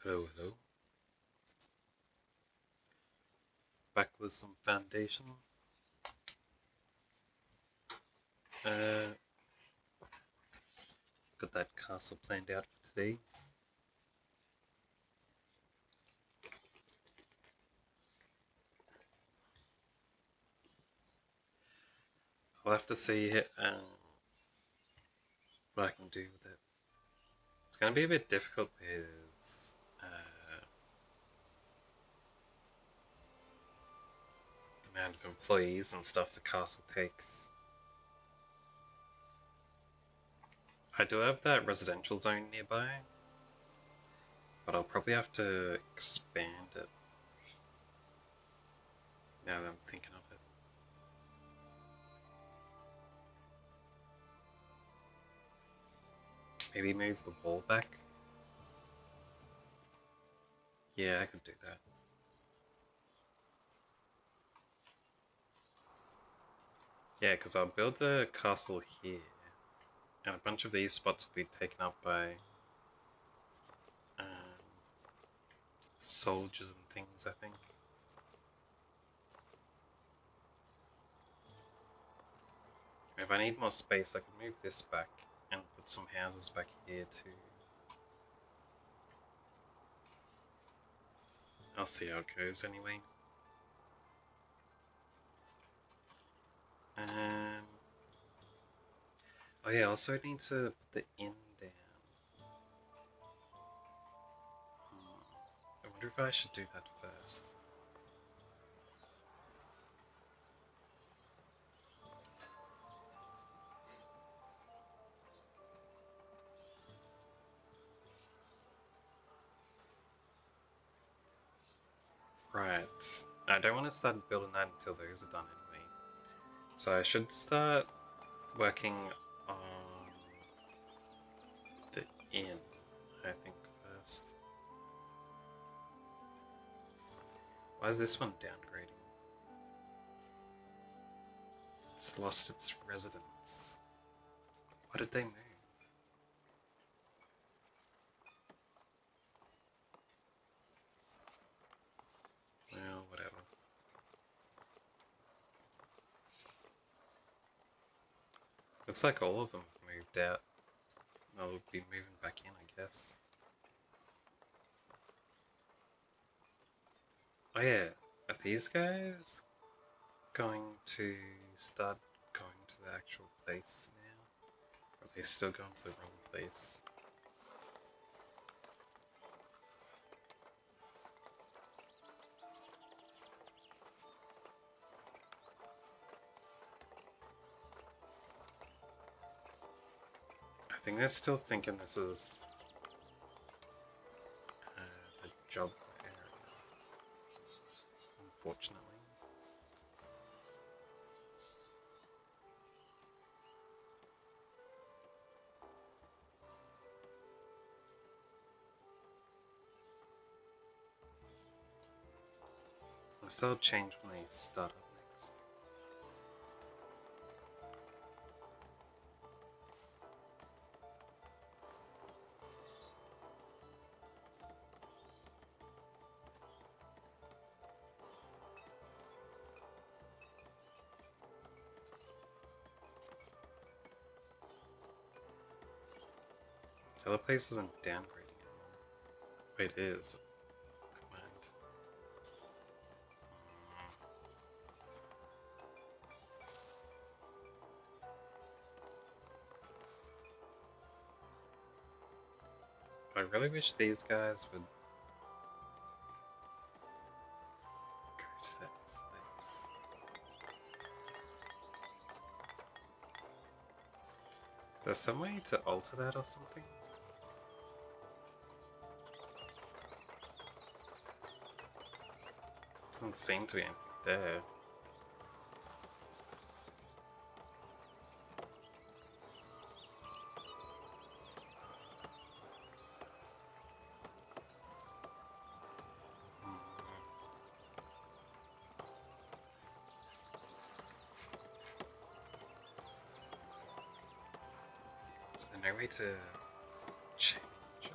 Hello, hello. Back with some foundation. Uh, got that castle planned out for today. I'll have to see what I can do with it. It's going to be a bit difficult with the amount of employees and stuff the castle takes. I do have that residential zone nearby, but I'll probably have to expand it now that I'm thinking of it. Maybe move the wall back. Yeah, I could do that. Yeah, because I'll build the castle here, and a bunch of these spots will be taken up by um, soldiers and things, I think. If I need more space, I can move this back and put some houses back here too. I'll see how it goes anyway. Um, oh yeah, I also need to put the inn down. I wonder if I should do that first. Right. I don't want to start building that until those are done anyway. So I should start working on the inn, I think, first. Why is this one downgrading? It's lost its residents. Why did they move? Well, whatever. Looks like all of them have moved out. They'll be moving back in, I guess. Oh yeah, are these guys going to start going to the actual place now? Or are they still going to the wrong place? I think they're still thinking this is the job area, unfortunately. I still change when they start up next. The other place isn't downgrading anymore. Wait, it is. Never mind. I really wish these guys would go to that place. Is there some way to alter that or something? Doesn't seem to be anything there. Hmm. Is there no way to change it?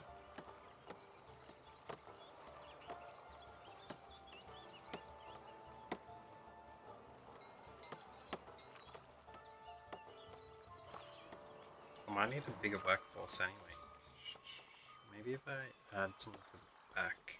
need a bigger workforce anyway. Maybe if I add someone to the back.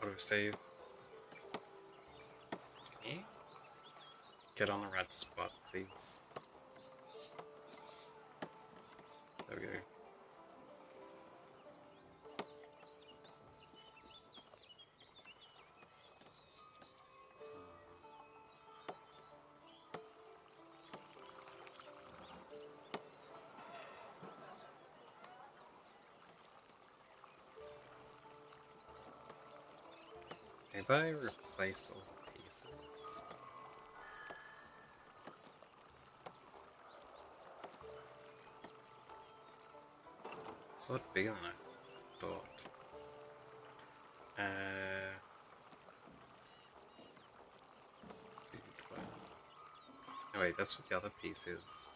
Autosave. Can you get on the right spot, please? There we go. If I replace all the pieces, it's a lot bigger than I thought. Oh wait, that's what the other piece is.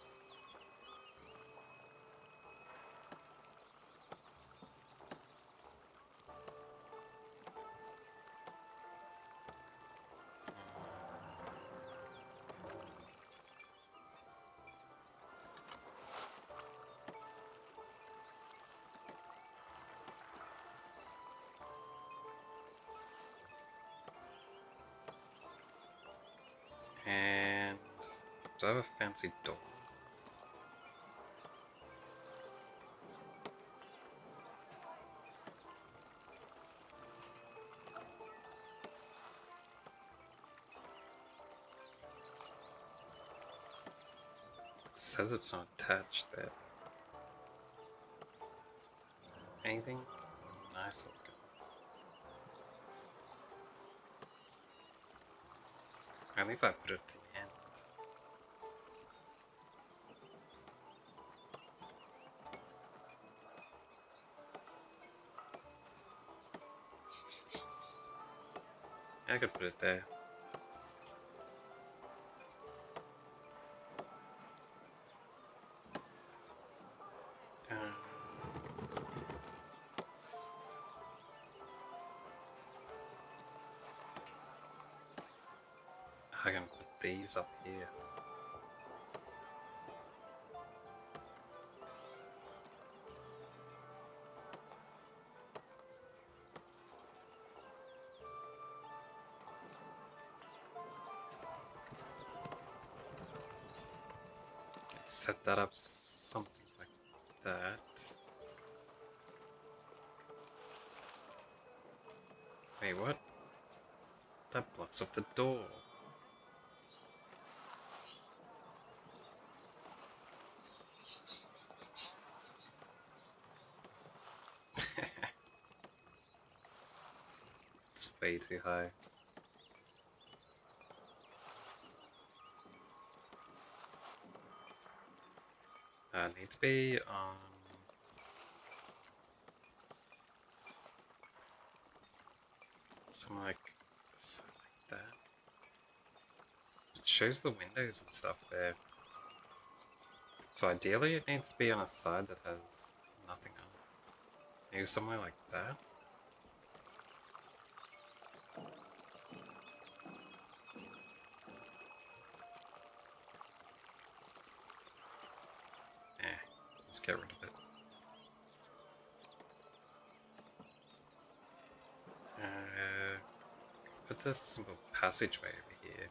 And do I have a fancy door? It says it's not attached there. Anything nice looking? Only if I put it at the end. I could put it there. I can put these up here. Set that up something like that. Wait, what? That blocks off the door. It's way too high. I need to be on something like that. It shows the windows and stuff there. So ideally it needs to be on a side that has nothing on it. Maybe somewhere like that. Let's get rid of it. Put this simple passageway over here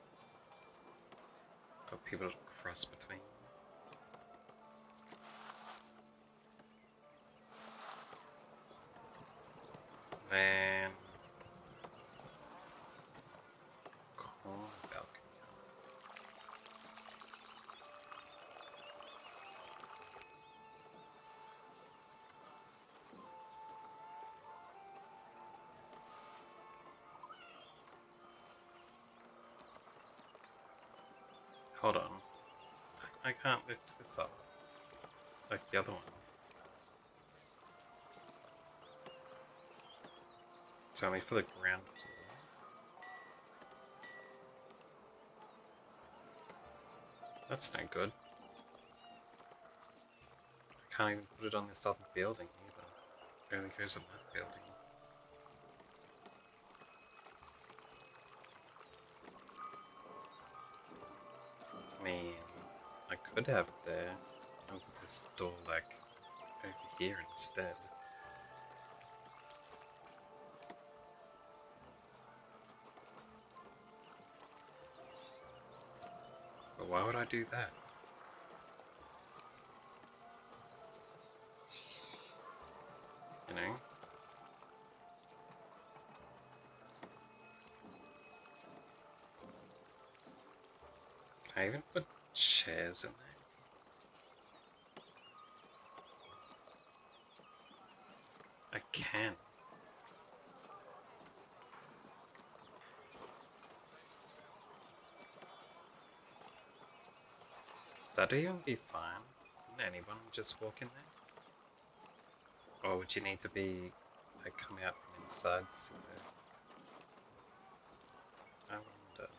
for people to cross between. Then corner balcony. Hold on. I can't lift this up. Like the other one. It's only for the ground floor. That's no good. I can't even put it on this other building either. It only goes on that building. I mean, I could have it there. I'll put this door like over here instead. But why would I do that? You know? Can I even put chairs in there? I can. That'd even be fine. Wouldn't anyone just walk in there? Or would you need to be like coming out from inside to sit there? I wonder.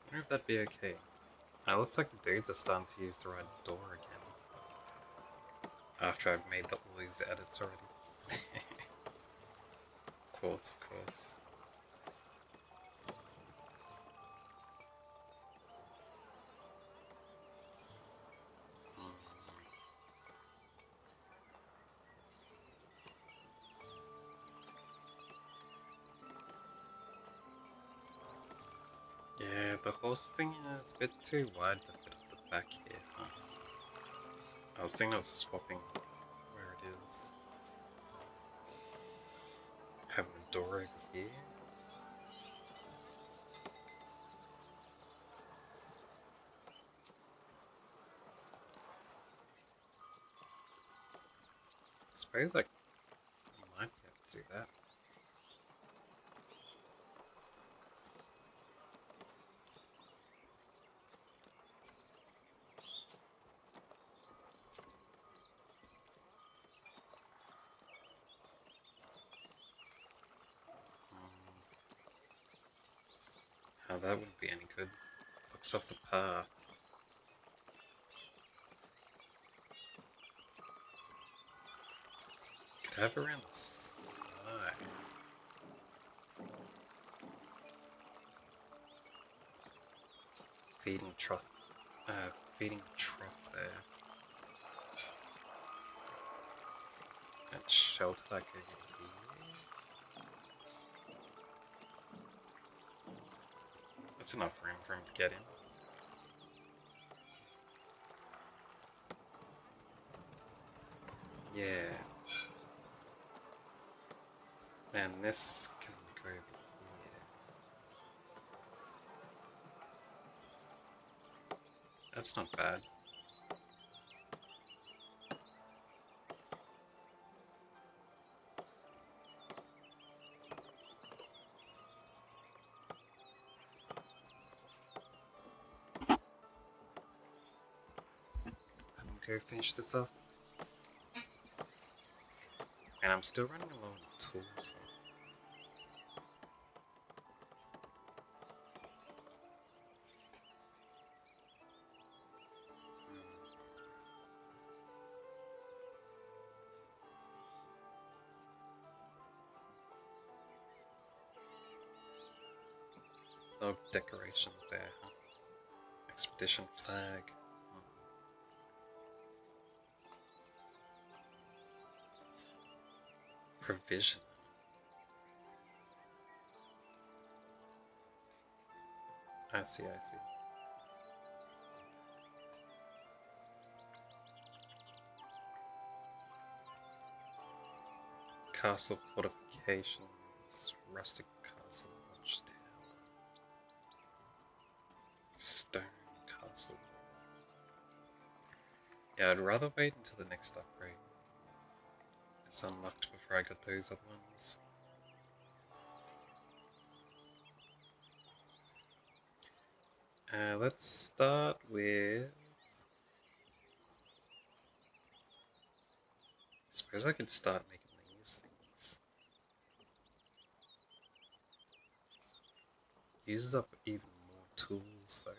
I wonder if that'd be okay. It looks like the dudes are starting to use the right door again. After I've made all these edits already. Of course, of course. Mm. Yeah, the horse thing is a bit too wide to fit up the back here, huh? I was thinking of swapping where it is. Having the door over here. I suppose I might be able to do that. Oh, that wouldn't be any good. Looks off the path. Could have around the side. Feeding trough. Feeding trough there. And shelter like over here. That's enough room for him to get in. Yeah. And this can go over here. That's not bad. I'm gonna go finish this off. And I'm still running low on tools. No decorations there, huh? Expedition flag. Provision. I see, I see. Castle fortifications, rustic castle, watchtower, stone castle. Yeah, I'd rather wait until the next upgrade. It's unlocked before I got those other ones. Let's start with... I suppose I could start making these things. Uses up even more tools though.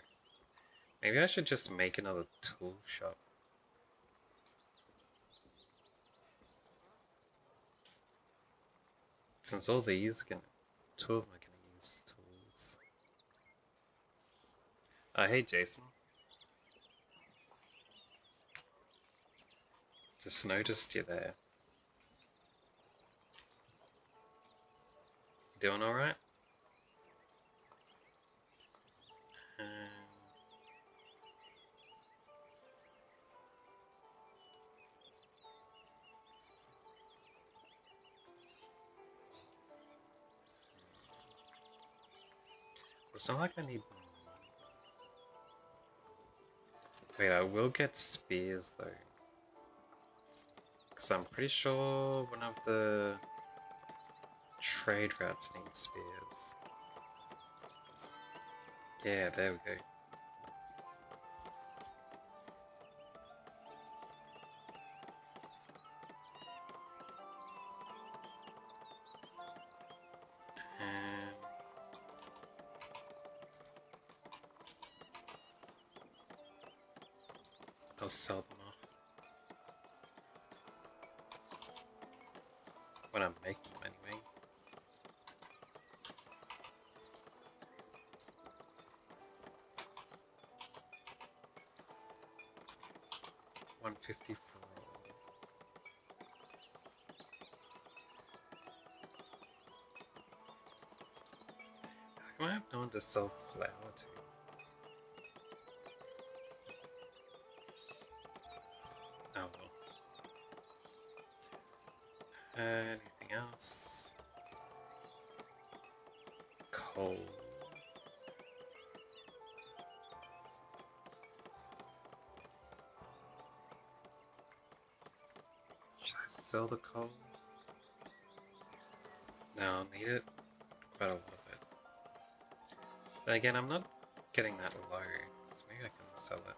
Maybe I should just make another tool shop. Since all these are gonna... two of them are gonna use tools. Hey Jason. Just noticed you there. Doing alright? It's not like I need more money. Wait, I will get spears though. Because I'm pretty sure one of the trade routes needs spears. Yeah, there we go. And I'll sell them off when I'm making them anyway. $150 for all. How come I have no one to sell flour to? Oh well. Anything else? Coal. Should I sell the coal? No, I'll need it. Quite a lot of it. But again, I'm not getting that low, so maybe I can sell it.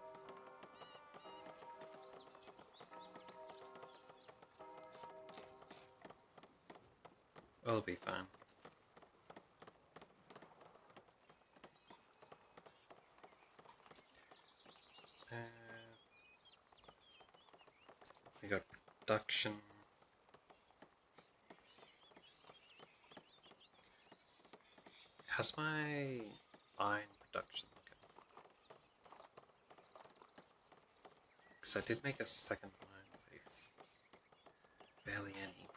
It'll be fine. We got production. How's my iron production looking? Because I did make a second iron base. Barely any.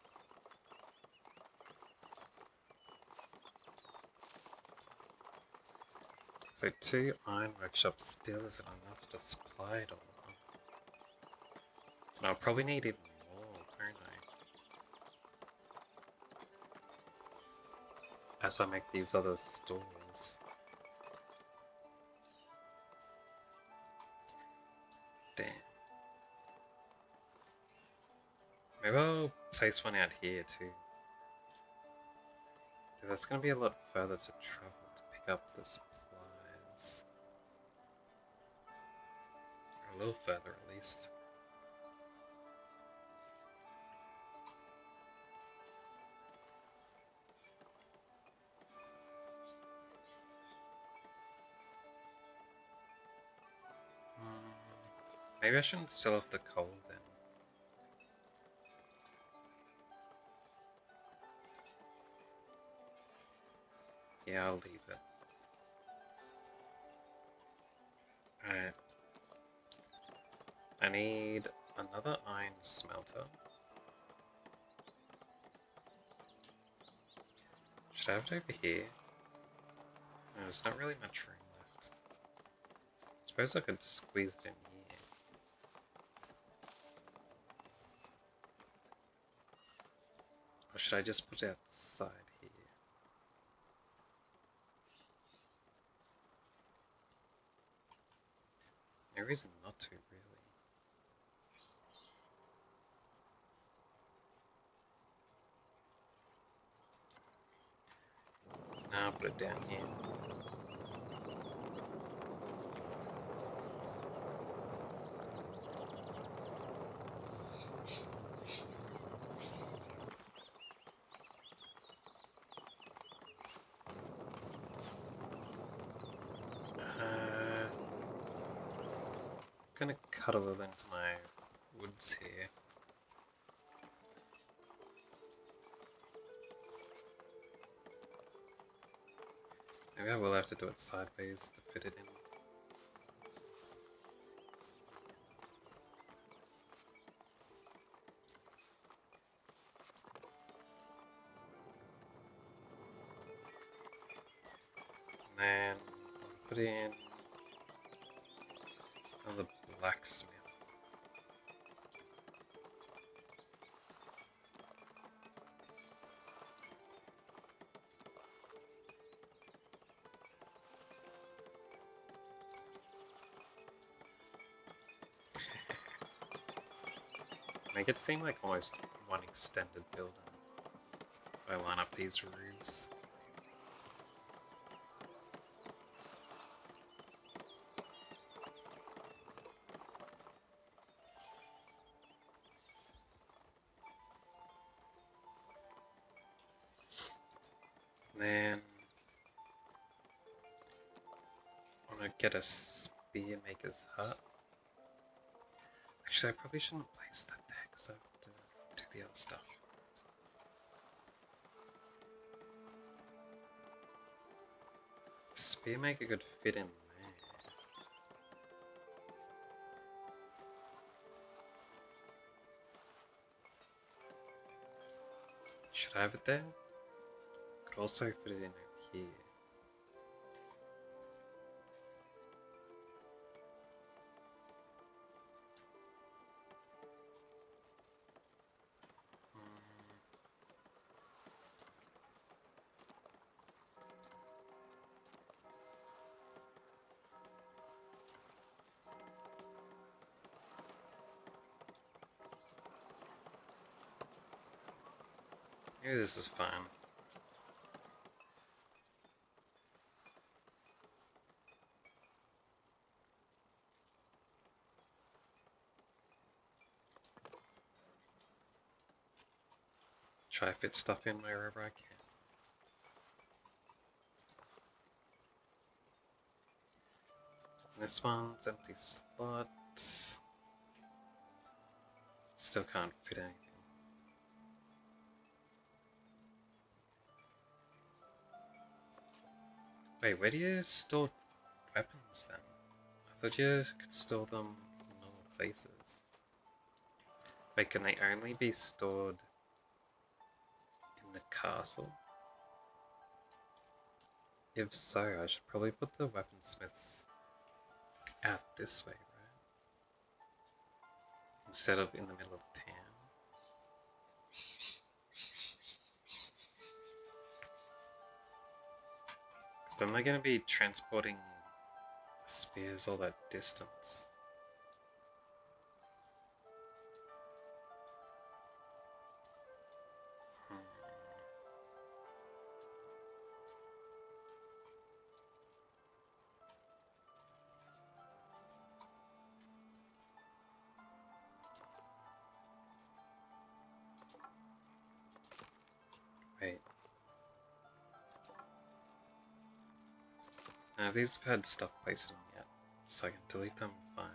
So 2 iron workshops still isn't enough to supply it all. And I'll probably need even more, don't I? As I make these other stores. Damn. Maybe I'll place one out here too. Dude, that's gonna be a lot further to travel to pick up the supplies. Or a little further at least. Maybe I shouldn't sell off the coal then. Yeah, I'll leave it. Alright. I need another iron smelter. Should I have it over here? No, there's not really much room left. I suppose I could squeeze it in here. Or should I just put it out the side here? No reason not to, really. Now I'll put it down here. I'm gonna cut a little into my woods here. Maybe I will have to do it sideways to fit it in. And then I'll put in another blacksmith. Make it seem like almost one extended building if I line up these roofs. And then I want to get a spear maker's hut. Actually, I probably shouldn't place that there because I have to do the other stuff. Spear maker could fit in there. Should I have it there? Could also fit it in over here. Maybe this is fine. Try to fit stuff in wherever I can. This one's empty slot. Still can't fit anything. Wait, where do you store weapons then? I thought you could store them in normal places. Wait, can they only be stored in the castle? If so, I should probably put the weaponsmiths out this way, right? Instead of in the middle of town. Because then they're going to be transporting spears all that distance. Wait. Now these have had stuff placed on them yet, so I can delete them fine.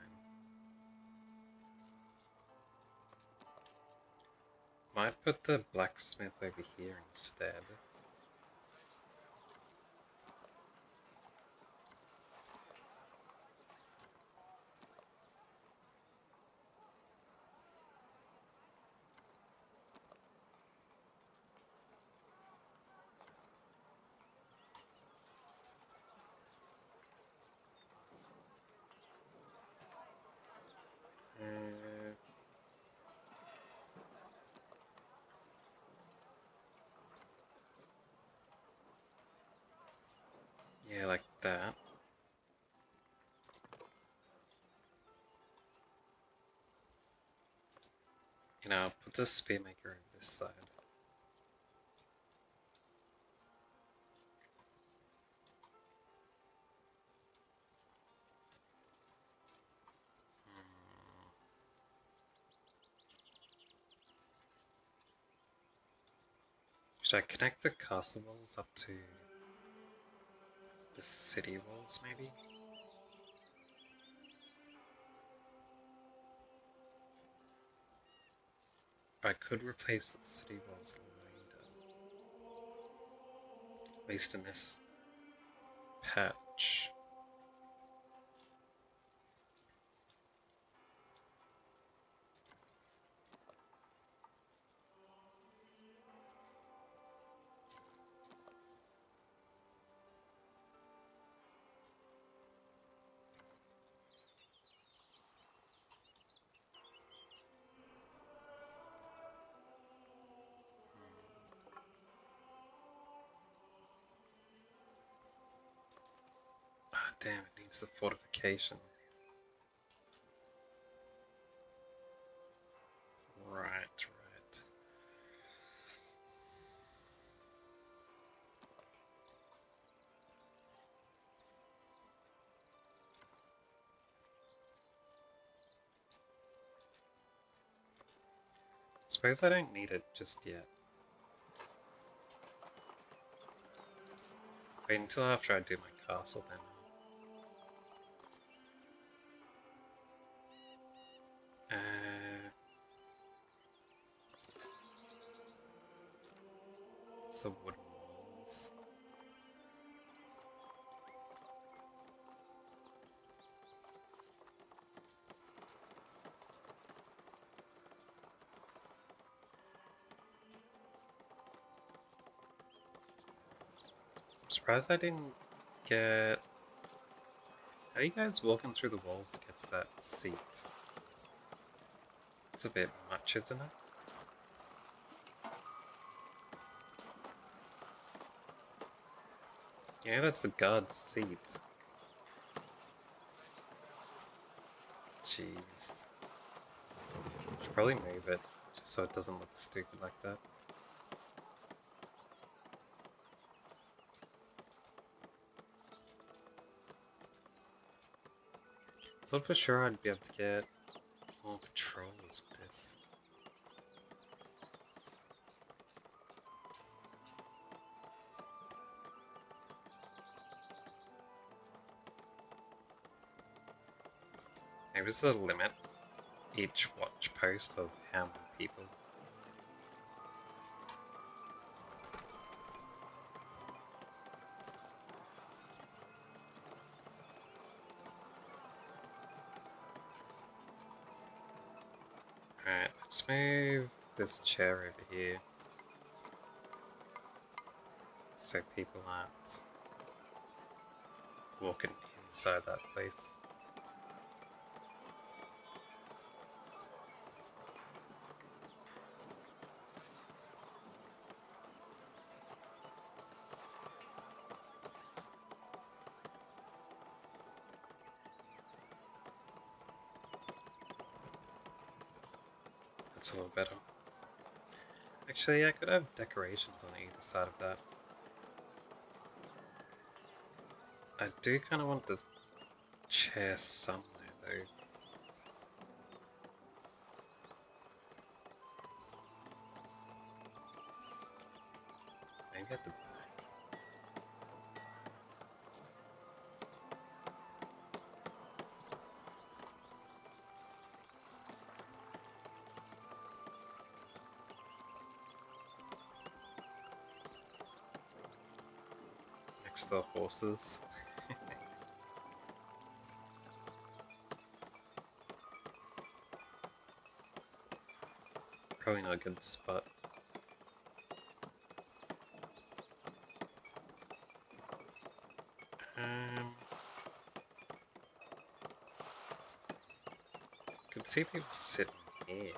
Might put the blacksmith over here instead. that. You know, I'll put the spearmaker over this side. Should I connect the castle walls up to the city walls, maybe? I could replace the city walls later. At least in this patch. Ah, damn, it needs the fortification. Right, right. Suppose I don't need it just yet. Wait until after I do my castle then. It's the wooden walls. I'm surprised I didn't get... How are you guys walking through the walls to get to that seat? It's a bit much, isn't it? Yeah, that's the guard's seat. Jeez. Should probably move it, just so it doesn't look stupid like that. Thought for sure I'd be able to get more patrols with this. Maybe there's a limit each watch post of how many people. Alright, let's move this chair over here so people aren't walking inside that place. That's a little better. Actually, I could have decorations on either side of that. I do kind of want the chair somewhere though. Maybe at the back. Next to the horses. Probably not a good spot. Could see people sitting here.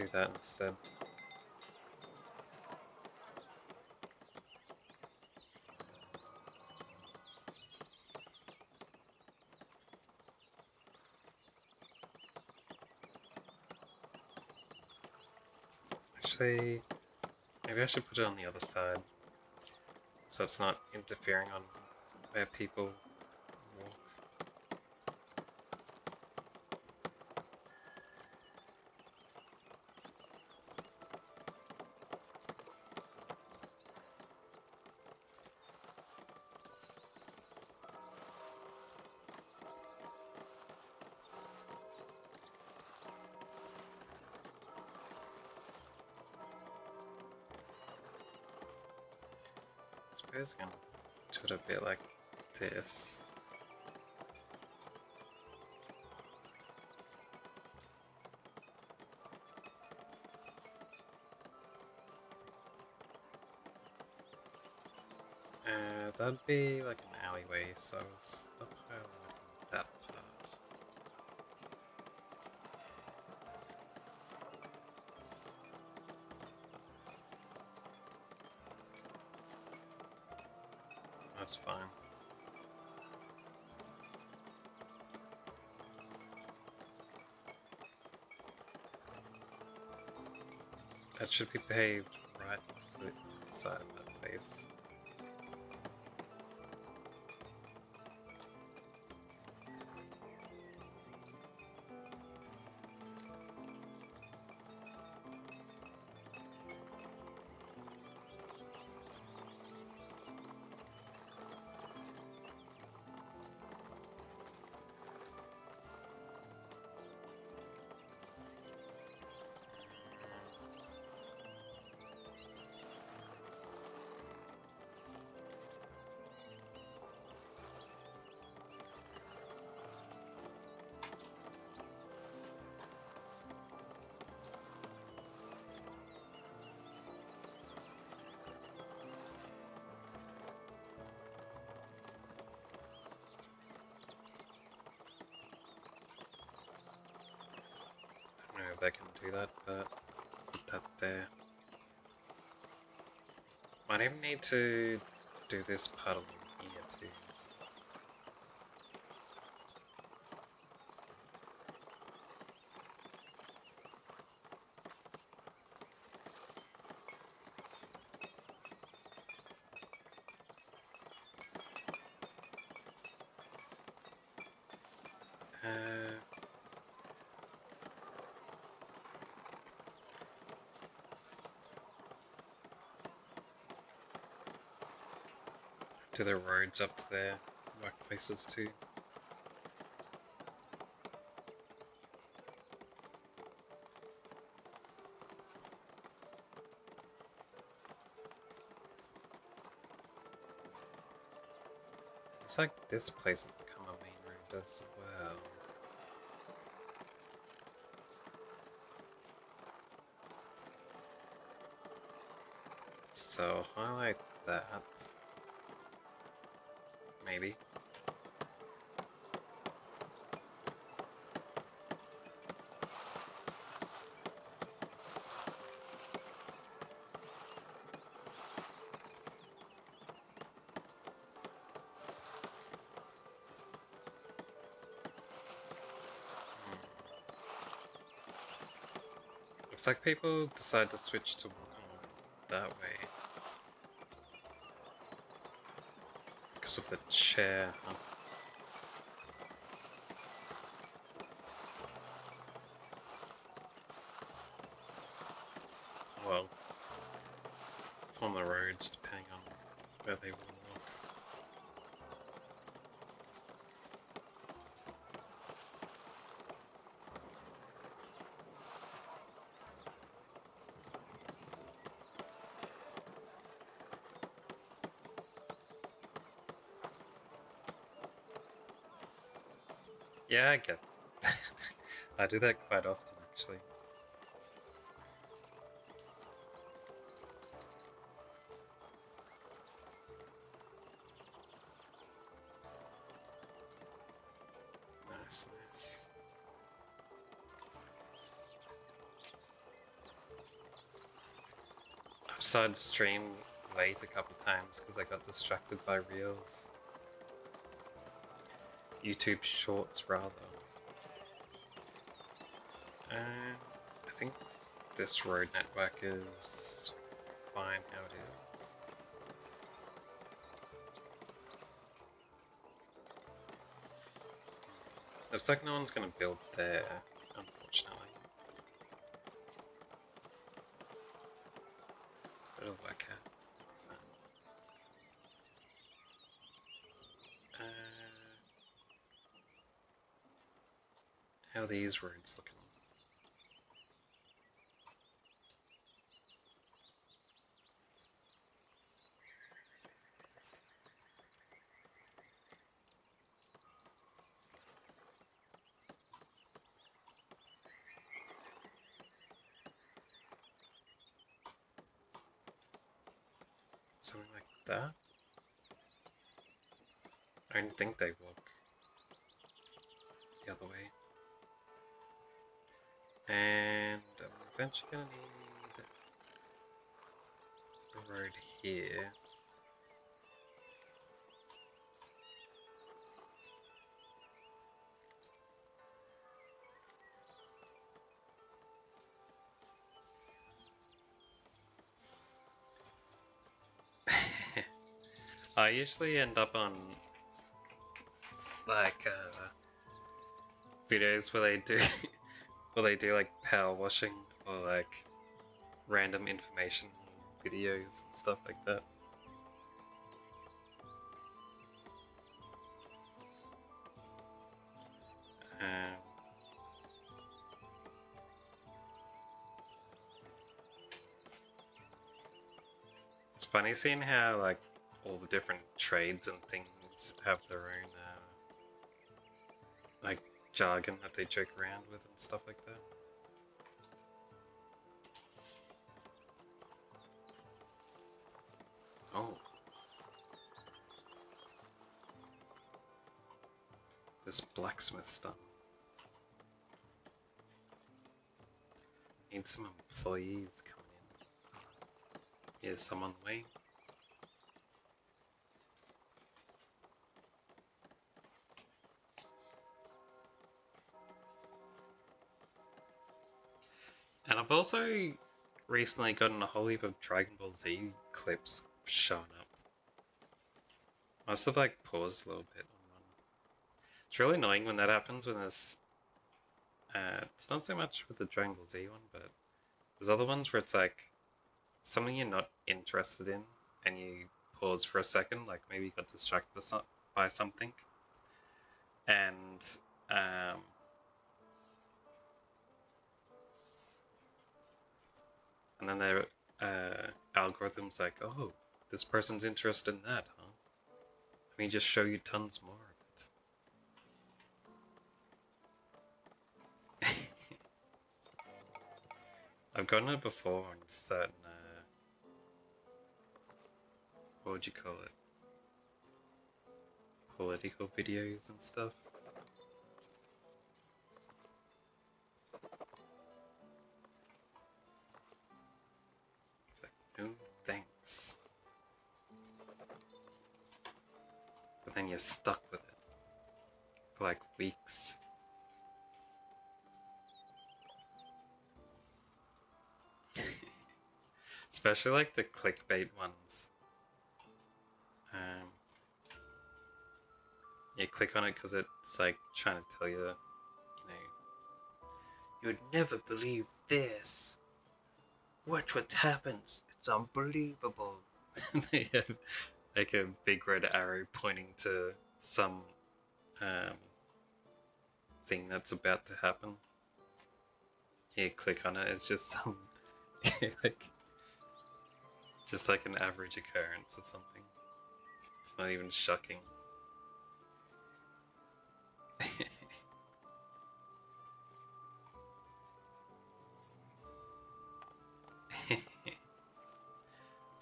do that instead. Actually, maybe I should put it on the other side, so it's not interfering on where people walk. I suppose I'm gonna do it a bit like this. That'd be like an alleyway, so stop highlighting that part. That's fine. That should be paved right to the side of that place. I don't know if they can do that, but put that there. Might even need to do this part along here too. Do the roads up to their workplaces too. It's like this place has become a main road as well. So highlight that. Maybe. Looks like people decide to switch to walking that way because of the chair. Huh? Well, on the roads, depending on where they will walk. Yeah, I get. I do that quite often, actually. Nice, nice. decided to stream late a couple times because I got distracted by Reels. YouTube Shorts, rather. I think this road network is fine how it is. Looks like no one's gonna build there, unfortunately. It'll work out. How are these roads looking? Something like that? I don't think they walk the other way. And I'm eventually gonna need a road here. I usually end up on like videos where they do like power washing or like random information videos and stuff like that. It's funny seeing how like all the different trades and things have their own like jargon that they joke around with and stuff like that. Oh. This blacksmith stuff. Need some employees coming in. Here's some on the way. And I've also recently gotten a whole heap of Dragon Ball Z clips showing up. I must have like paused a little bit on one. It's really annoying when that happens when there's it's not so much with the Dragon Ball Z one, but there's other ones where it's like something you're not interested in and you pause for a second, like maybe you got distracted by something, and then their algorithm's like, oh, this person's interested in that, huh? Let me just show you tons more of it. I've gotten it before on certain, what would you call it? Political videos and stuff. It's like, no thanks. But then you're stuck with it for like weeks. Especially like the clickbait ones. You click on it because it's like trying to tell you, you'd never believe this. Watch what happens. It's unbelievable. They have like a big red arrow pointing to some thing that's about to happen. You click on it, it's just some just like an average occurrence or something. It's not even shocking.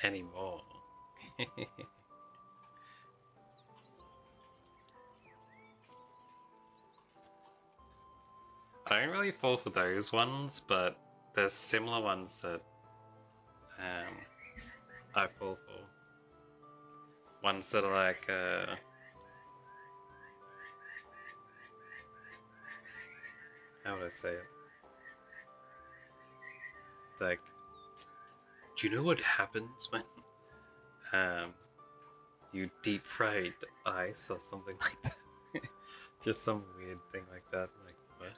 Anymore. I don't really fall for those ones, but there's similar ones that I fall for. Ones that are like, how would I say it? Like, do you know what happens when you deep fried ice or something like that? Just some weird thing like that. Like, what?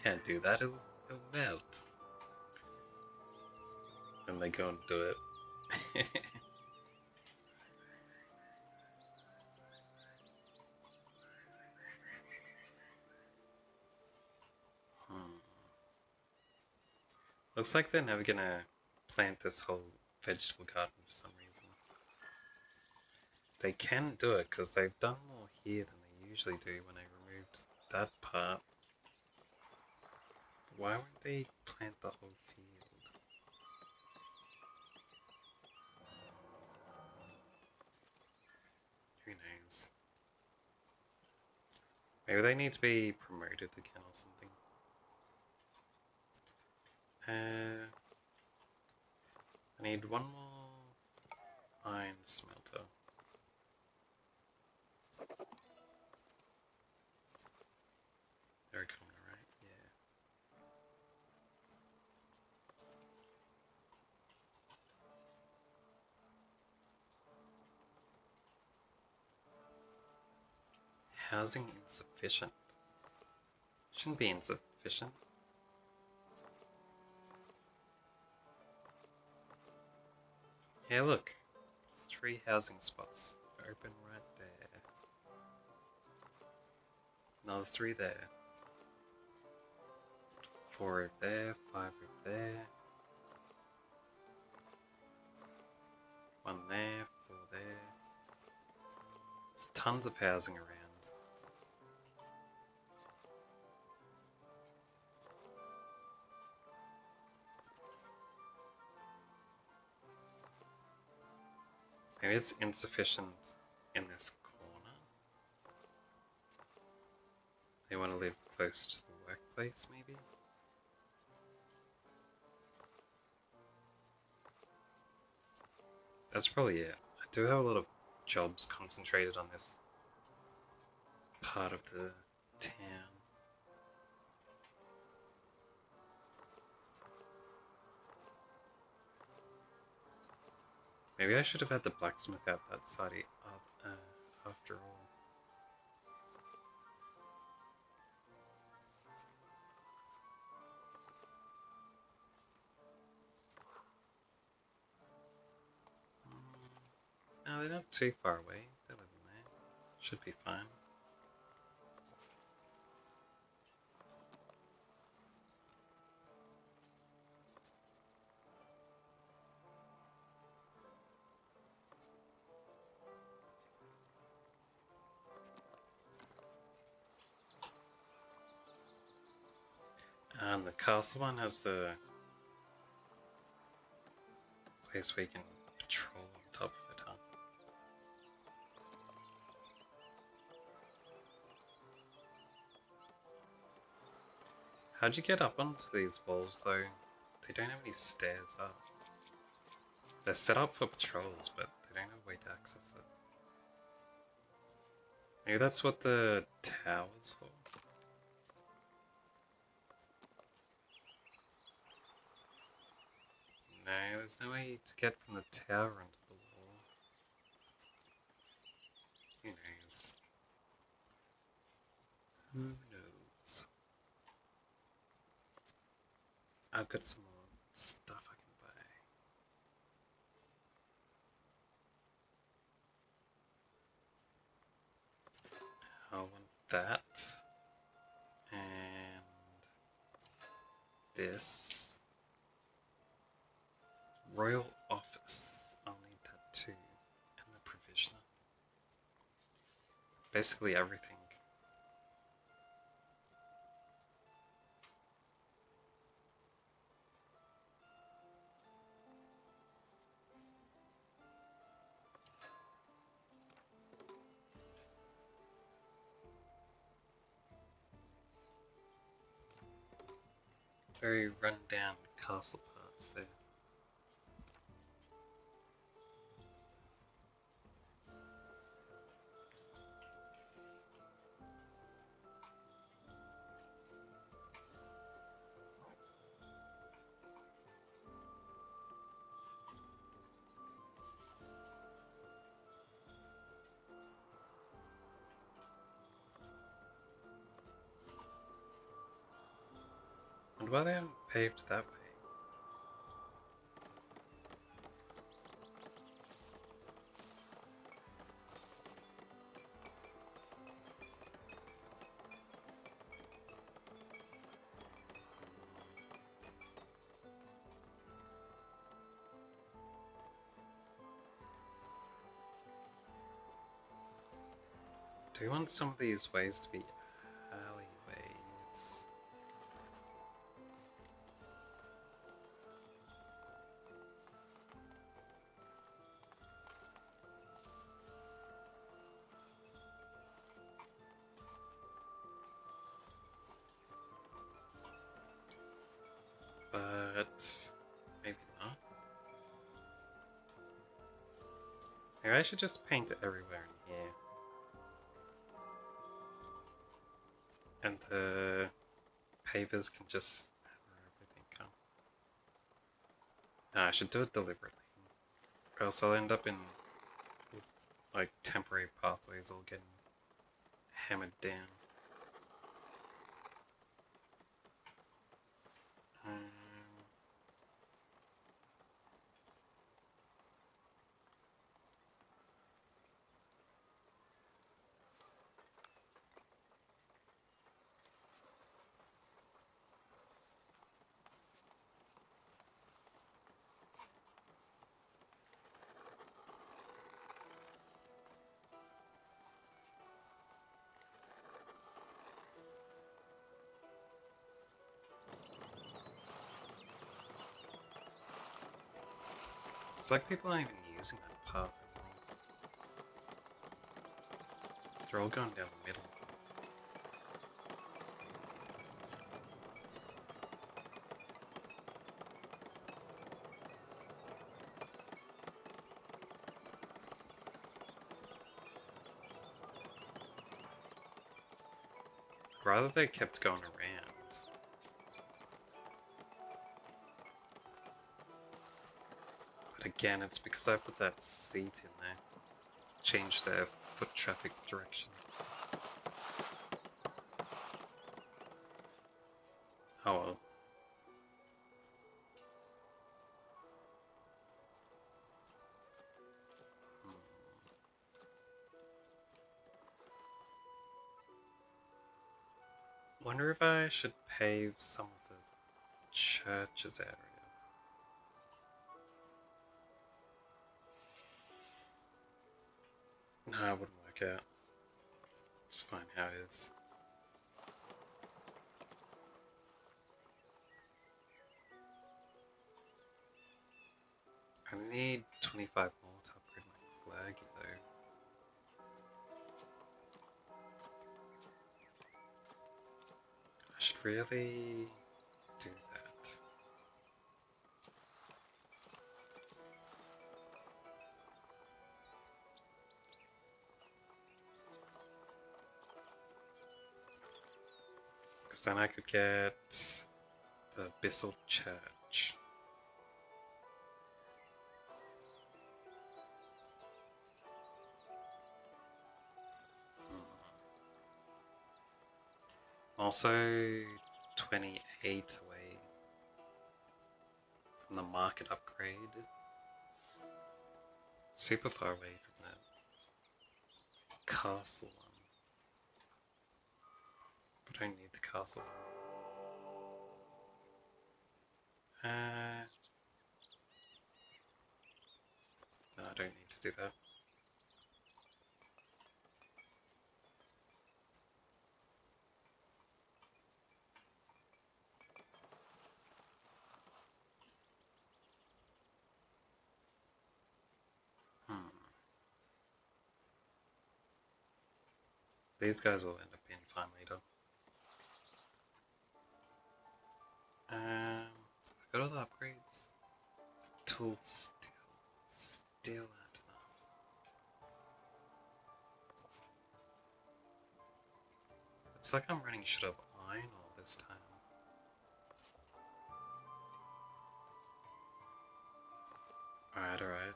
Can't do that. It'll melt. And they go and do it. Hmm. Looks like they're never gonna plant this whole vegetable garden for some reason. They can do it because they've done more here than they usually do when I removed that part. Why won't they plant the whole field? Who knows? Maybe they need to be promoted again or something. I need one more iron smelter. They're coming, right? Yeah. Housing insufficient. Shouldn't be insufficient. Yeah, look. 3 housing spots open right there. Another 3 there. 4 over there, 5 over there. 1 there, 4 there. There's tons of housing around. Maybe it's insufficient in this corner. They want to live close to the workplace, maybe? That's probably it. I do have a lot of jobs concentrated on this part of the town. Maybe I should have had the blacksmith out that side after all. No, they're not too far away. They're living there. Should be fine. And the castle one has the place where you can patrol on top of it, huh? How'd you get up onto these walls though? They don't have any stairs up. They're set up for patrols, but they don't have a way to access it. Maybe that's what the tower's for. No, there's no way to get from the tower onto the wall. Who knows? Who knows? I've got some more stuff I can buy. I want that. And this. Royal Office. I'll need that too. And the Provisioner. Basically everything. Very run down castle parts there. why they haven't paved that way. Do you want some of these ways to be alleyways? But maybe not. Maybe I should just paint it everywhere in here. And the pavers can just hammer everything come. No, I should do it deliberately. Or else I'll end up in with, like, temporary pathways all getting hammered down. It's like people aren't even using that path anymore. They're all going down the middle. Rather they kept going around. But again, it's because I put that seat in there. Changed their foot traffic direction. Oh well. Wonder if I should pave some of the church's area. No, it wouldn't work out. It's fine how it is. I need 25 more to upgrade my flag though. I should really do that. Because then I could get the Bissell Church. Also 28 away from the market upgrade. Super far away from that castle one. But I don't need the castle one. No, I don't need to do that. These guys will end up being fine later. I got all the upgrades. Tools still aren't enough. It's like I'm running shit of iron all this time. Alright.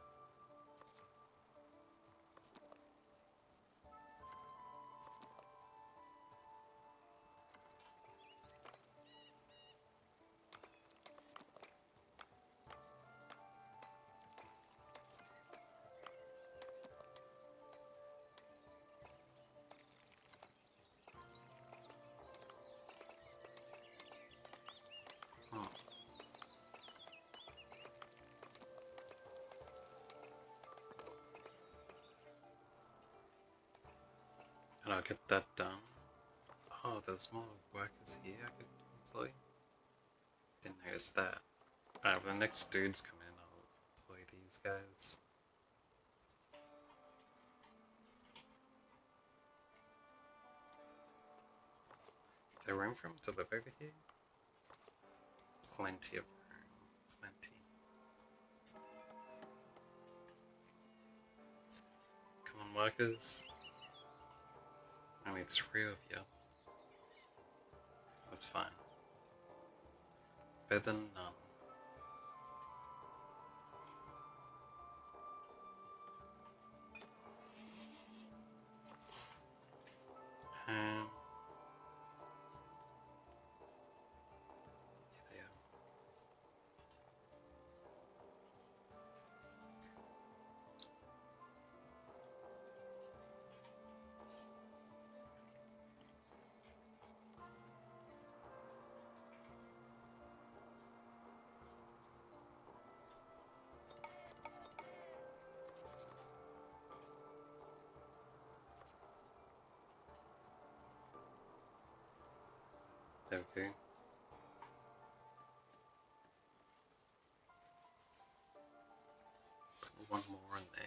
And I'll get that done. Oh, there's more workers here I could employ. Didn't notice that. Alright, when the next dudes come in, I'll employ these guys. Is there room for him to live over here? Plenty of room. Plenty. Come on, workers. Only 3 of you. That's fine. Better than none. Um, here they are. There we go. Put one more in there.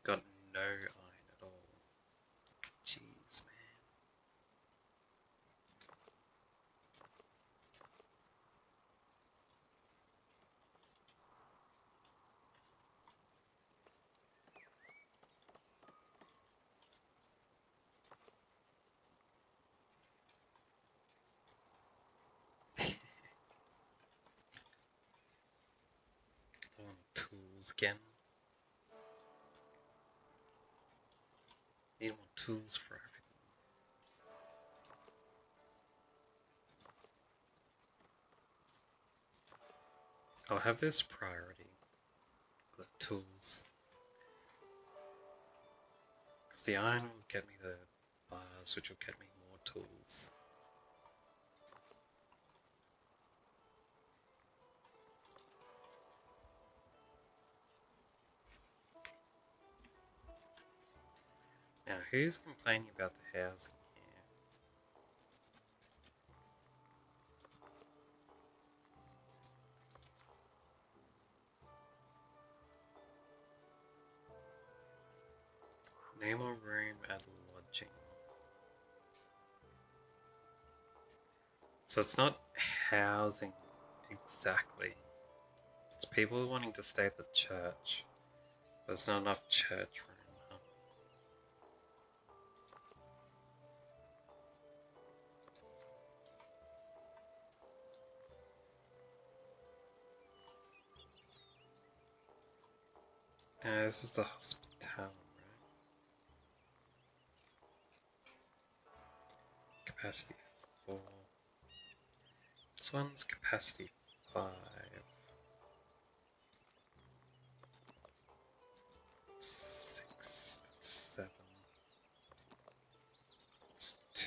Got no iron at all. Jeez, man. I want tools again. Need more tools for everything. I'll have this priority. The tools. Because the iron will get me the bars, which will get me more tools. Now, who's complaining about the housing here? No more room at lodging. So it's not housing exactly. It's people wanting to stay at the church. There's not enough church room. This is the hospital, right? Capacity 4. This one's capacity 5. 6. That's 7. That's 2.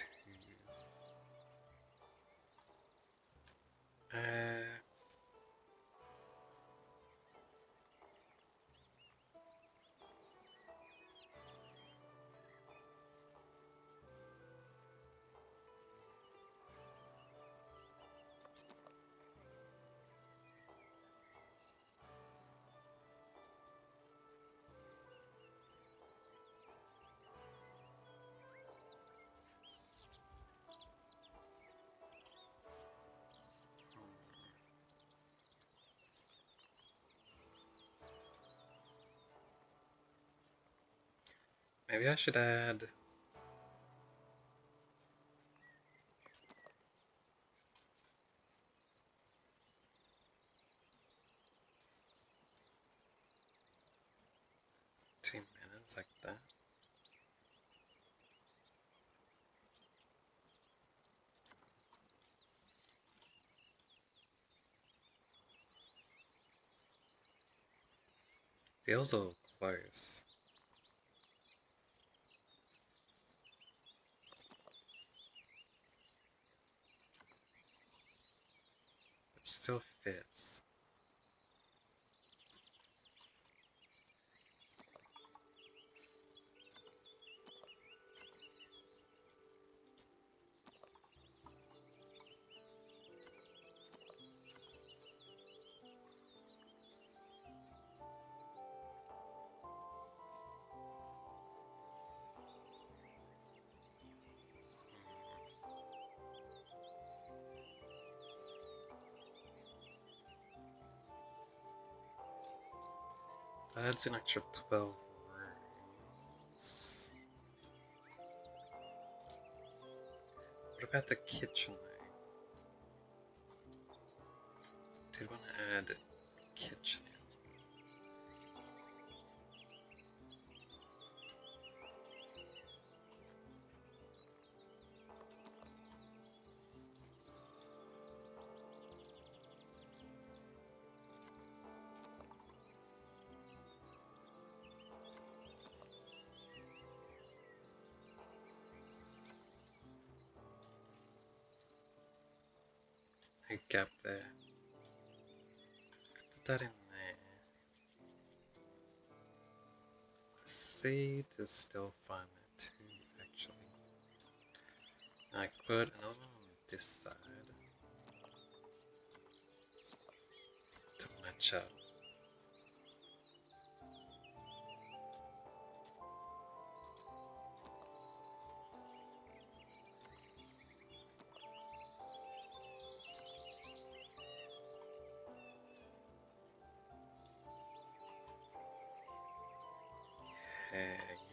Maybe I should add... $2 like that. Feels a little close. still fits. That's an extra 12 rooms. What about the kitchen though? Did want to add a kitchen in? A gap there. Put that in there. The seed is still fine there too, actually. I put another one on this side to match up.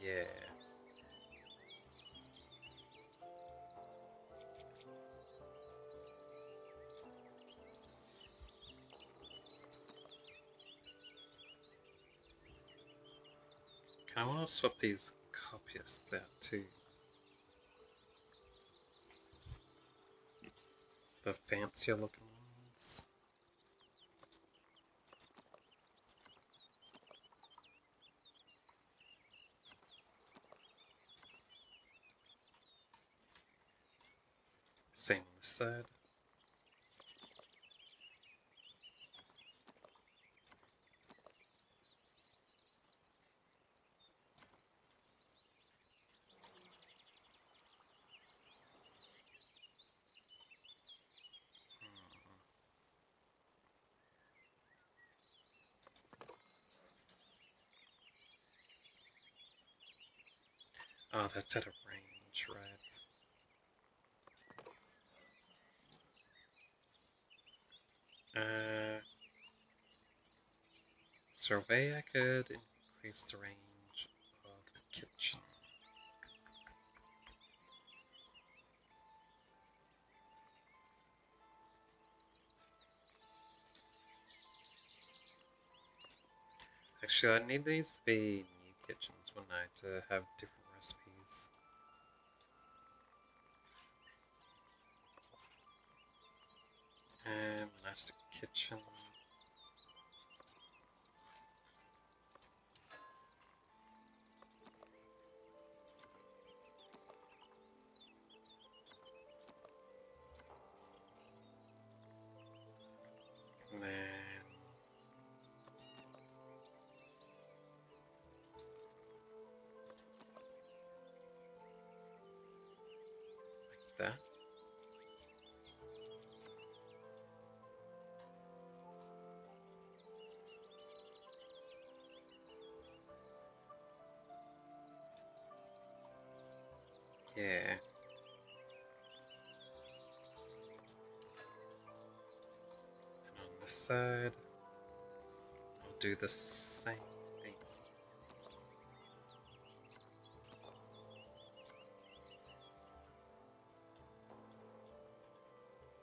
Yeah. I want to swap these copyists out too. The fancier looking ones. Same on this side. Oh, that's out of range, right? Is there a way I could increase the range of the kitchen? Actually, I need these to be new kitchens, wouldn't I, to have different recipes. Monastic kitchen. And then like that. Yeah. And on this side, I'll do the same thing.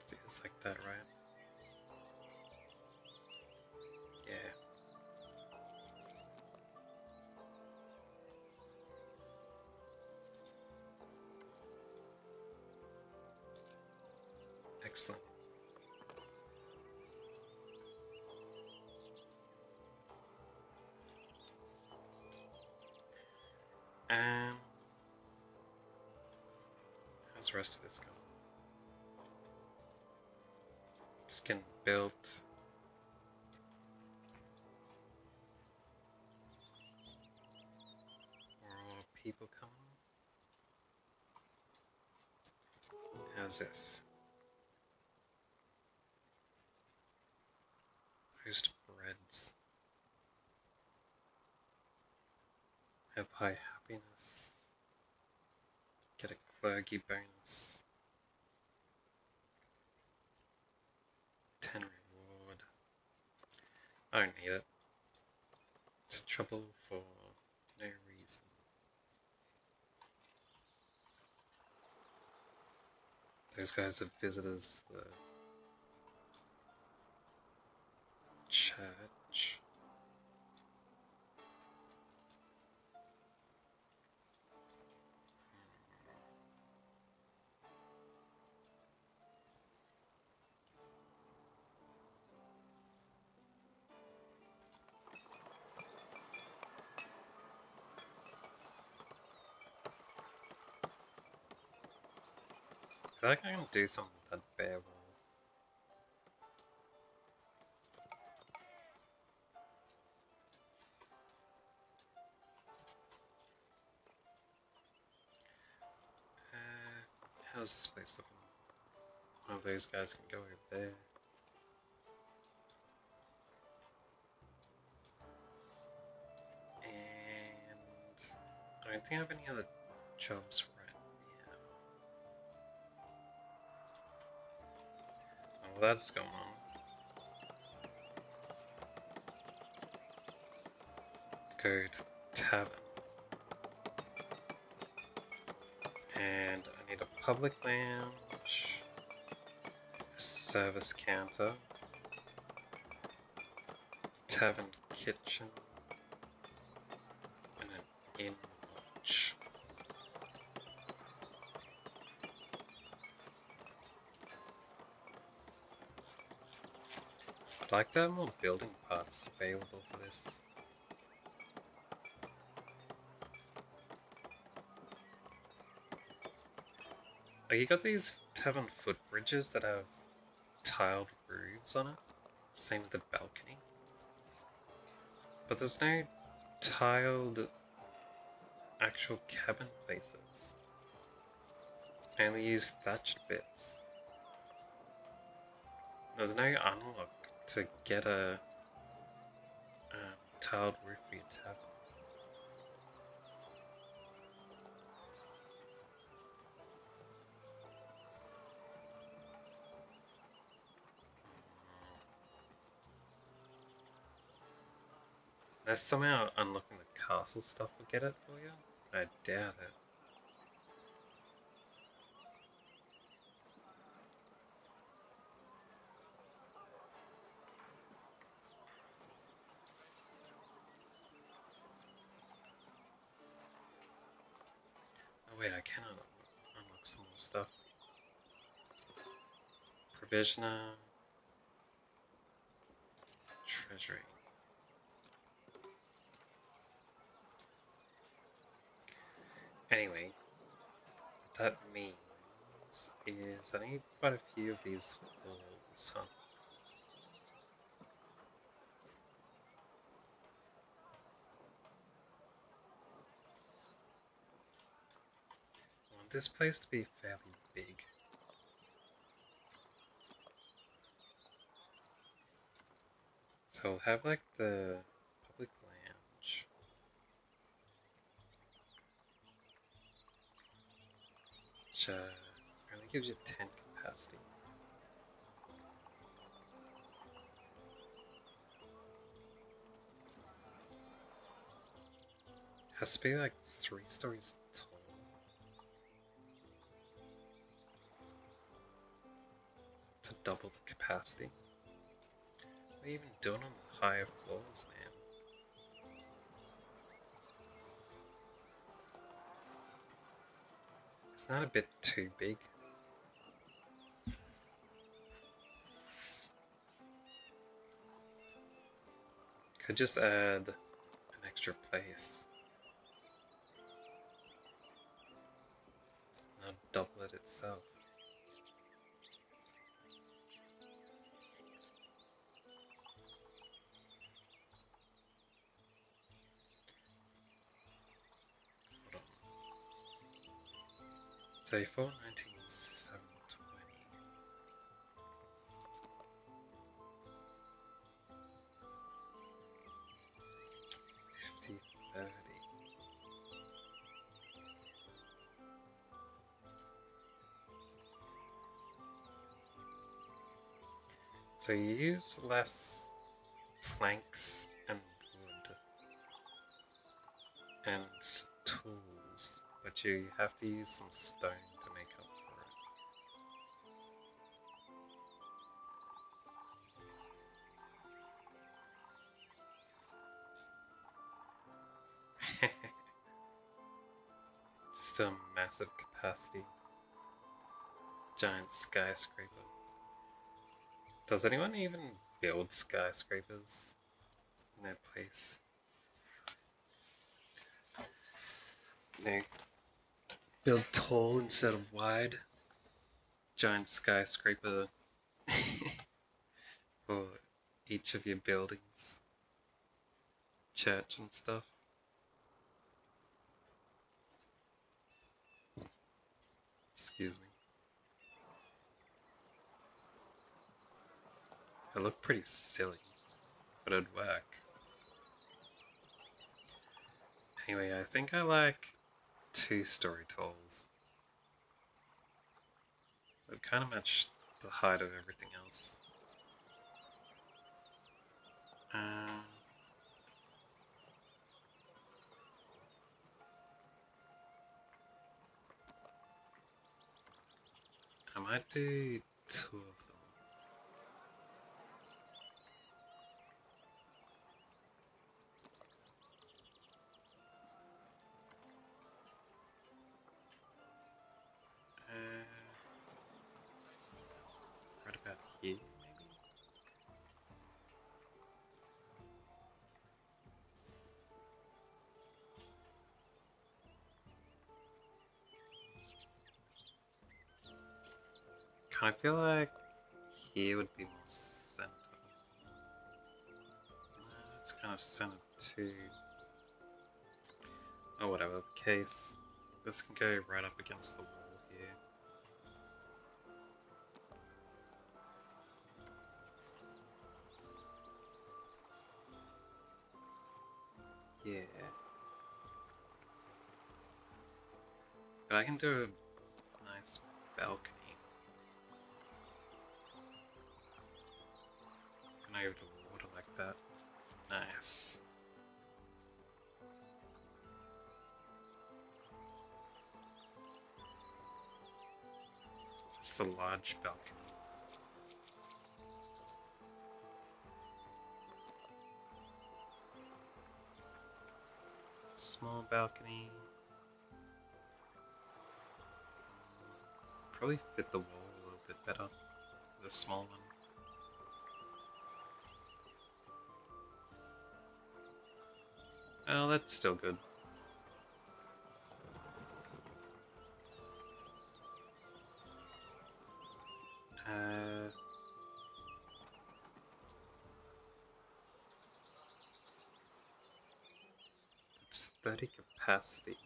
See, it's like that, right? Yeah. Excellent. Um, how's the rest of this going? Skin built. More people coming. How's this? Host breads. Have high happiness. Get a clergy bonus. 10 reward. I don't need it. It's trouble for no reason. Those guys are visitors to the church. I feel like I can do something with that bear wall. How's this place looking? One of those guys can go over there. And I don't think I have any other jobs right now. Oh, that's going on. Let's go to the tavern. And I need a public lounge, a service counter, tavern kitchen, and an inn lodge. I'd like to have more building parts available for this. Like, you got these tavern footbridges that have tiled roofs on it, same with the balcony. But there's no tiled actual cabin places. I only use thatched bits. There's no unlock to get a tiled roof for your tavern. Unless somehow unlocking the castle stuff will get it for you? I doubt it. Oh wait, I can unlock some more stuff. Provisioner. Treasury. Anyway, what that means is I need quite a few of these walls, huh? I want this place to be fairly big. So I'll have like the public lounge. Which only gives you 10 capacity. Has to be like 3 stories tall. To double the capacity. What are you even doing on the higher floors, man? Isn't that a bit too big? Could just add an extra place. Not double it itself. 34, 19, 720. $50, $30. So you use less planks and wood and tools, but you have to use some stone to make up for it. Just a massive capacity. Giant skyscraper. Does anyone even build skyscrapers in their place? No. Build tall instead of wide. Giant skyscraper for each of your buildings. Church and stuff. Excuse me. It looked pretty silly, but it'd work. Anyway, I think I like 2-story talls. It kind of match the height of everything else. I might do 2 of them. Right about here, maybe? Kind of feel like here would be more center. It's kind of centered too. Oh, whatever the case. This can go right up against the wall here. Yeah. But I can do a nice balcony. And over the water like that. Nice. Just a large balcony. Small balcony. Probably fit the wall a little bit better. The small one. Oh, that's still good. It's 30 capacity.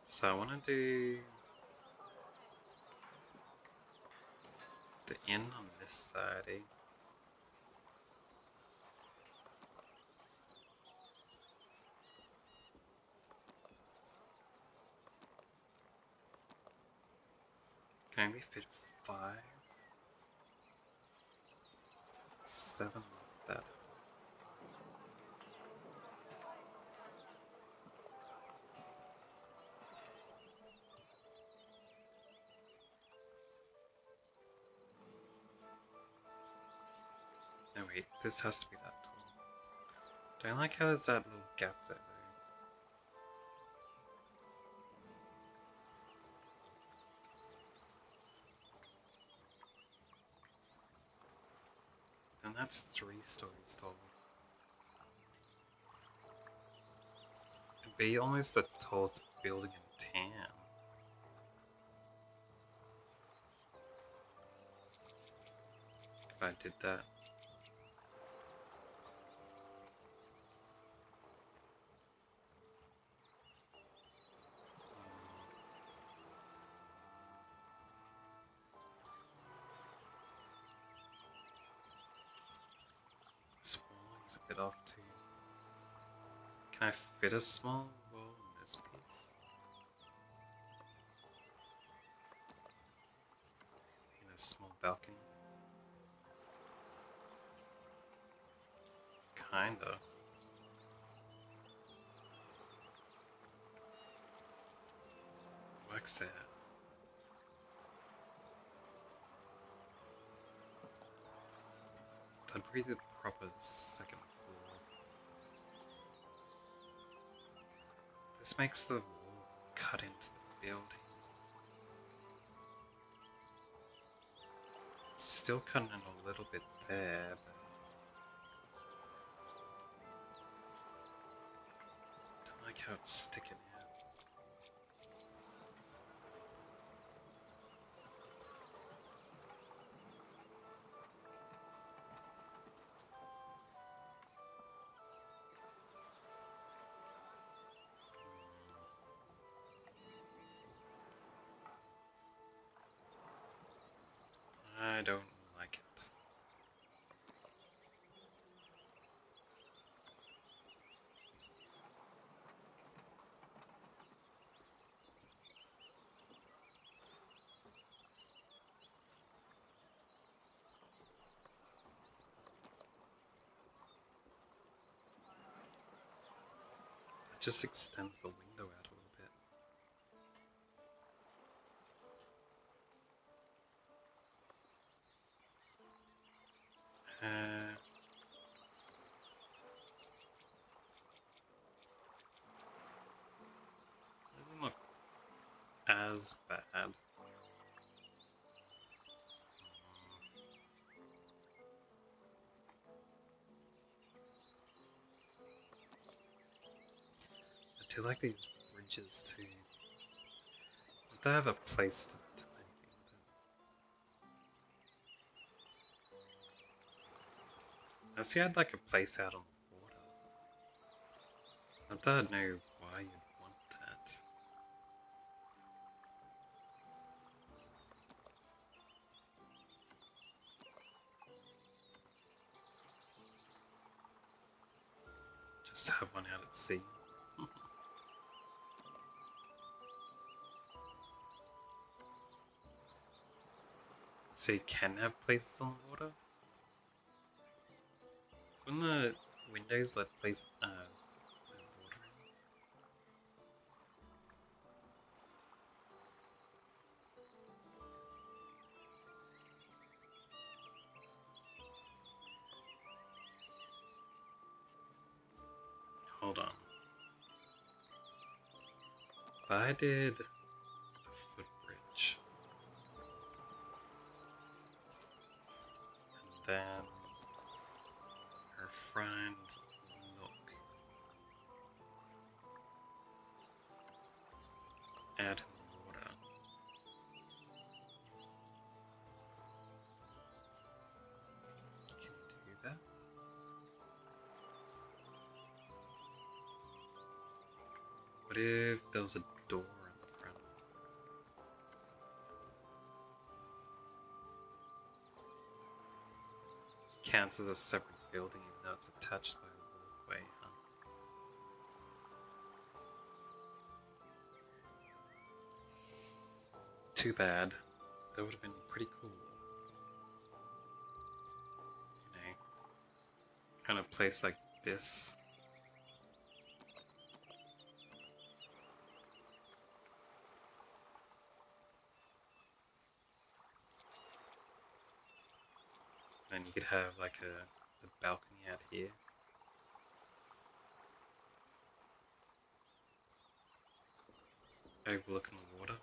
So I want to do the inn on this side, eh? Can only fit 5? 7 like that. No wait, this has to be that tall. Don't like how there's that little gap there though. And that's 3 stories tall. It'd be almost the tallest building in town. If I did that. it off too. Can I fit a small wall in this piece? In a small balcony? Kinda. Works there. I'd breathe the proper second floor. This makes the wall cut into the building. Still cutting in a little bit there, but don't like how it's sticking out. I don't like it. It just extends the window out a little bit. Doesn't look as bad. I do like these bridges too. But they have a place to do anything with it. I see I had like a place out on the water. I don't know why you'd want that. Just have one out at sea. So you can have places on the water? Wouldn't the windows let place water in? Hold on. If I did a footbridge, and then her friend Nook out in the water. Can you do that? What if there was a door in the front? Counts as a separate building even though it's attached by a walkway, huh? Too bad. That would have been pretty cool. You know, kind of place like this. And you could have like the balcony out here. Overlooking the water.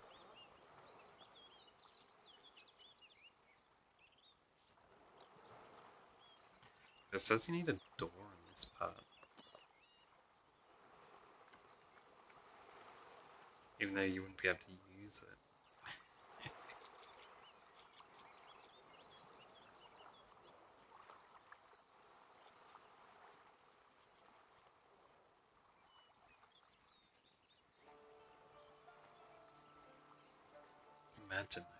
It says you need a door in this part. Even though you wouldn't be able to use it. Imagine though.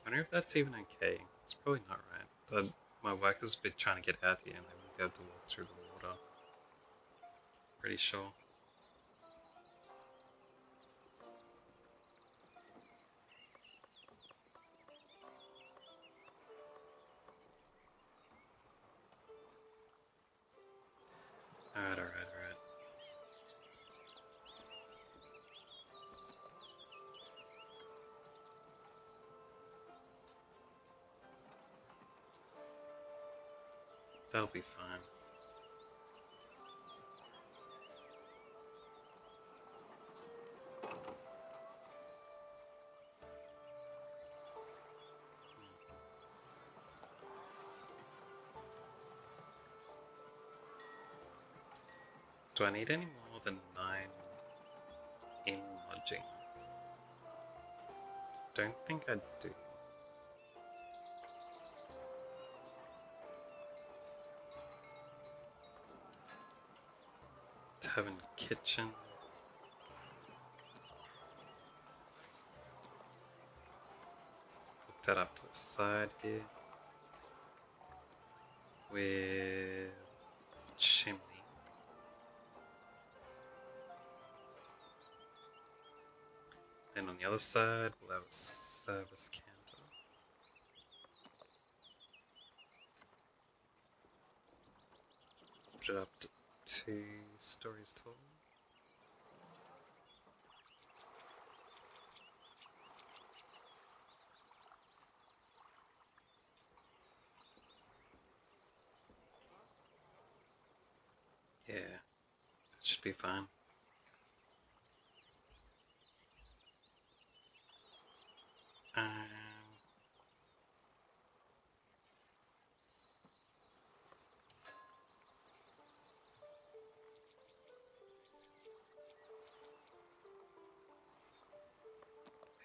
wonder if that's even okay. It's probably not right. But my workers have been trying to get out here and they wouldn't be able to walk through the water. Pretty sure. Alright, alright, alright. That'll be fine. Do I need any more than 9 in lodging? Don't think I do. Tavern kitchen. Hook that up to the side here. With chimney. Then on the other side, we'll have a service counter. Put it up to 2 stories tall. Yeah, that should be fine.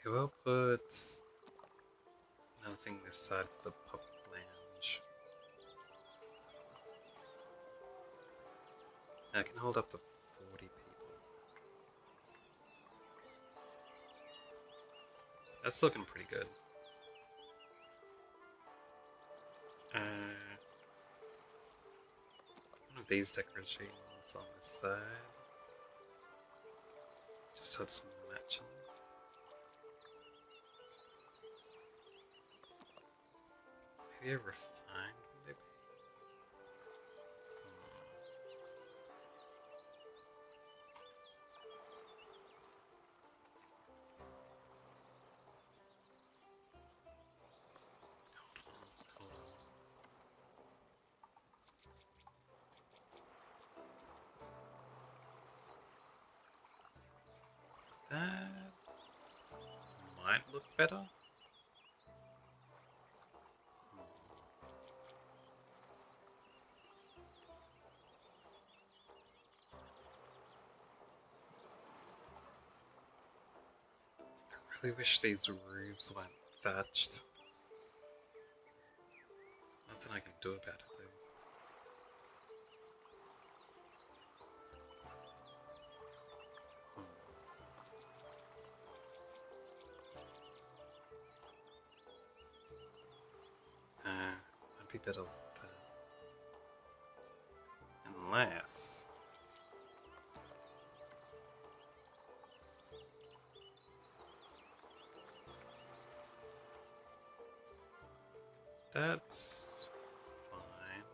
We will put another thing this side for the public lounge. Now it can hold up to 40 people. That's looking pretty good. One of these decorations on this side. Just have some matching. Maybe a refined, maybe? Hold on. That might look better. I really wish these roofs weren't thatched. Nothing I can do about it though. I'd be better with that. Unless... That's fine.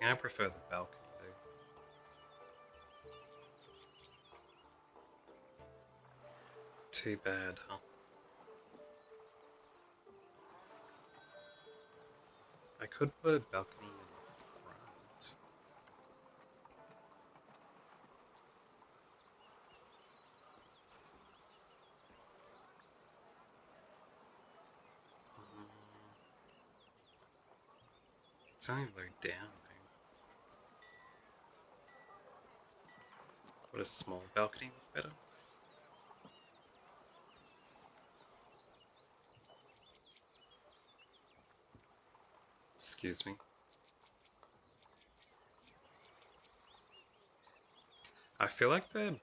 I prefer the balcony though. Too bad, huh? I could put a balcony in the front. It's only low down though. Would a small balcony look better? Excuse me. I feel like they're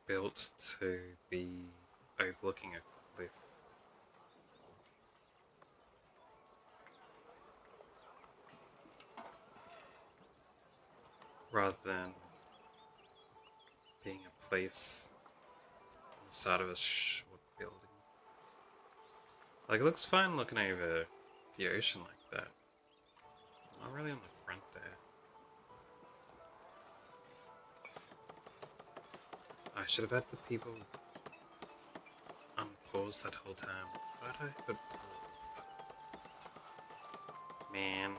built to be overlooking a cliff. Rather than being a place on the side of a short building. Like, it looks fine looking over the ocean like that. Not really on the front there. I should have had the people unpause that whole time. Why'd I have it paused? Man,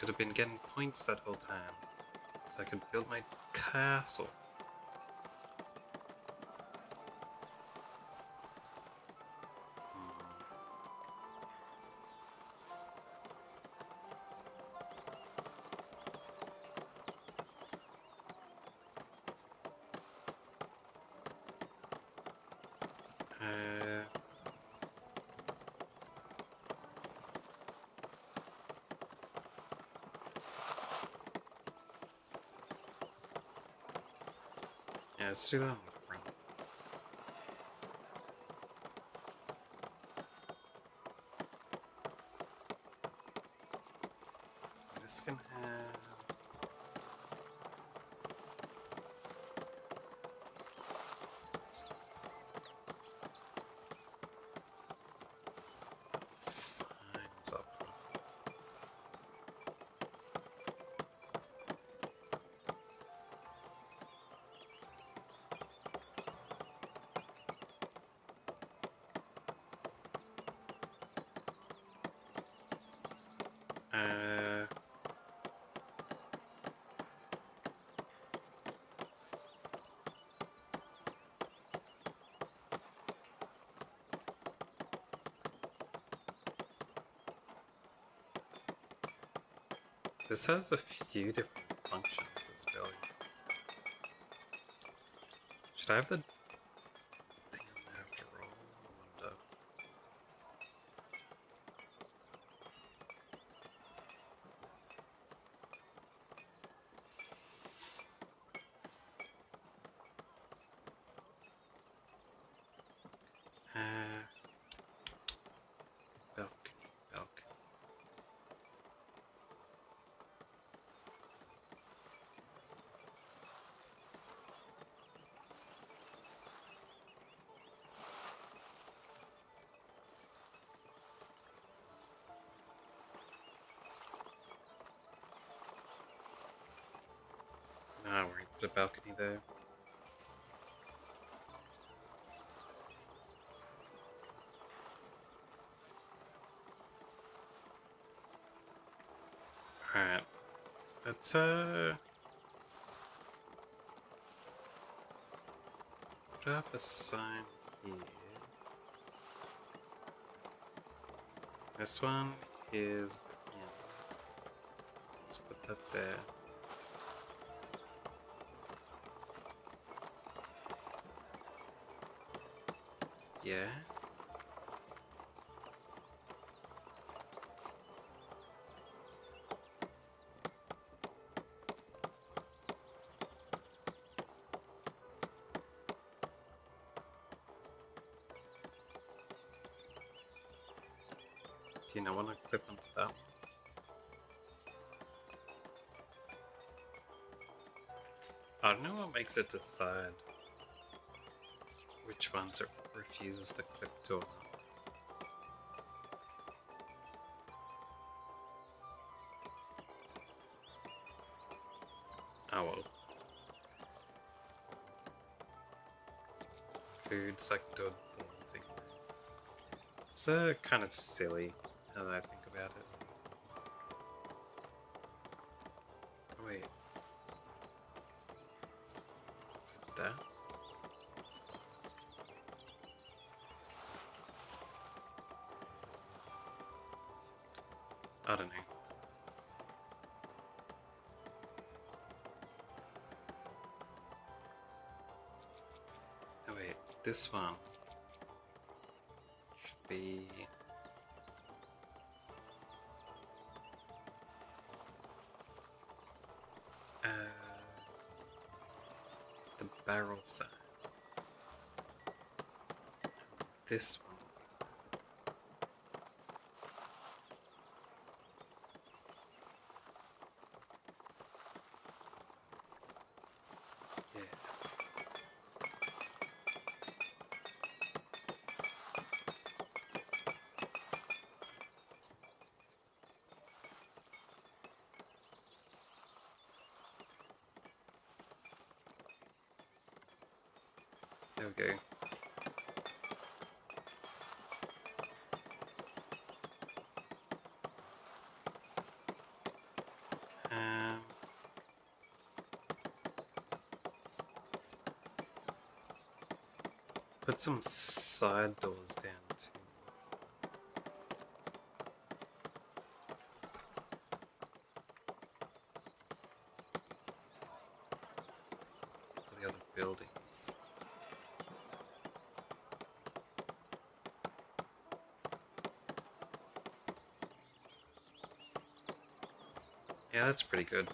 could have been getting points that whole time, so I could build my castle. Uh, yeah, let's do that on the front. This can have... signs up. Uh, this has a few different functions, this building. Should I have the thing on there after all? I wonder. Balcony, balcony. No, we're going to put a balcony there. Alright. Let's put up a sign here. This one is the inn. Let's put that there. Yeah. Do you not want to clip onto that one? I don't know what makes it decide which ones it refuses to clip to or not. Oh well. Food, so I can do a boring thing. It's kind of silly now that I think about it. Oh, wait. Is it that? I don't know. Oh wait, this one should be... barrel side. This one. Yeah. There we go. Um, put some side doors down too. For the other buildings. Yeah, that's pretty good.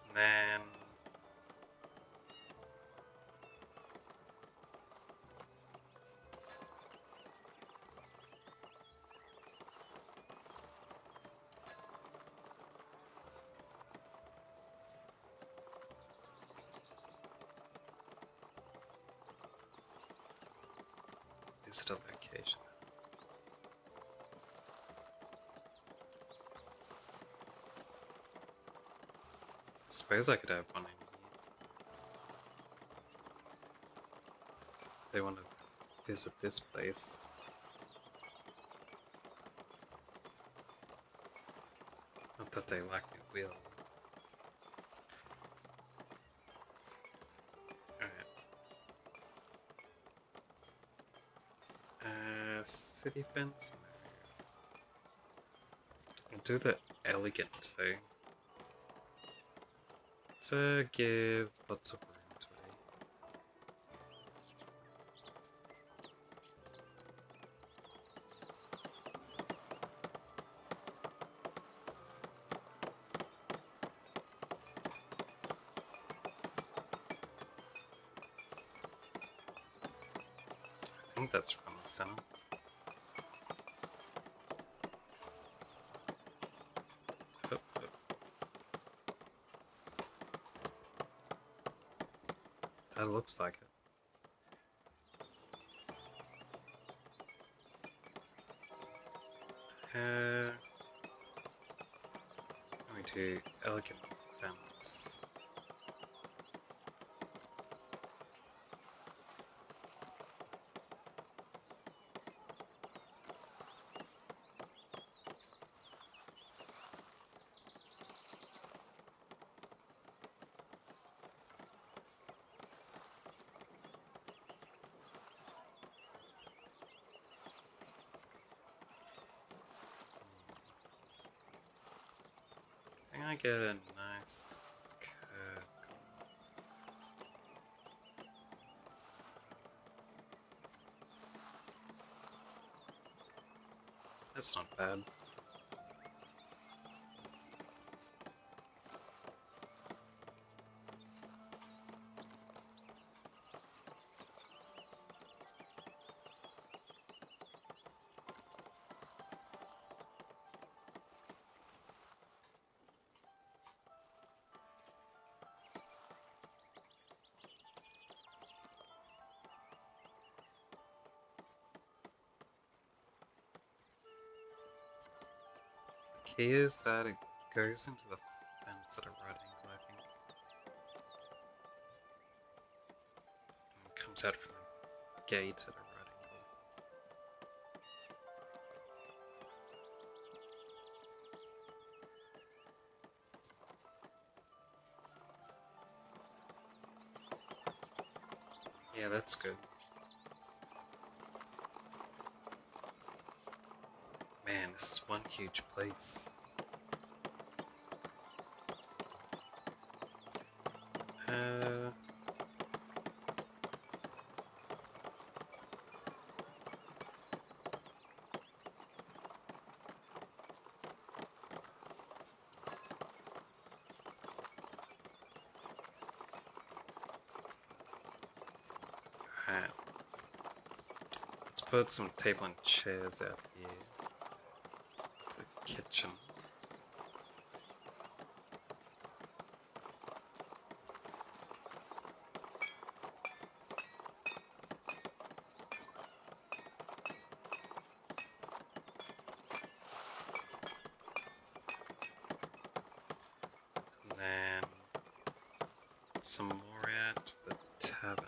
And then visit a location. I suppose I could have one in here. They want to visit this place. Not that they likely will. Alright. City fence? I'll do the elegant thing. To give lots of room to it. I think that's from the center. Hup, hup. That looks like it. Let me do elegant fence. I think I get a nice curve. That's not bad. The key is that it goes into the fence at a right angle, I think. And it comes out from the gate at a right angle. Yeah, that's good. Man, this is one huge place. put some table and chairs out here. The kitchen. And then some more out for the tavern.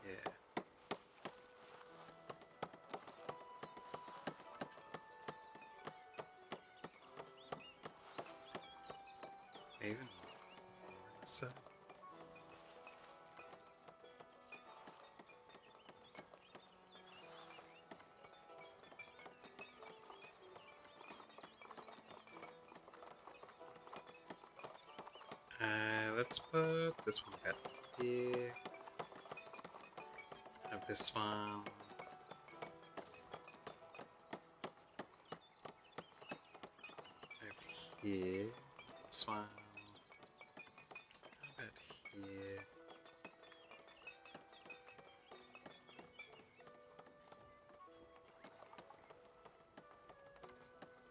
Yeah. Even more so. Let's put this one out here. Have this one. Over here. This one. How about here?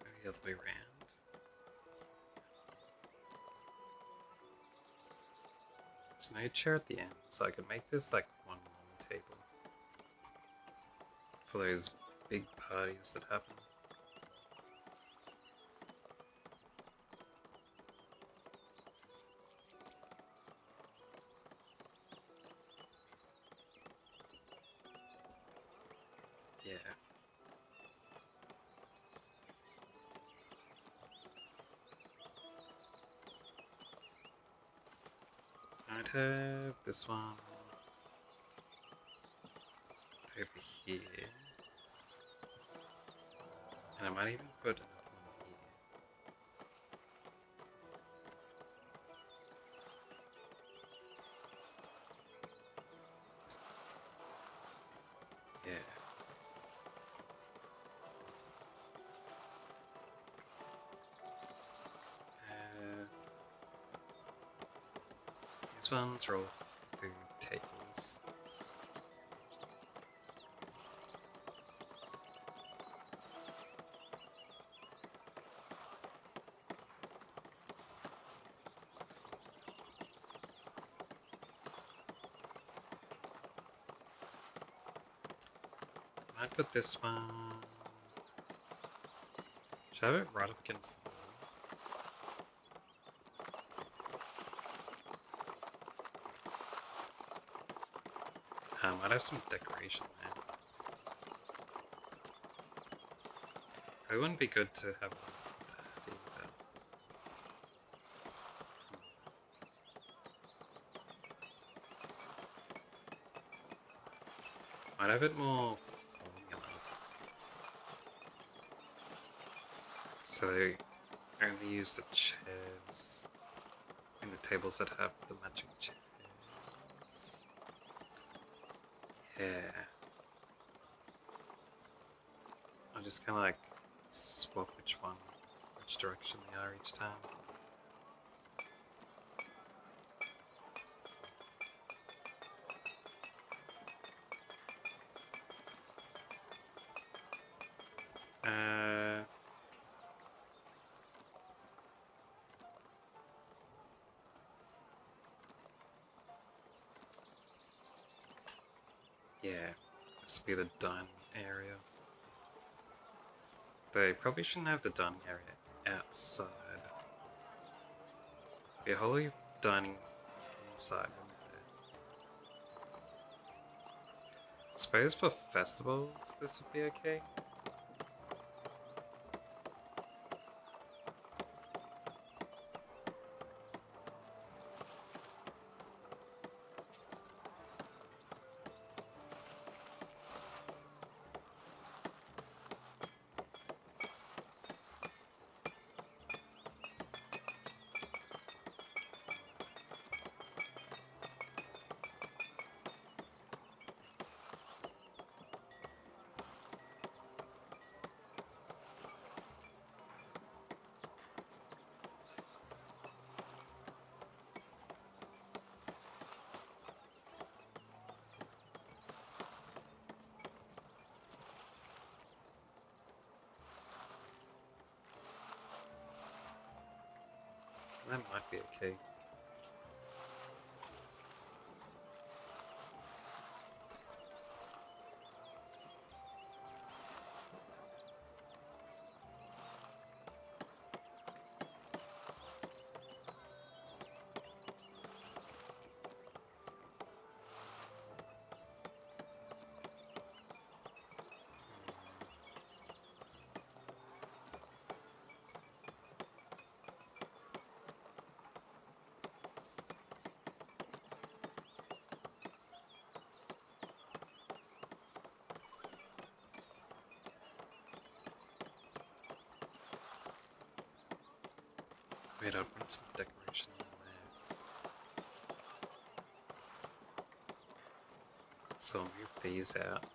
Maybe the other way around. There's no chair at the end, so I could make this like one long table for those big parties that happen. Yeah. I'd have this one over here. And I might even put another one here. Yeah. These ones are all food tables. Might put this one. Should I have it right up against the wall? Might have some decoration there. It wouldn't be good to have one like that either. Might have it more formula. So they only use the chairs in the tables that have the matching chairs. Yeah. I'll just kind of like swap which direction they are each time. Yeah, this will be the dining area. They probably shouldn't have the dining area outside. Be a whole dining inside, wouldn't there? Suppose for festivals this would be okay. That might be okay. Wait, I'll put some decoration in there. So I'll move these out.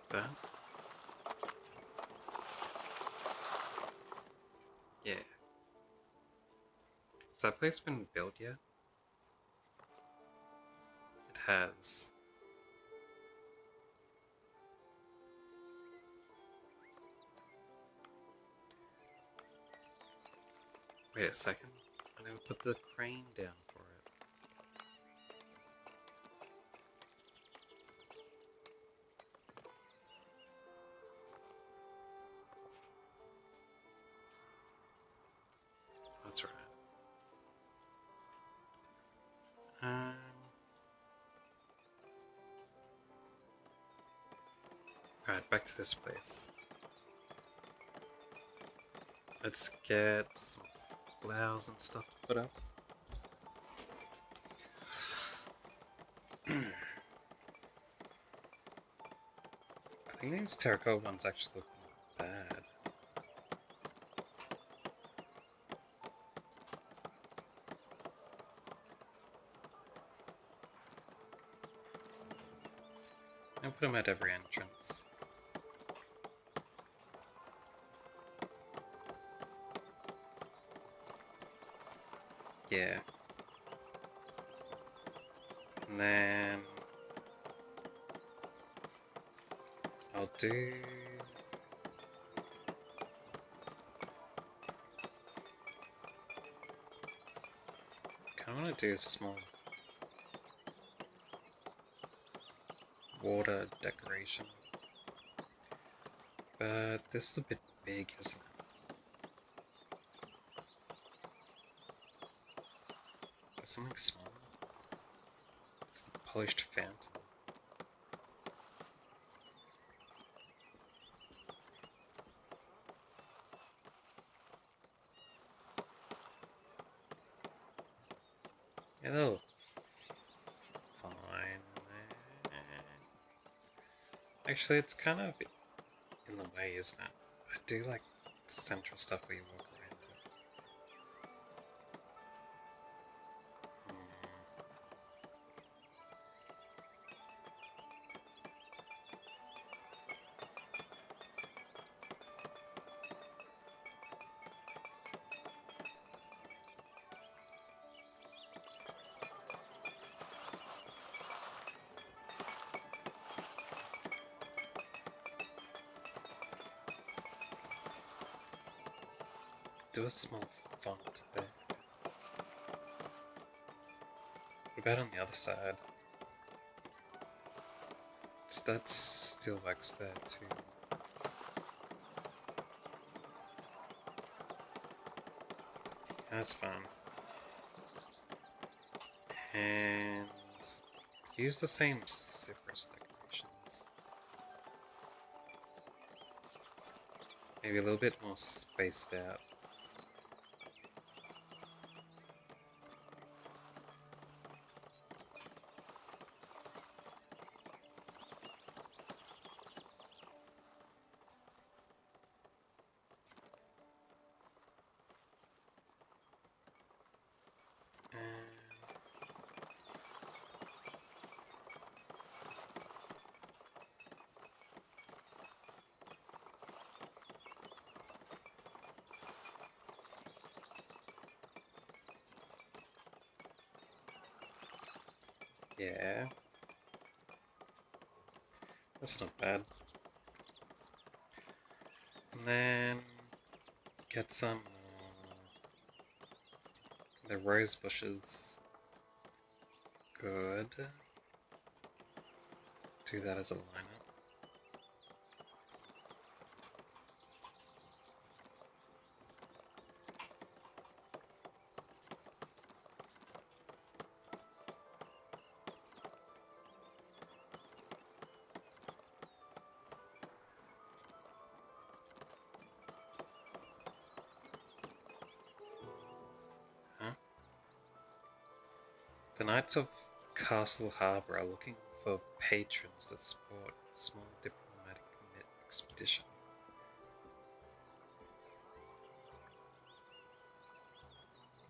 That. Yeah. Has that place been built yet? It has. Wait a second. I never put the crane down for it. That's right. Alright, back to this place. Let's get some flowers and stuff to put up. I think these terracotta ones actually look bad. I'll put them at every entrance. Yeah. And then I'll do... I kind of want to do a small water decoration. But this is a bit big, isn't it? There's something small. It's the polished fountain. Yeah, that'll fine. Actually, it's kind of in the way, isn't it? I do like central stuff where you walk around it. Do a small font there. What about on the other side? That still works there too. That's fun. And use the same Cypress decorations. Maybe a little bit more spaced out. Yeah. That's not bad. And then get some the rose bushes. Good. Do that as a lineup. Huh? The Knights of Castle Harbour are looking for patrons to support a small diplomatic expedition.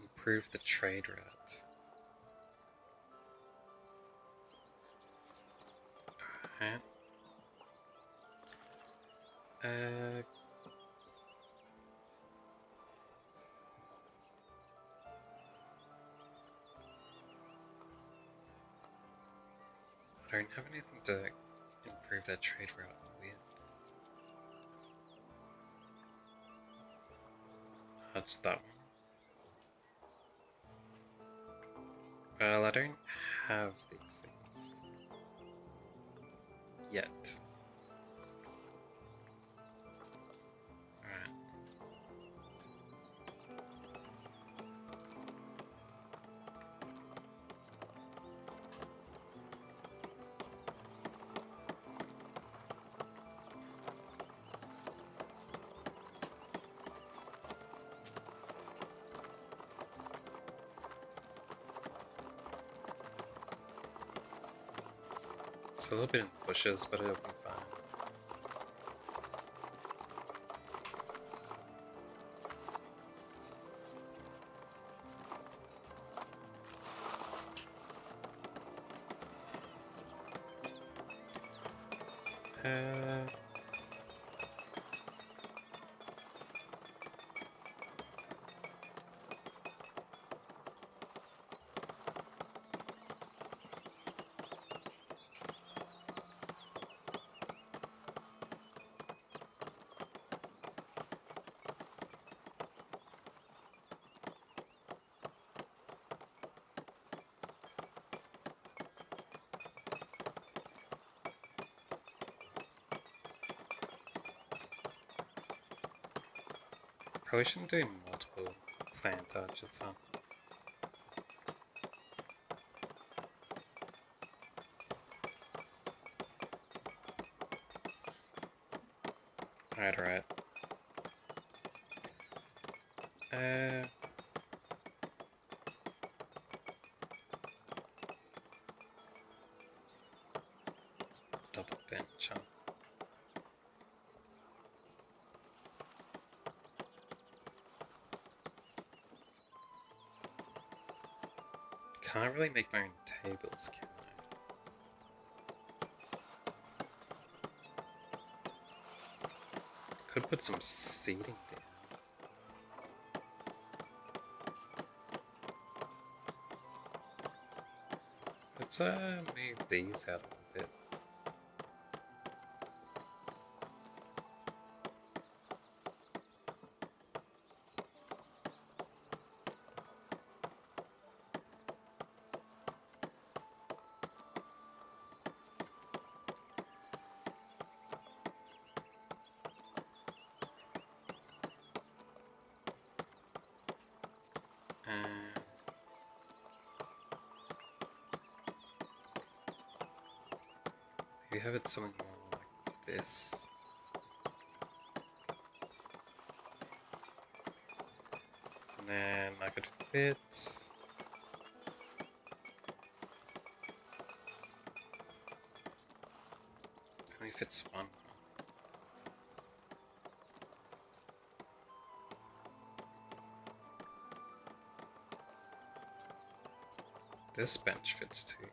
Improve the trade route. Alright. I don't have anything to improve that trade route with. That's that one. Well, I don't have these things yet. Alright. It's a little bit in the bushes, but it'll be fine. Uh, Probably shouldn't do multiple plant arches, huh? Alright. Uh, double bench, huh? Can't really make my own tables, can I? Could put some seating there. Let's move these out a little bit. We have it something more like this. And then I could fit. Only fits one. This bench fits too.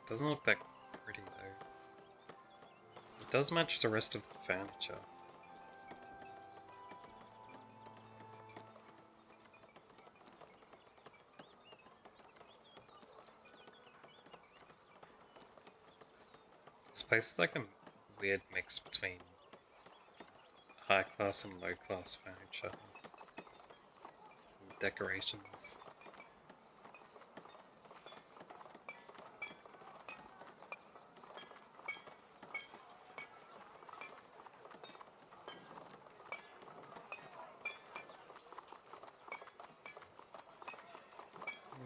Doesn't look that pretty though. It does match the rest of the furniture. This place is like a weird mix between high class and low class furniture and decorations.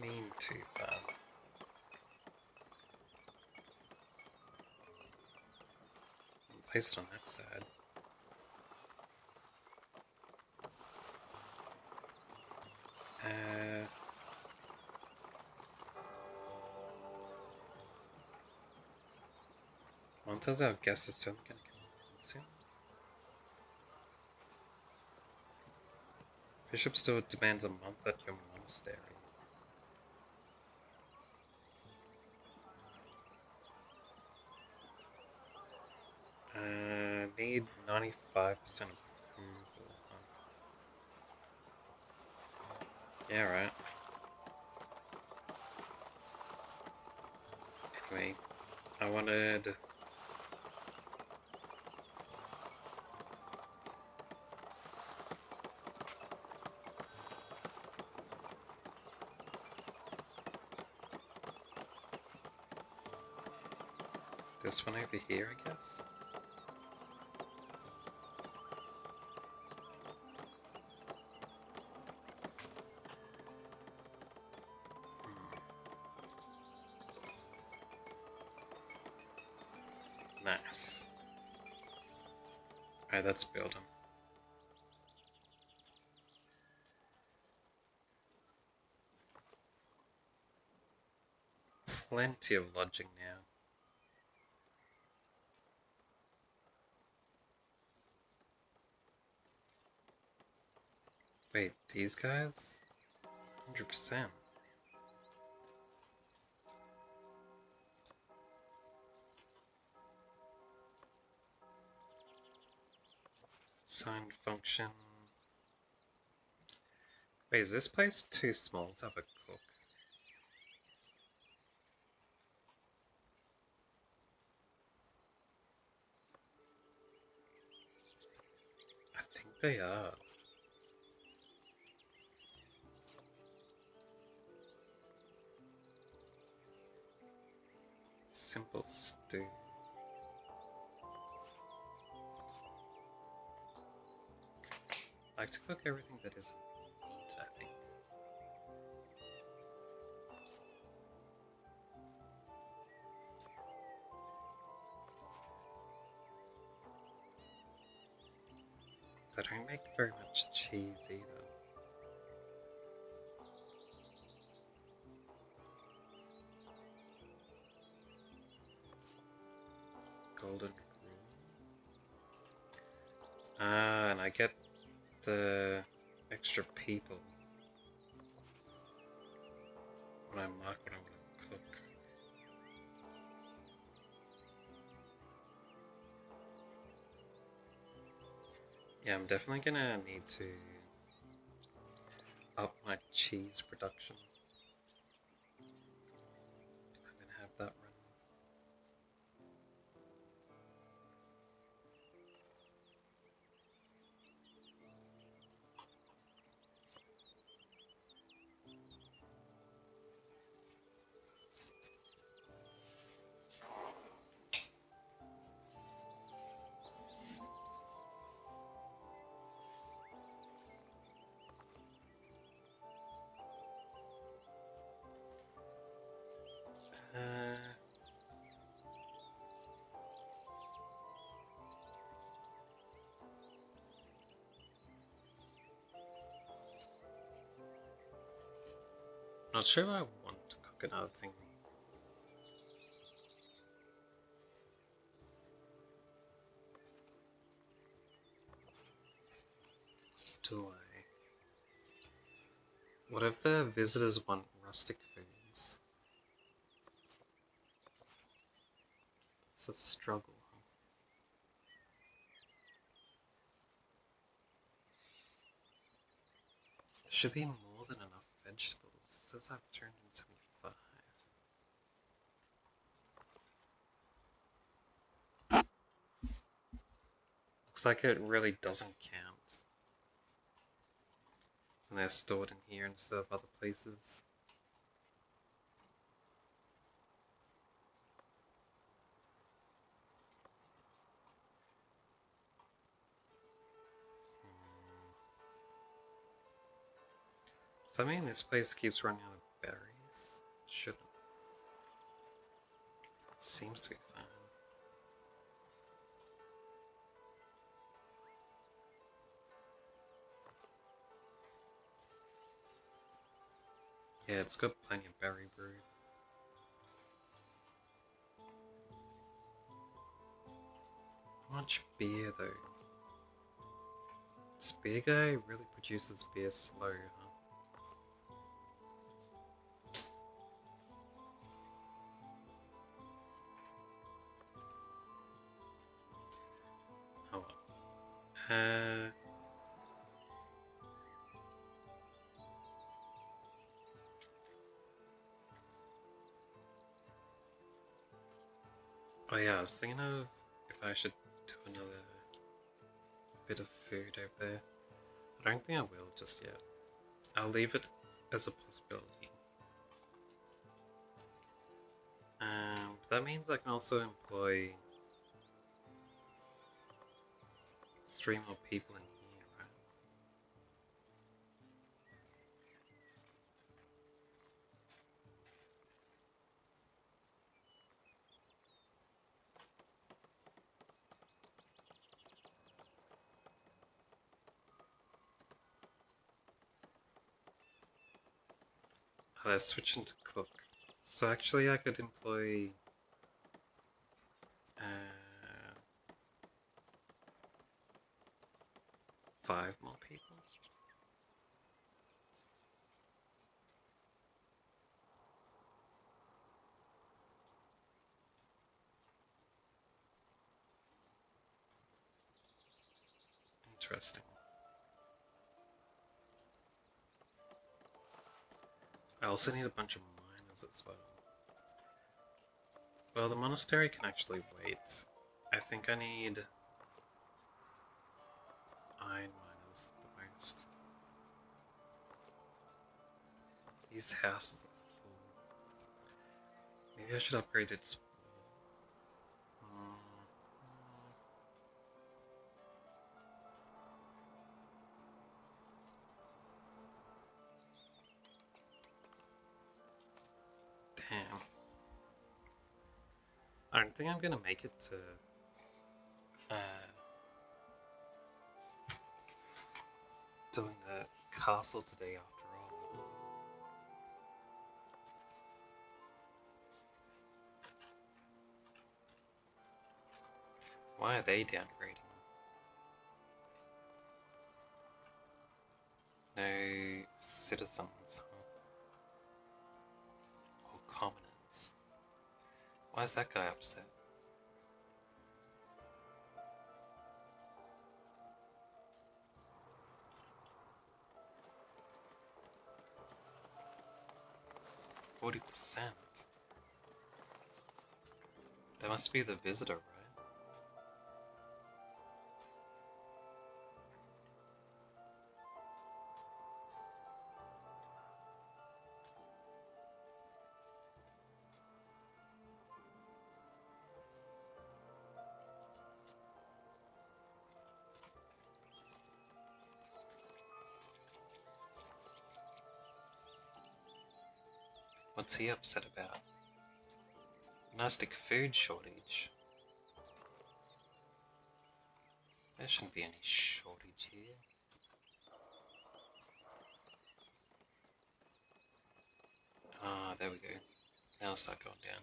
Mean too far. Place it on that side. One tells our guest is certainly going to come in soon. Bishop still demands a month at your monastery. Need 95% approval. Yeah, right. Anyway, I wanted... this one over here, I guess? Nice. Alright, let's build them. Plenty of lodging now. Wait, these guys? 100%. Signed function. Wait, is this place too small to have a cook? I think they are. Simple stew. I like to cook everything that isn't meat, I think. I don't make very much cheese either. Golden rule. Ah, and I get the extra people when I mark what I want to cook. Yeah, I'm definitely gonna need to up my cheese production. I'm gonna have that run. Not sure I want to cook another thing. Do I? What if the visitors want rustic foods? It's a struggle. There should be more than enough vegetables. It says I have 375. Looks like it really doesn't count. And they're stored in here instead of other places. Does that mean this place keeps running out of berries? Shouldn't. Seems to be fine. Yeah, it's got plenty of berry brew. How much beer though? This beer guy really produces beer slow, huh? Oh well. Oh yeah, I was thinking of if I should do another bit of food over there. I don't think I will just yet. I'll leave it as a possibility. But that means I can also employ 3 more people in here, right? Oh, they're switching to cook. So actually I could employ... Uh, 5 more people? Interesting. I also need a bunch of miners as well. Well, the monastery can actually wait. I think I need iron miners at the most. These houses are full. Maybe I should upgrade its wall. Damn. I don't think I'm gonna make it to doing the castle today after all. Why are they downgrading? No citizens, huh? Or commoners. Why is that guy upset? %. That must be the visitor, right? What's he upset about? Monastic food shortage. There shouldn't be any shortage here. Ah, there we go. Now it's not going down.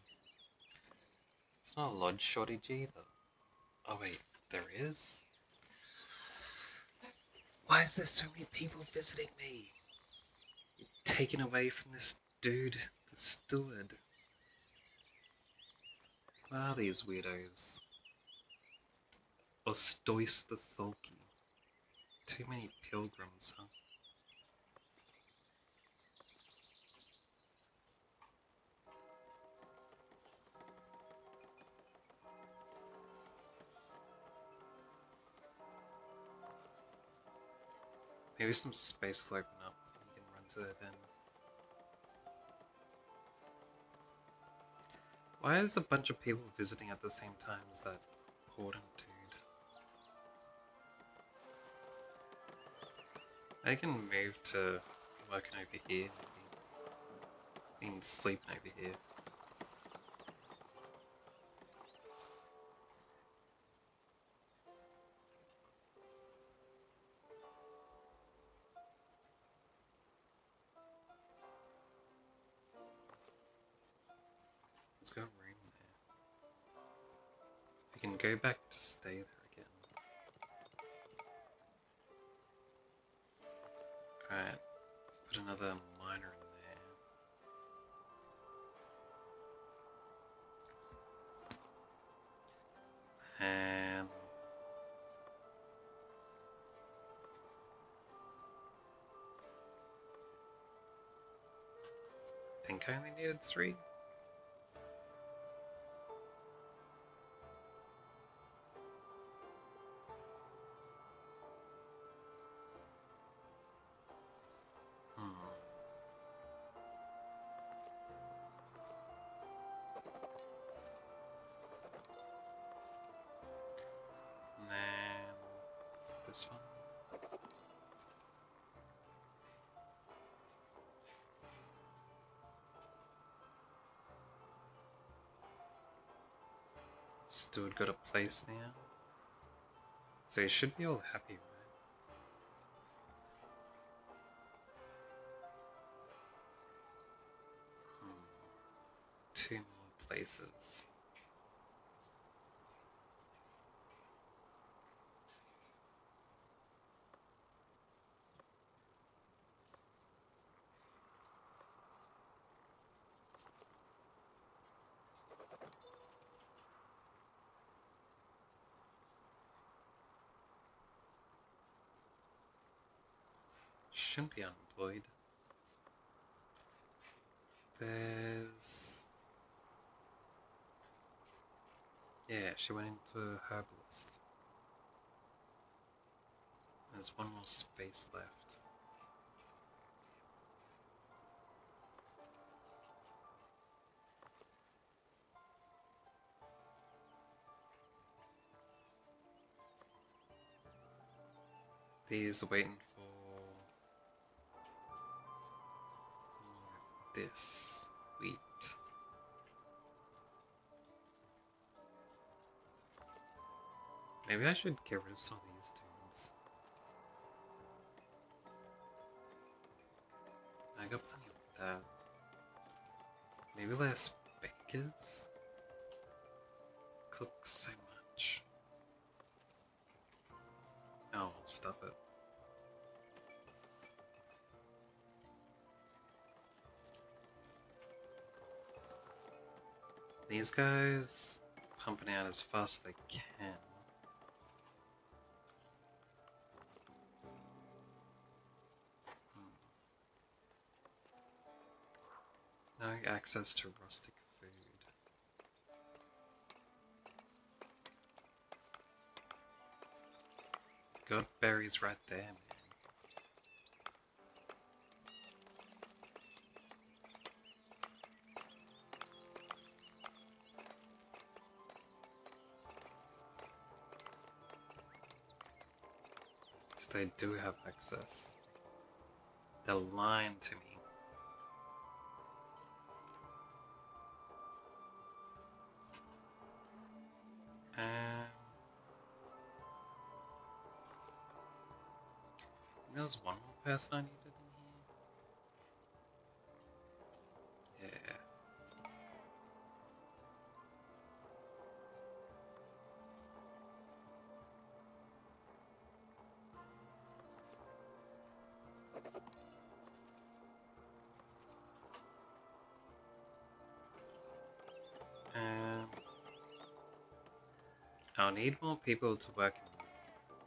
It's not a lodge shortage either. Oh wait, there is? Why is there so many people visiting me? You're taken away from this dude, the steward. What are these weirdos? Ostois the Sulky. Too many pilgrims, huh? Maybe some space will open up and you can run to it then. Why is a bunch of people visiting at the same time as that important dude? I can move to working over here, maybe. Being sleeping over here. Let's go room there. We can go back to stay there again. Alright, put another miner in there. And I think I only needed 3. And then this one. Steward got a place now. So he should be all happy, right? 2 more places. Shouldn't be unemployed. There's... Yeah, she went into a herbalist. There's 1 more space left. These are waiting for more of this wheat. Maybe I should get rid of some of these dudes. I got plenty of that. Maybe less bakers? Cook so much. Oh, stop it. These guys pumping out as fast as they can. No access to rustic food. Got berries right there, man. So they do have access. They're lying to me. There was 1 more person I needed in here. Yeah. I'll need more people to work in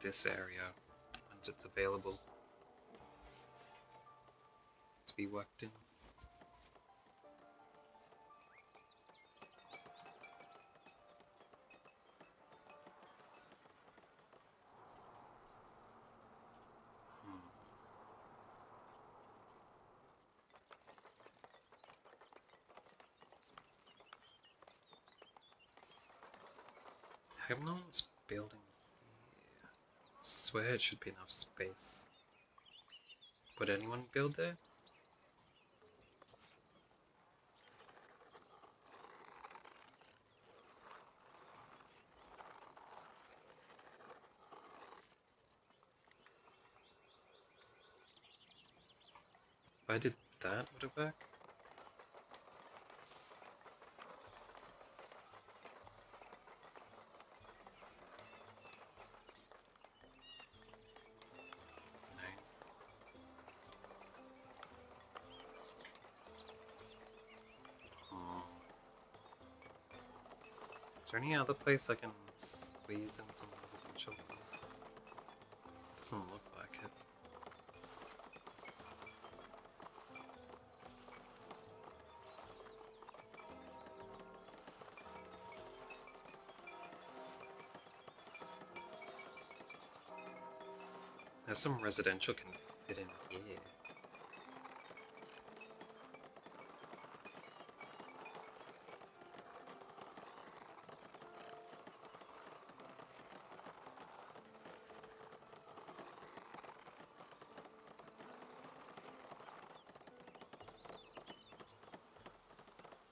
this area once it's available to be worked in. hope no one's building here. Swear it should be enough space. Would anyone build there? If I did that, would it work? Is there any other place I can squeeze in some residential? Doesn't look like it. There's some residential can fit in here.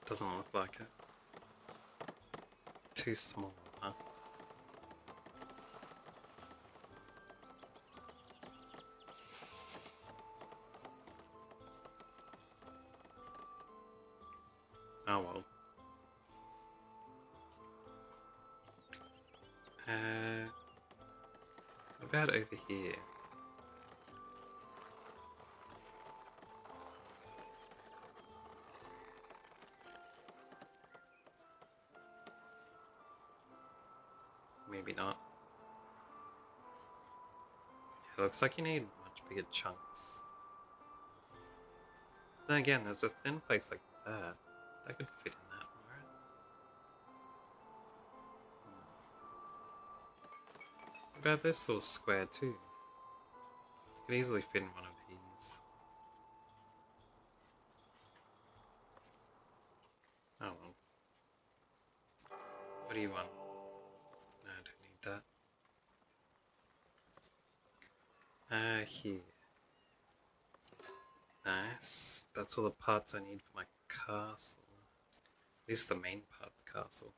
Doesn't look like it. Too small, huh? Oh well. What about over here? Maybe not. It looks like you need much bigger chunks. Then again, there's a thin place like that. That could fit in that, right? What about this little square too? It could easily fit in one of these. Oh well. What do you want? No, I don't need that. Here. Nice. That's all the parts I need for my castle. At least the main part of the castle.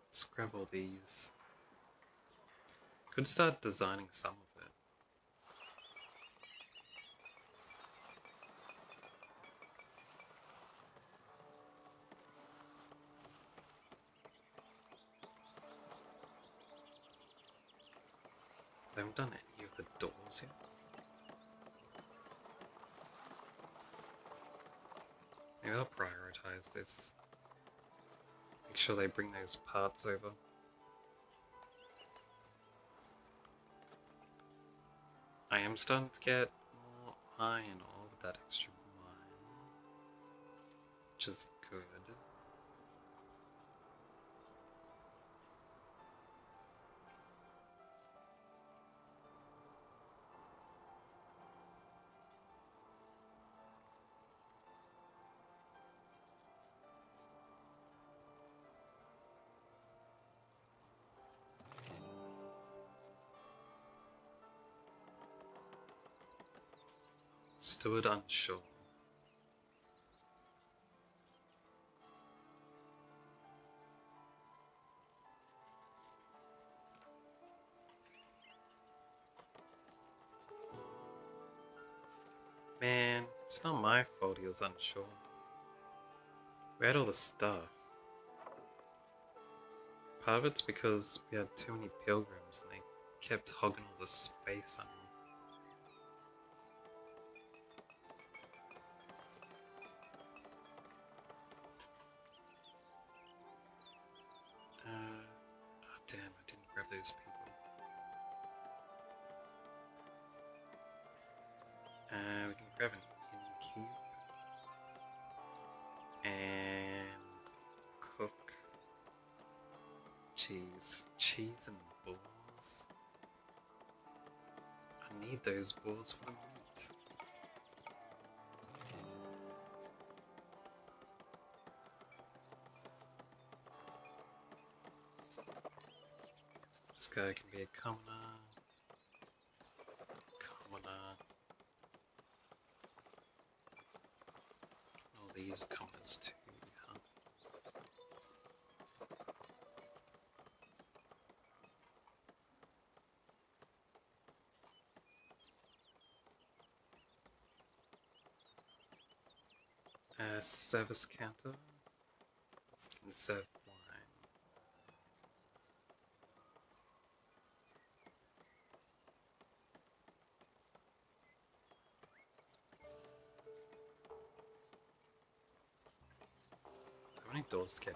Let's grab all these. Could start designing some of it. I haven't done any of the doors yet. Maybe I'll prioritize this. Make sure they bring those parts over. I am starting to get more iron ore with that extra mine, which is good. Stood unsure. Man, it's not my fault he was unsure. We had all the stuff. Part of it's because we had too many pilgrims and they kept hogging all the space on him. Oh damn, I didn't grab those people. We can grab an inn cube. And cook cheese. Cheese and balls. I need those balls for the meat. This guy can be a commoner. Commoner. All these are commoners too, huh? Service counter. Can serve wine. How many doors get in?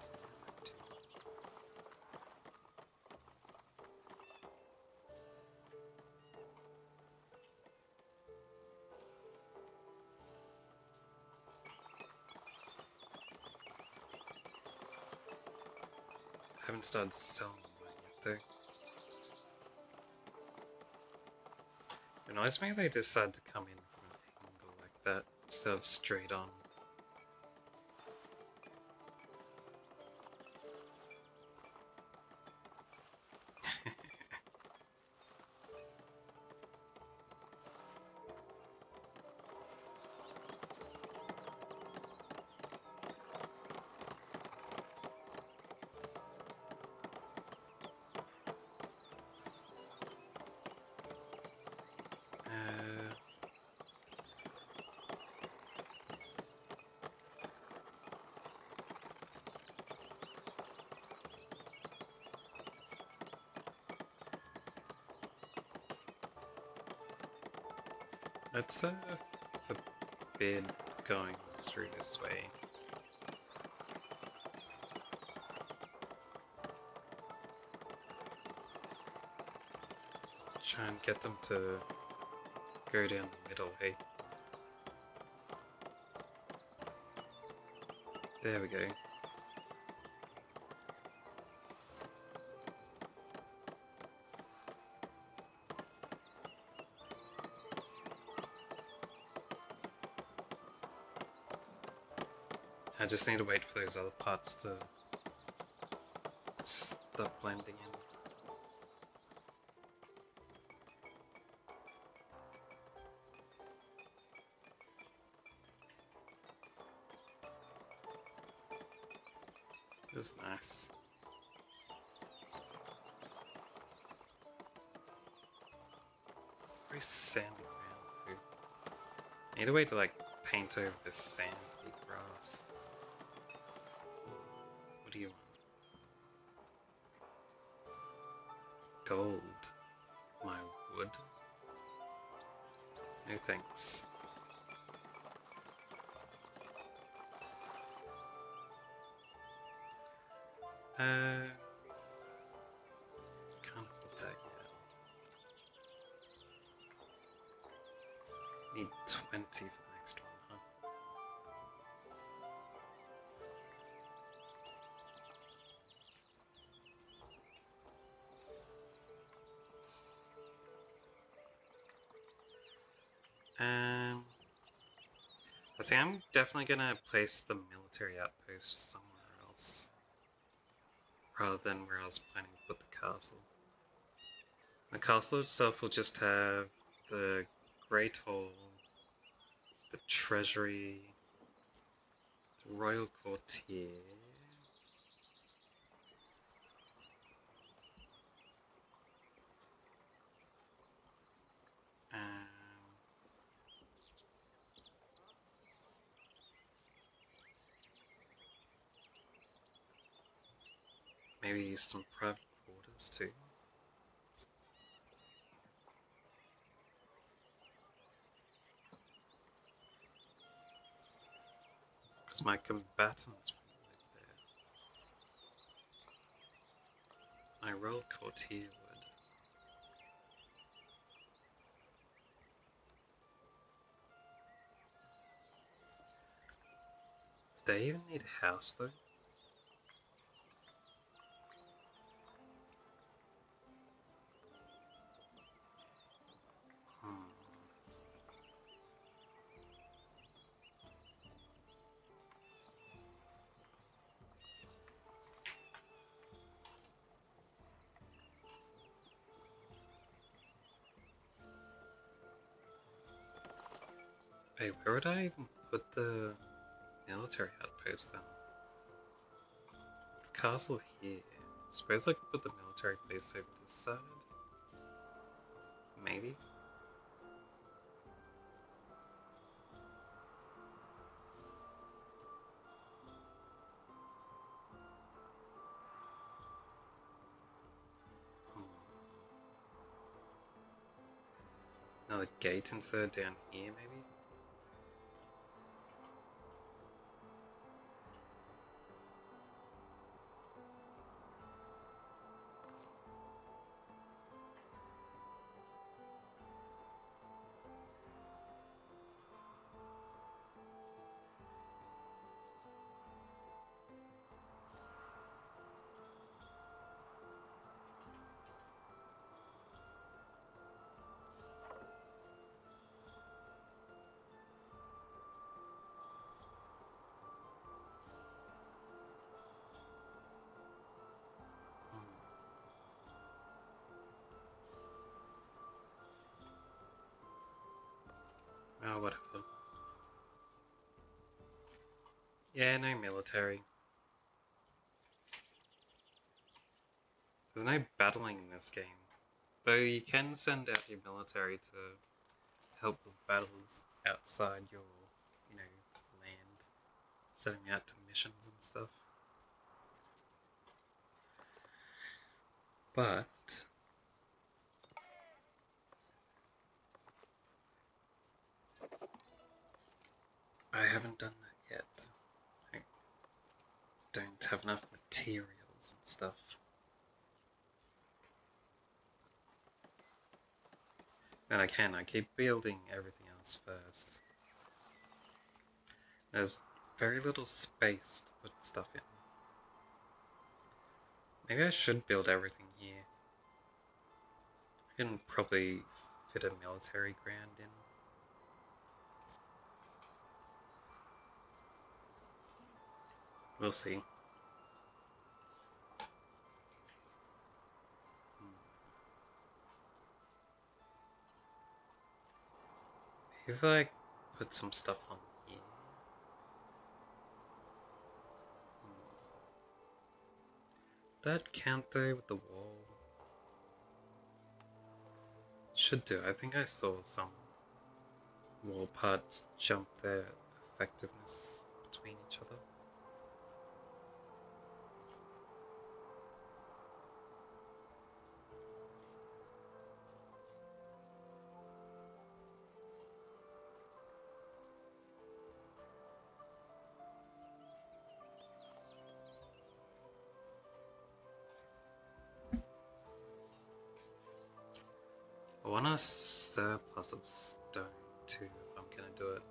I haven't started selling wine yet though. It annoys me they decide to come in from an angle like that instead of straight on. Let's forbid going through this way. Try and get them to go down the middle, hey? There we go. I just need to wait for those other parts to stop blending in. It was nice. Very sandy ground. Need a way to like paint over this sandy grass. What do you want? Gold. My wood? No thanks. Can't put that yet. Need 20 for the next one, huh? I think I'm definitely gonna place the military outpost somewhere else, rather than where I was planning to put the castle. The castle itself will just have the Great Hall, the Treasury, the Royal Courtier, maybe some private quarters too. Because my combatants will live there. My Royal Courtier would. Do they even need a house though? Wait, where would I even put the military outpost then? The castle here. Suppose I could put the military base over this side? Maybe? Another gate inside down here, maybe? Oh, whatever. Yeah, no military. There's no battling in this game. Though you can send out your military to help with battles outside your, land. Sending out to missions and stuff. But I haven't done that yet. I don't have enough materials and stuff. And I keep building everything else first. There's very little space to put stuff in. Maybe I should build everything here. I can probably fit a military ground in. We'll see. If I put some stuff on here. That count though with the wall? Should do. I think I saw some wall parts jump their effectiveness between each other. I want a surplus of stone too, if I'm gonna do it.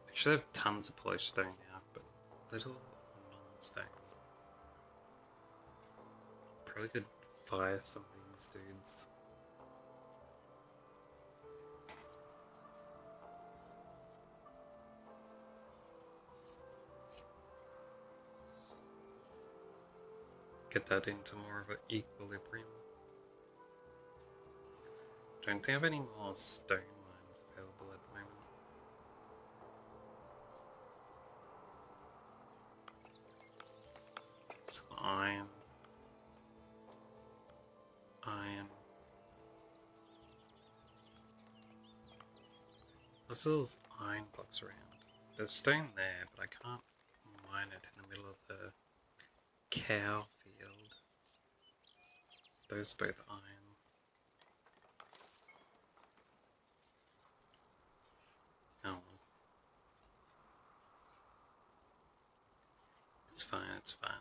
I should have tons of polished stone now, but little normal stone. Probably could fire some of these dudes. Get that into more of an equilibrium. Don't think I have any more stone mines available at the moment. Some iron. Iron. What's those iron blocks around? There's stone there, but I can't mine it in the middle of the cow field. Those are both iron. Oh. It's fine, it's fine.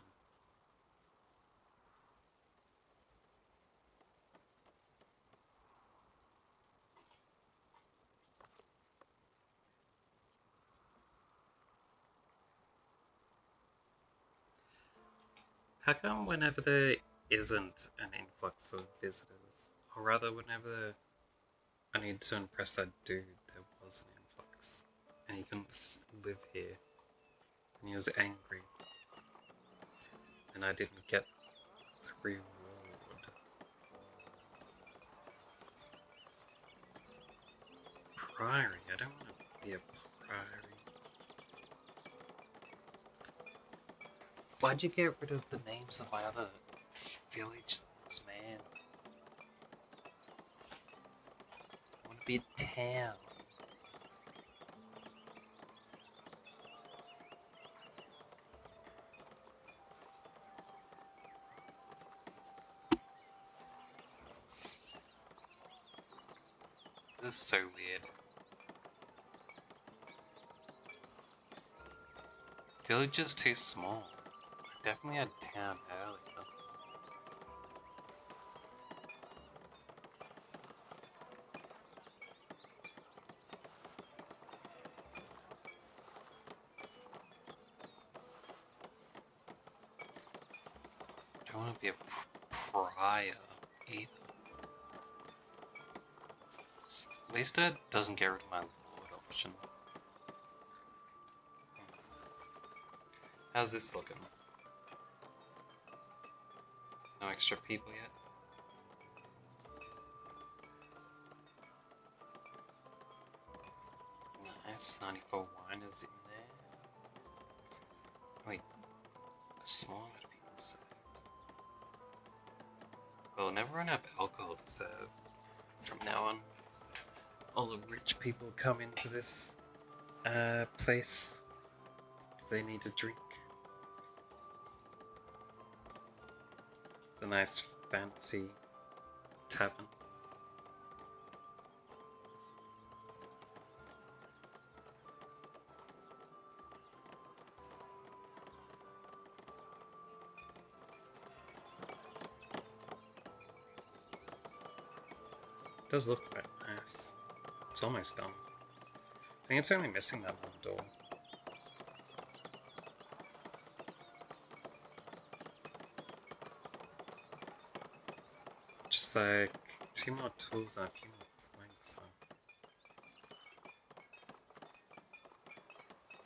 How come whenever there isn't an influx of visitors, or rather whenever I need to impress that dude, there was an influx, and he couldn't live here, and he was angry, and I didn't get the reward. Priory, I don't want be a priory. Why'd you get rid of the names of my other village things, man? I want to be a town. This is so weird. Village is too small. Definitely had town earlier. Don't want to be a prior either. At least it doesn't get rid of my lord option. How's this looking? No extra people yet? Nice, 94 wine is in there. Wait, a small amount of people served. We'll never run out of alcohol to serve from now on. All the rich people come into this place if they need a drink. The nice fancy tavern. It does look quite nice. It's almost done. I think it's only missing that one door. Just like 2 more tools and a few more planks.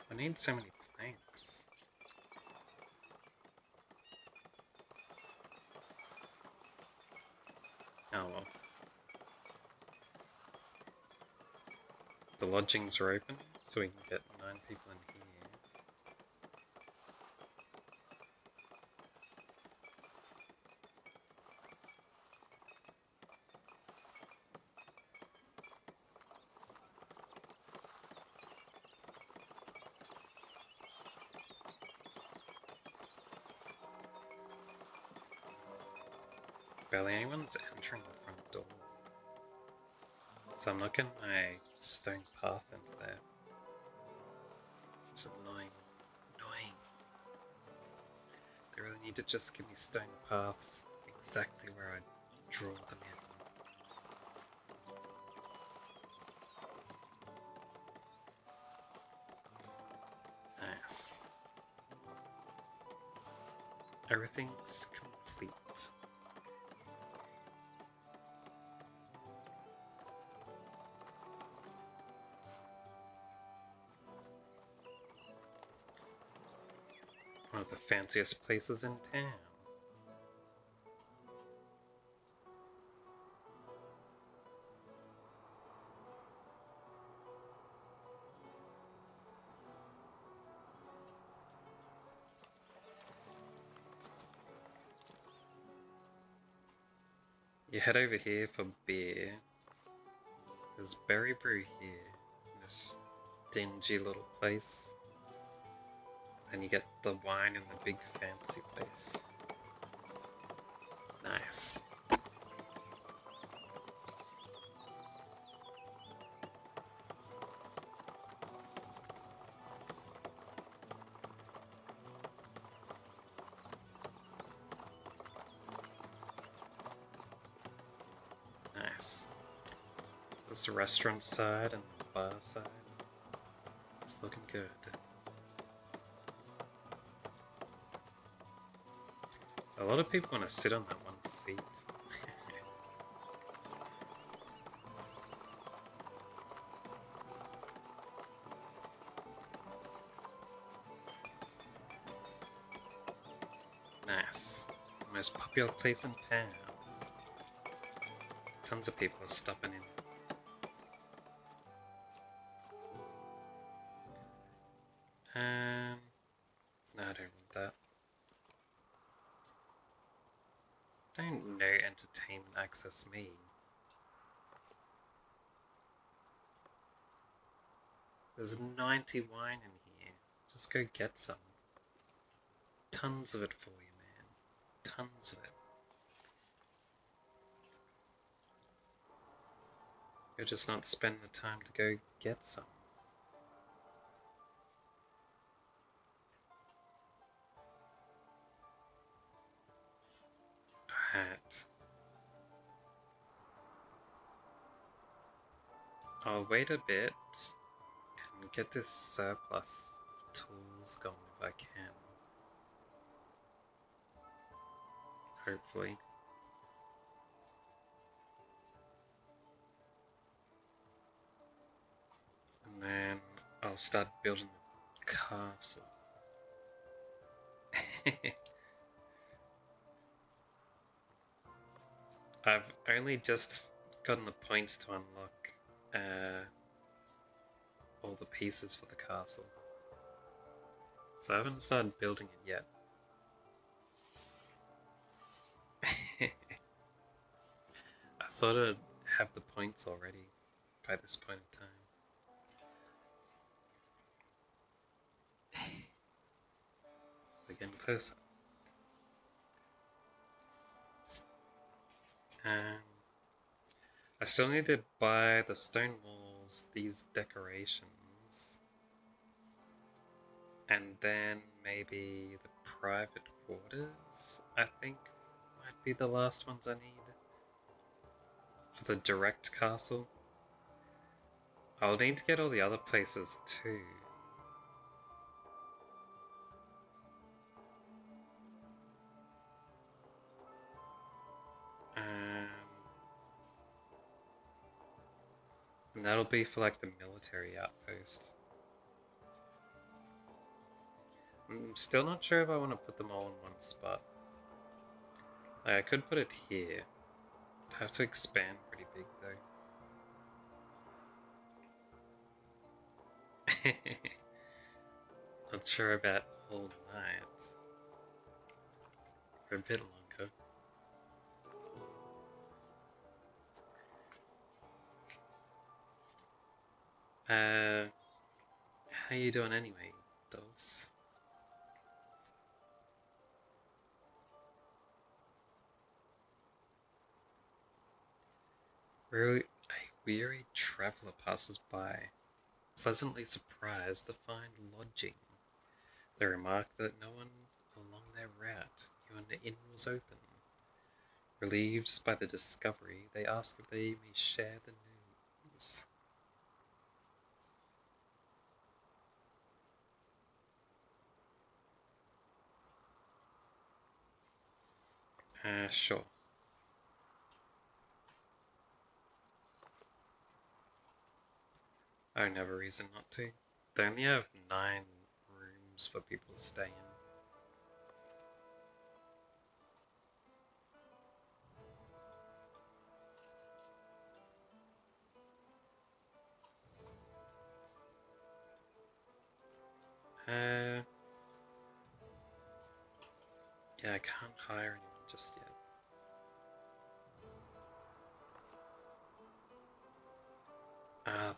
I need so many planks. Oh well. The lodgings are open, so we can get 9 people in here. Barely anyone's entering the front door. So I'm not getting my stone path into there. It's annoying. Annoying. They really need to just give me stone paths exactly where I draw them in. Nice. Everything's complete. One of the fanciest places in town. You head over here for beer. There's Berry Brew here, in this dingy little place. Then you get the wine in the big fancy place. Nice. Nice. There's the restaurant side and the bar side. It's looking good. A lot of people want to sit on that one seat. Nice. Most popular place in town. Tons of people are stopping in. No, I don't need that. Don't no entertainment access me. There's 90 wine in here. Just go get some. Tons of it for you, man. Tons of it. You'll just not spend the time to go get some. Alright. I'll wait a bit and get this surplus of tools going if I can. Hopefully. And then I'll start building the castle. I've only just gotten the points to unlock all the pieces for the castle. So I haven't started building it yet. I sort of have the points already by this point in time. We're getting closer. I still need to buy the stone walls, these decorations, and then maybe the private quarters, I think, might be the last ones I need for the direct castle. I'll need to get all the other places too. And that'll be for like the military outpost. I'm still not sure if I want to put them all in one spot. I could put it here. I'd have to expand pretty big though. Not sure about all night. For a bit longer. How you doing anyway, Dulce? A weary traveller passes by, pleasantly surprised to find lodging. They remark that no one along their route knew an inn was open. Relieved by the discovery, they ask if they may share the news. Sure. I don't have a reason not to. They only have 9 rooms for people to stay in. Yeah, I can't hire anyone just yet. The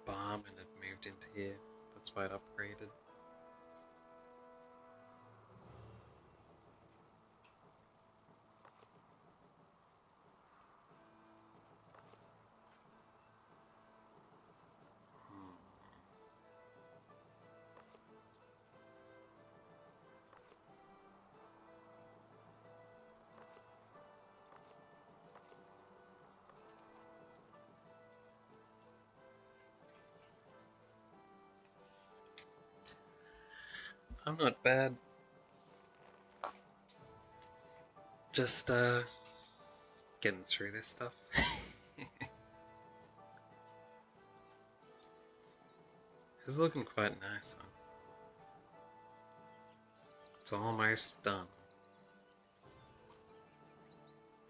barman had moved into here. That's why it upgraded. I'm not bad. Just getting through this stuff. It's looking quite nice, huh? It's almost done.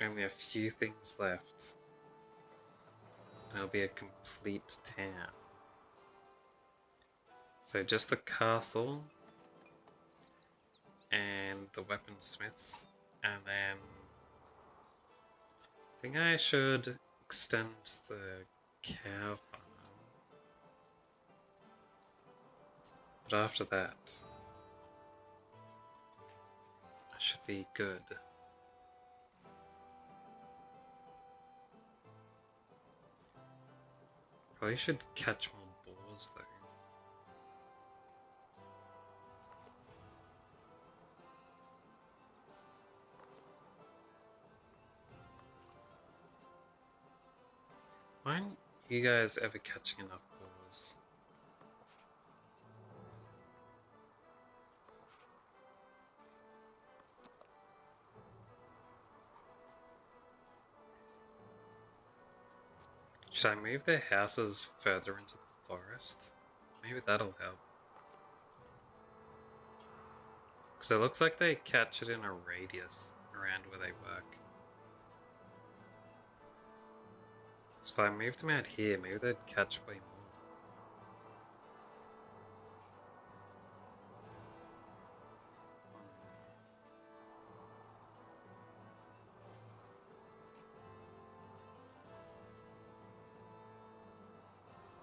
Only a few things left. And it'll be a complete town. So just the castle and the weaponsmiths, and then I think I should extend the cow farm. But after that, I should be good. Probably should catch more boars though. Why aren't you guys ever catching enough boars? Should I move their houses further into the forest? Maybe that'll help. Because it looks like they catch it in a radius around where they work. So if I moved them out here, maybe they'd catch way more.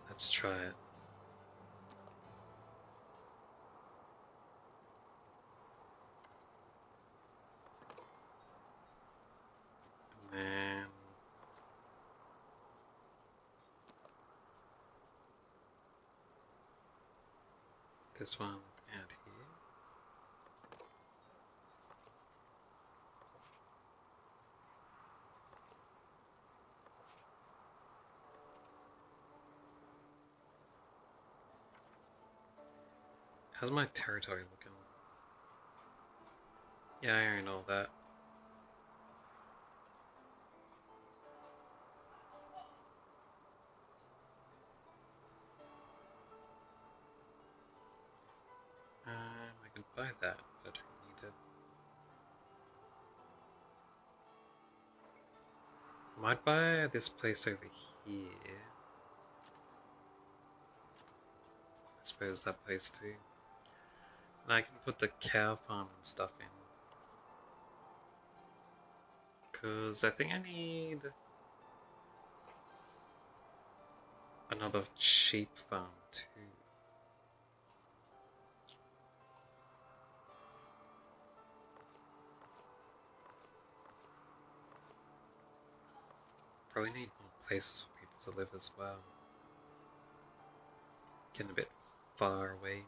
Let's try it. And then this one out here. How's my territory looking? Yeah, I own all that. I can buy that, but I don't need it. I might buy this place over here. I suppose that place too. And I can put the cow farm and stuff in. Because I think I need another sheep farm too. Probably need more places for people to live as well. Getting a bit far away.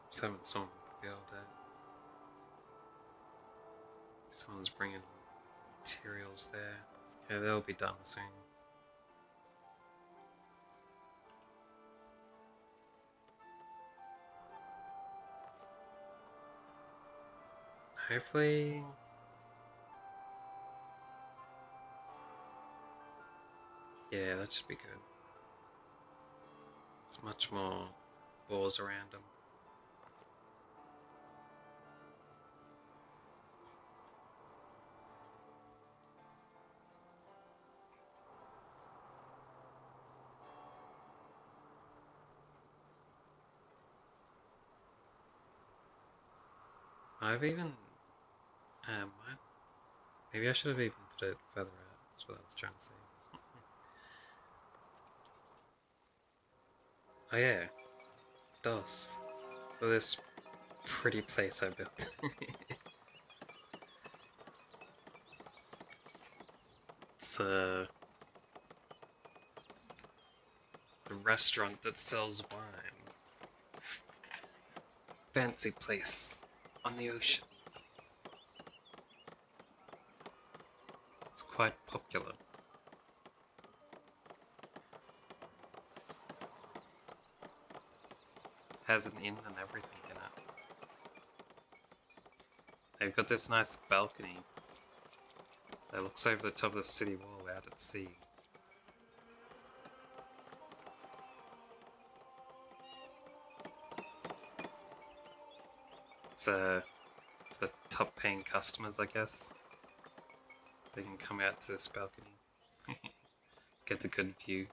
Just haven't someone build it. Someone's bringing materials there. Yeah, they'll be done soon. Hopefully... Yeah, that should be good. There's much more boars around them. I've even... maybe I should have even put it further out. That's what I was trying to say. Oh yeah, DOS. For this pretty place I built. It's the restaurant that sells wine. Fancy place on the ocean. It's quite popular. Has an inn and everything in it. They've got this nice balcony that looks over the top of the city wall out at sea. It's the top paying customers, I guess. They can come out to this balcony. Get the good view.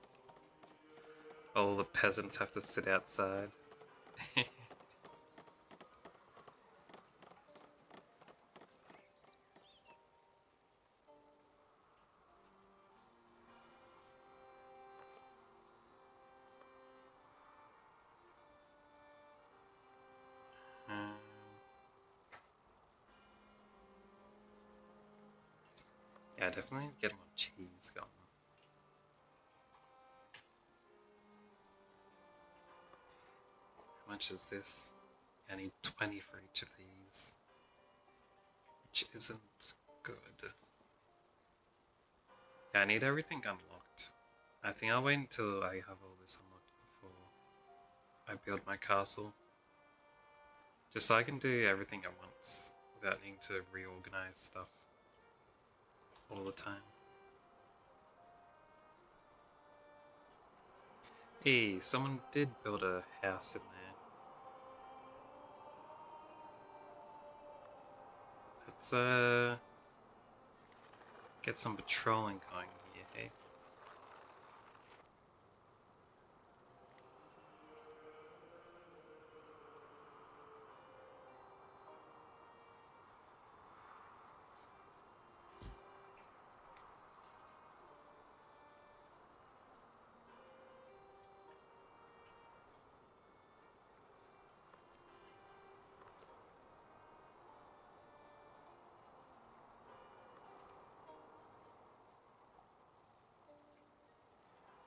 All the peasants have to sit outside. um, yeah, definitely get more cheese going. How much is this? I need 20 for each of these, which isn't good. Yeah, I need everything unlocked. I think I'll wait until I have all this unlocked before I build my castle. Just so I can do everything at once without needing to reorganize stuff all the time. Hey, someone did build a house in there. Let's get some patrolling going here, hey?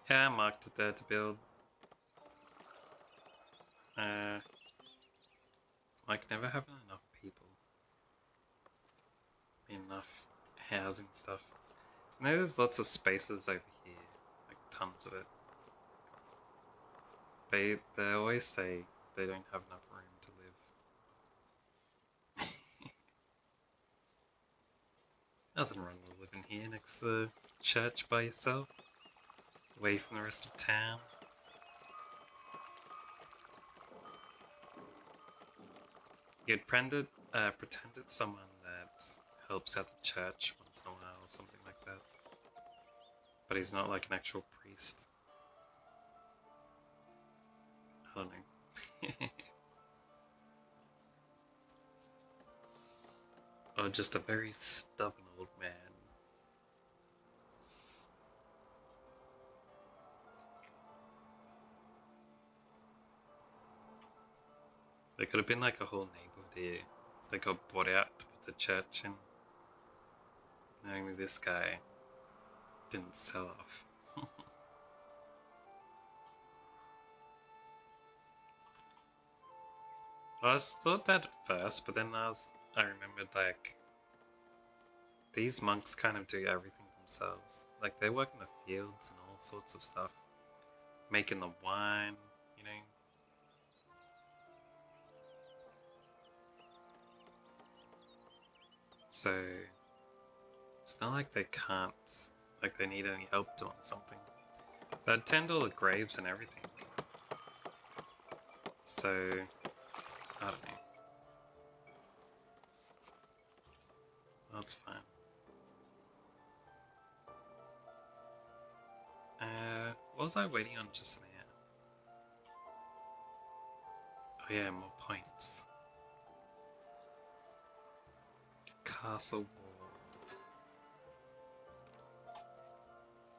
Yeah, I marked it there to build. Like, never having enough people. Enough housing stuff. And there's lots of spaces over here. Like, tons of it. They always say they don't have enough room to live. Nothing wrong with living here next to the church by yourself. Away from the rest of town. You'd pretend it's someone that helps out the church once in a while or something like that. But he's not like an actual priest. I don't know. Or just a very stubborn old man. There could have been like a whole neighborhood here that got bought out to put the church in. Only this guy didn't sell off. I thought that at first, but then I remembered like these monks kind of do everything themselves. Like they work in the fields and all sorts of stuff, making the wine, you know. So it's not like they can't, like they need any help doing something. They attend all the graves and everything. So I don't know. That's fine. What was I waiting on just now? Oh yeah, more points. Castle wall.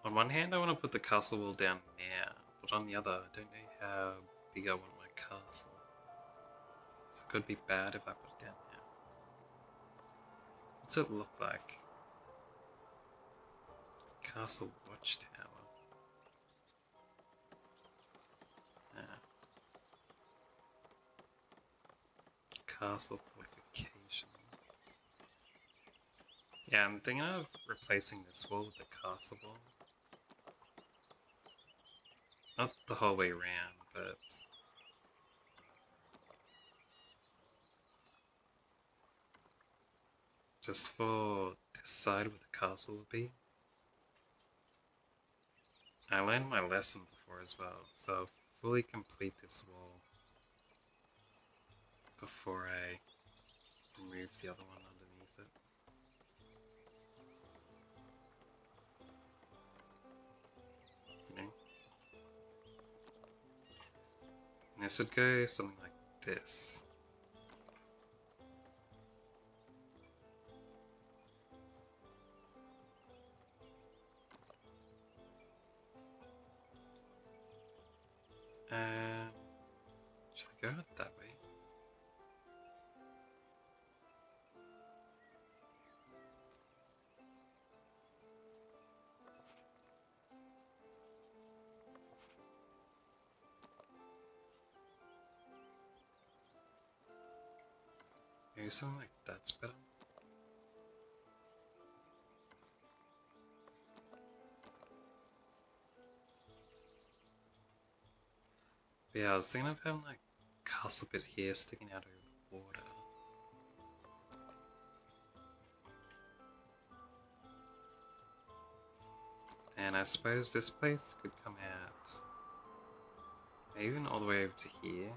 On one hand, I want to put the castle wall down now, but on the other, I don't know how big I want my castle. So it could be bad if I put it down now. What's it look like? Castle watchtower. Yeah. Castle fortification. Yeah, I'm thinking of replacing this wall with the castle wall. Not the whole way around, but just for this side where the castle would be. I learned my lesson before as well, so I'll fully complete this wall before I remove the other one underneath it. You know? And this would go something like this. Should I go out that way? Maybe something like that's better. But yeah, I was thinking of having like a castle bit here sticking out over the water. And I suppose this place could come out maybe even all the way over to here.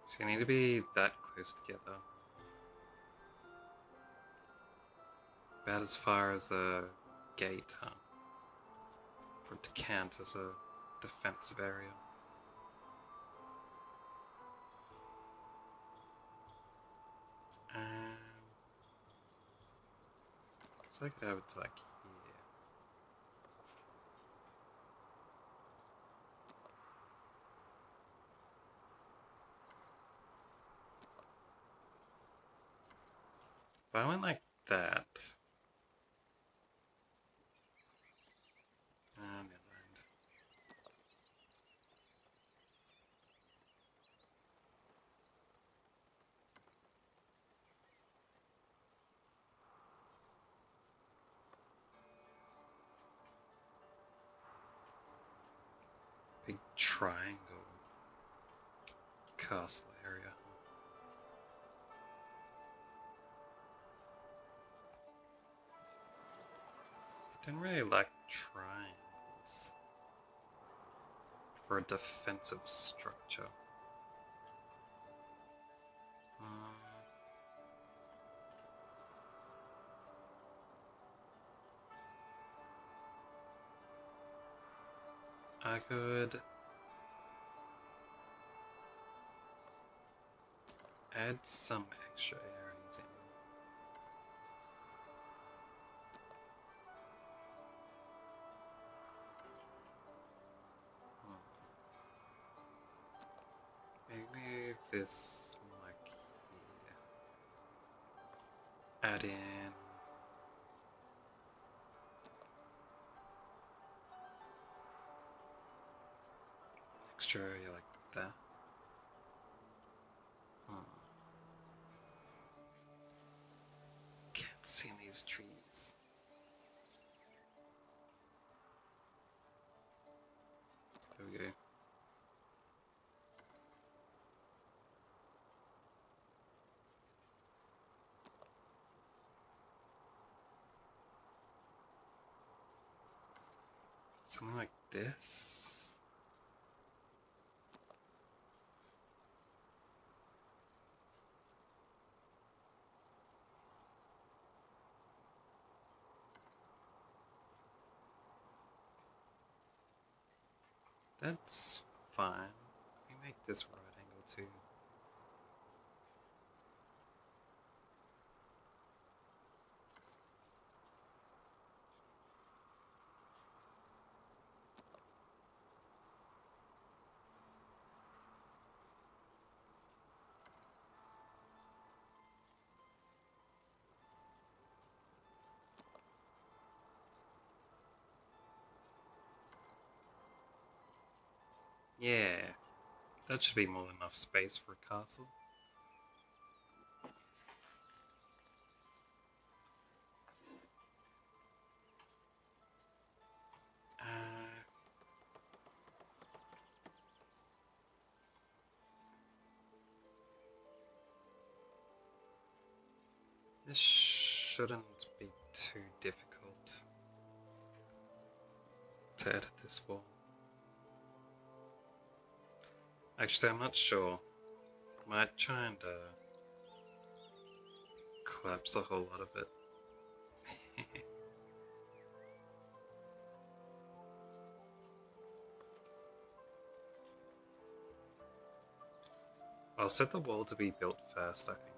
So you need to be that close together. About as far as the gate, huh? For it to count as a defensive area. So I could have it to like here. If I went like that. Never mind. Big triangle castle area. I didn't really like triangles for a defensive structure. I could add some extra areas in. Maybe move this like here. Add in extra area like that. Can't see these trees. There we go. Something like this. That's fine. We make this right angle too. Yeah, that should be more than enough space for a castle. This shouldn't be too difficult to edit this wall. Actually, I'm not sure. Might try and collapse a whole lot of it. I'll set the wall to be built first, I think.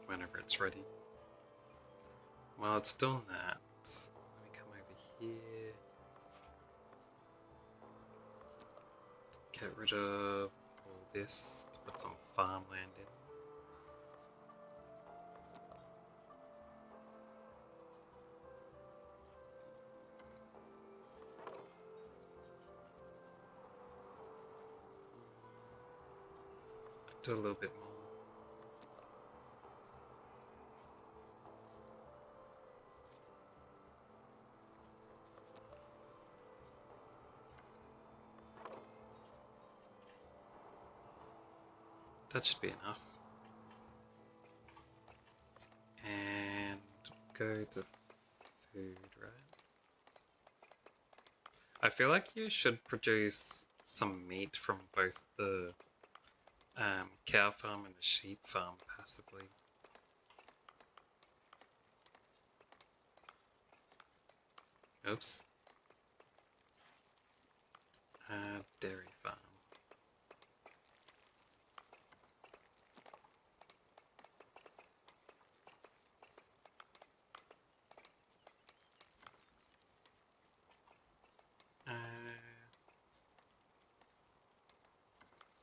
Whenever it's ready. While it's doing that, let me come over here. Get rid of all this to put some farmland in. Do a little bit more. That should be enough. And go to food, right? I feel like you should produce some meat from both the cow farm and the sheep farm passively. Oops. Dairy farm.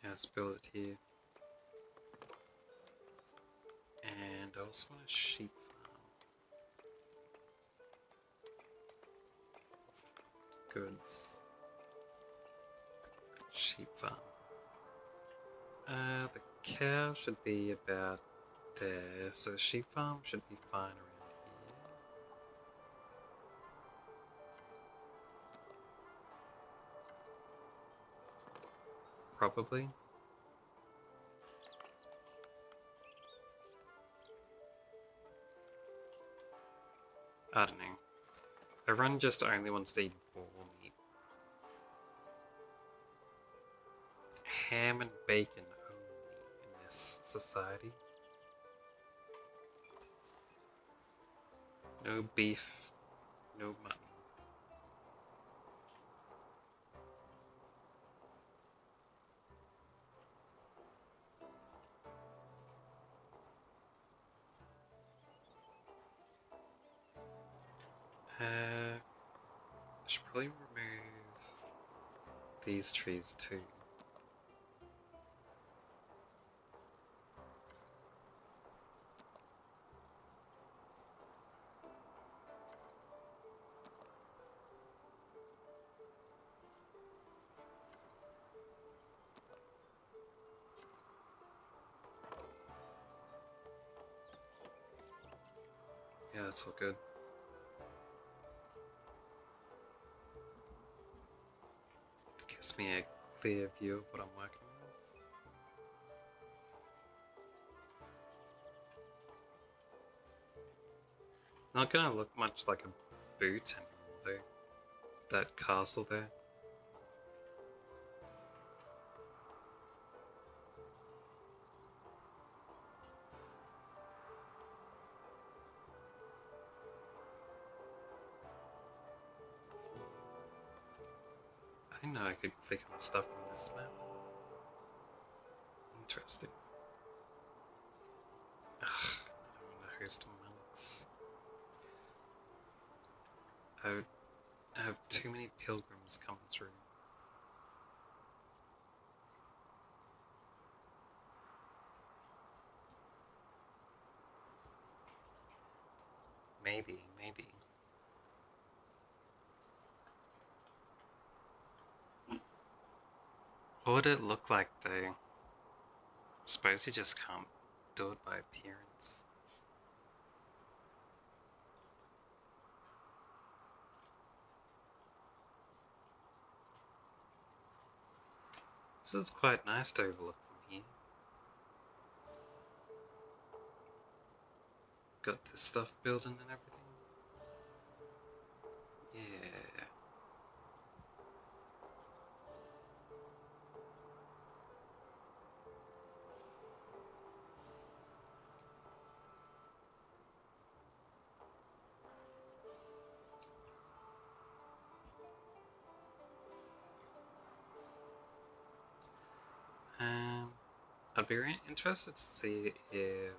Yeah, let's build it here. And I also want a sheep farm. Goods. Sheep farm. The cow should be about there, so sheep farm should be fine around here. Probably. I don't know. Everyone just only wants to eat boar meat. Ham and bacon only in this society. No beef, no mutton. I should probably remove these trees too. Yeah, that's all good. Gives me a clear view of what I'm working with. Not gonna look much like a boot anymore though. That castle there. I didn't know I could click on stuff from this map. Interesting. Ugh, I don't want to host monks. I have too many pilgrims coming through. Maybe. What would it look like though? Suppose you just can't do it by appearance. This is quite nice to overlook from here. Got this stuff building and everything. Yeah. I'd be really interested to see if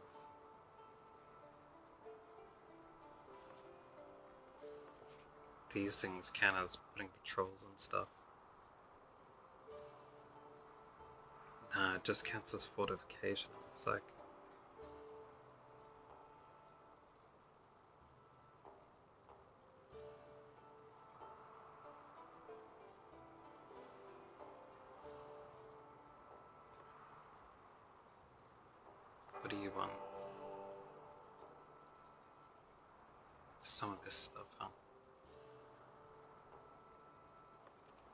these things count as putting patrols and stuff. Nah, it just counts as fortification, it looks like. What do you want? Some of this stuff, huh?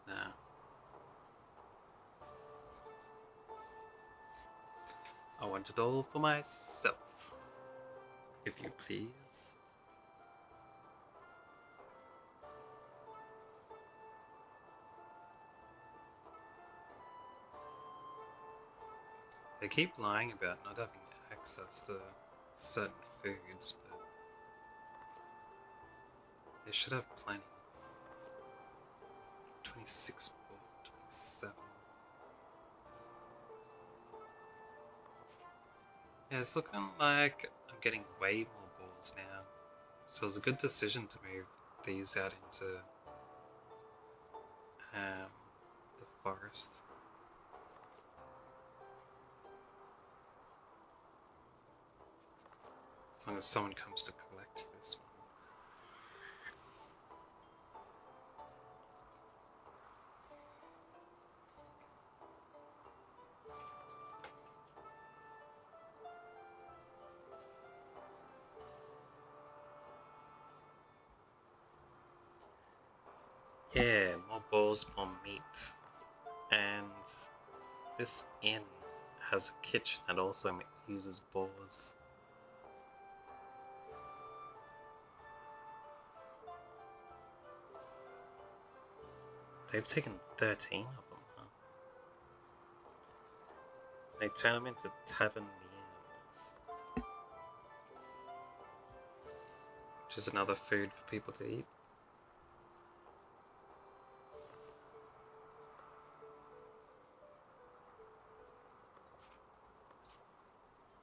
Nah. I want it all for myself, if you please. They keep lying about not having access to certain foods, but they should have plenty. 26 ball, 27. Yeah, it's looking like I'm getting way more balls now. So it was a good decision to move these out into the forest. As long as someone comes to collect this one. Yeah, more balls, more meat. And this inn has a kitchen that also uses boars. They've taken 13 of them, huh? They turn them into tavern meals, which is another food for people to eat.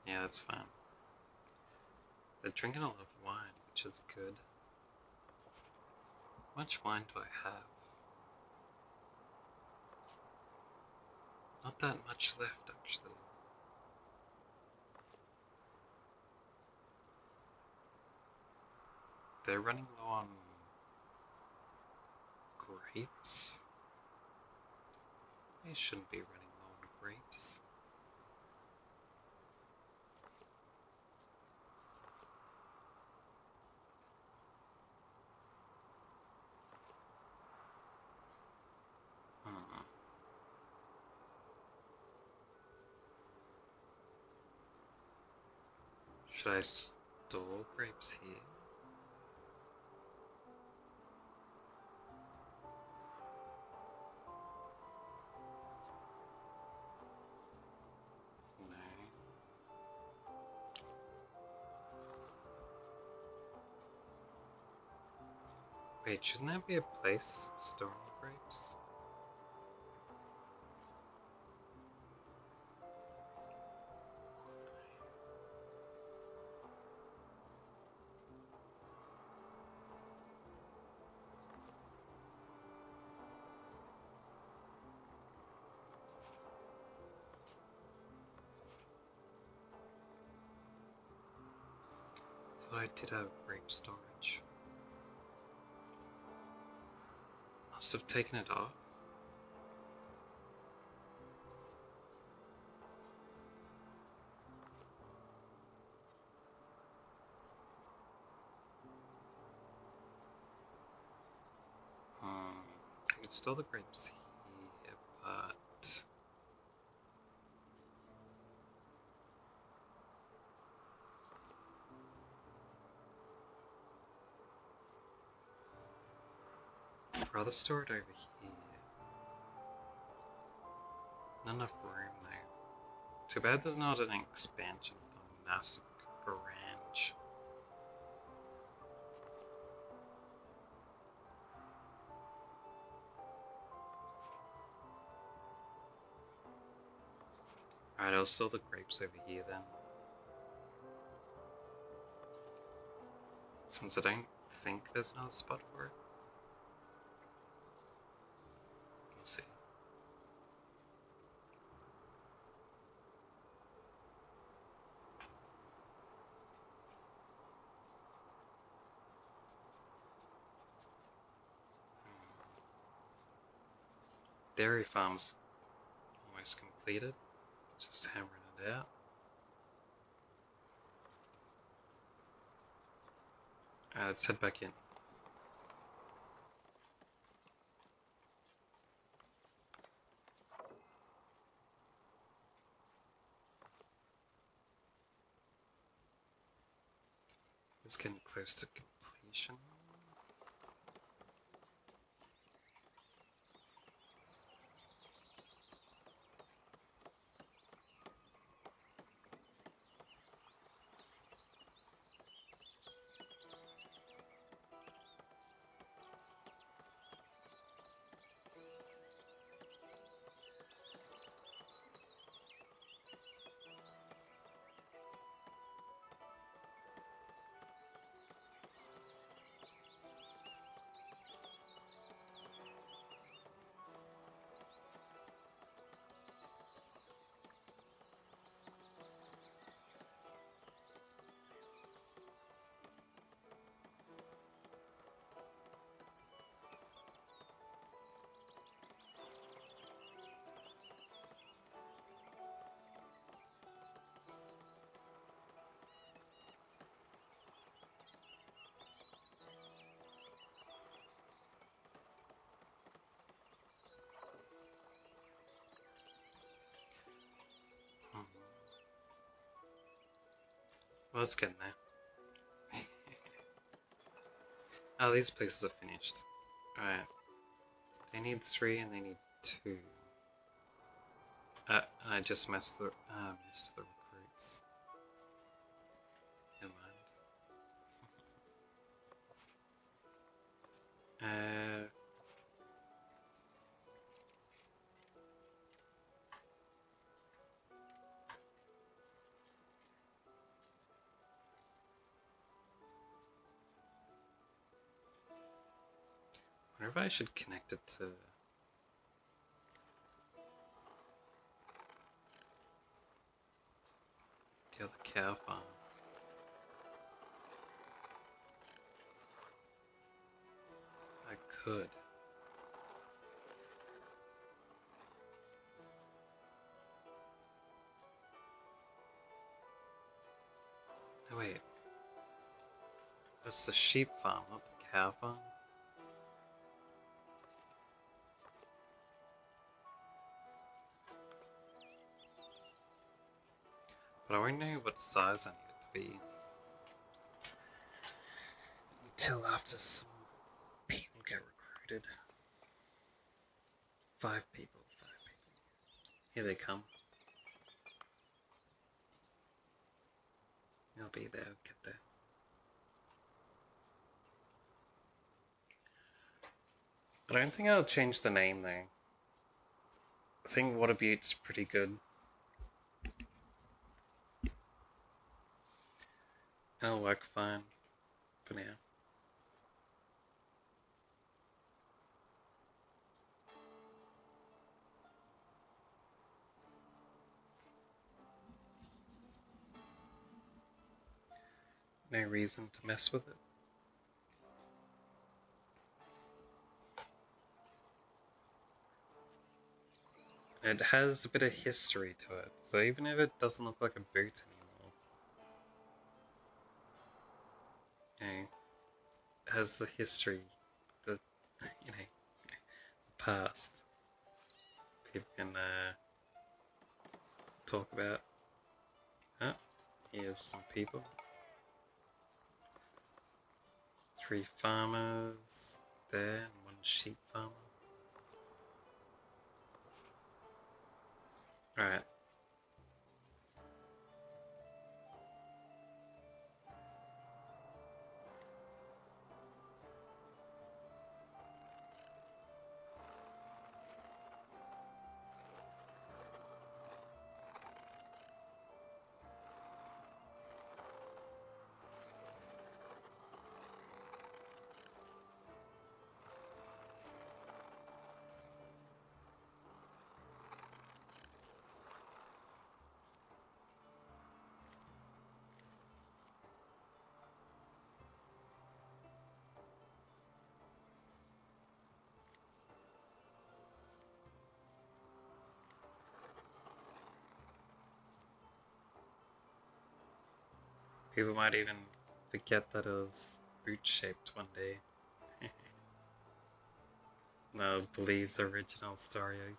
Yeah, that's fine. They're drinking a lot of wine, which is good. How much wine do I have? Not that much left, actually. They're running low on grapes. They shouldn't be running low on grapes. Hmm. Should I store grapes here? No. Wait, shouldn't there be a place storing grapes? Thought I did have grape storage. Must have taken it off. I could store the grapes here, but I'd rather store it over here. Not enough room though. Too bad there's not an expansion with a massive garage. Alright, I'll store the grapes over here then. Since I don't think there's another spot for it. We'll see. Dairy farm's almost completed. Just hammering it out. Alright, let's head back in. It's getting close to completion. Well, it's getting there. Oh, these places are finished. Alright. They need 3 and they need 2. And I just missed the recruits. Never mind. I wonder if I should connect it to the other cow farm. I could. Oh wait. That's the sheep farm, not the cow farm. But I won't know what size I need it to be until after some people get recruited. 5 people, 5 people. Here they come. They'll be there, get there. I don't think I'll change the name though. I think Waterbutte's pretty good. It'll work fine for now. No reason to mess with it. It has a bit of history to it, so even if it doesn't look like a boot anymore, it has the history, the past. People can talk about. Oh, here's some people. 3 farmers there and 1 sheep farmer. Alright. People might even forget that it was boot-shaped one day. They'll believe the original story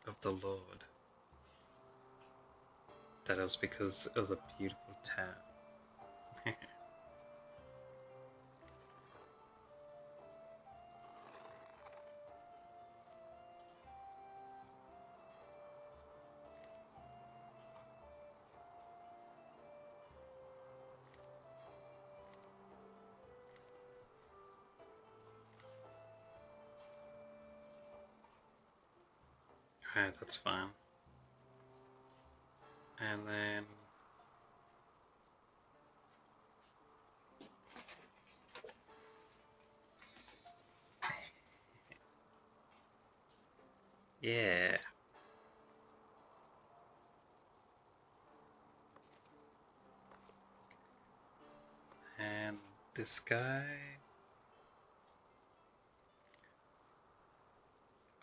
of the Lord. That it was because it was a beautiful town. Alright, that's fine. And then... yeah. And this guy...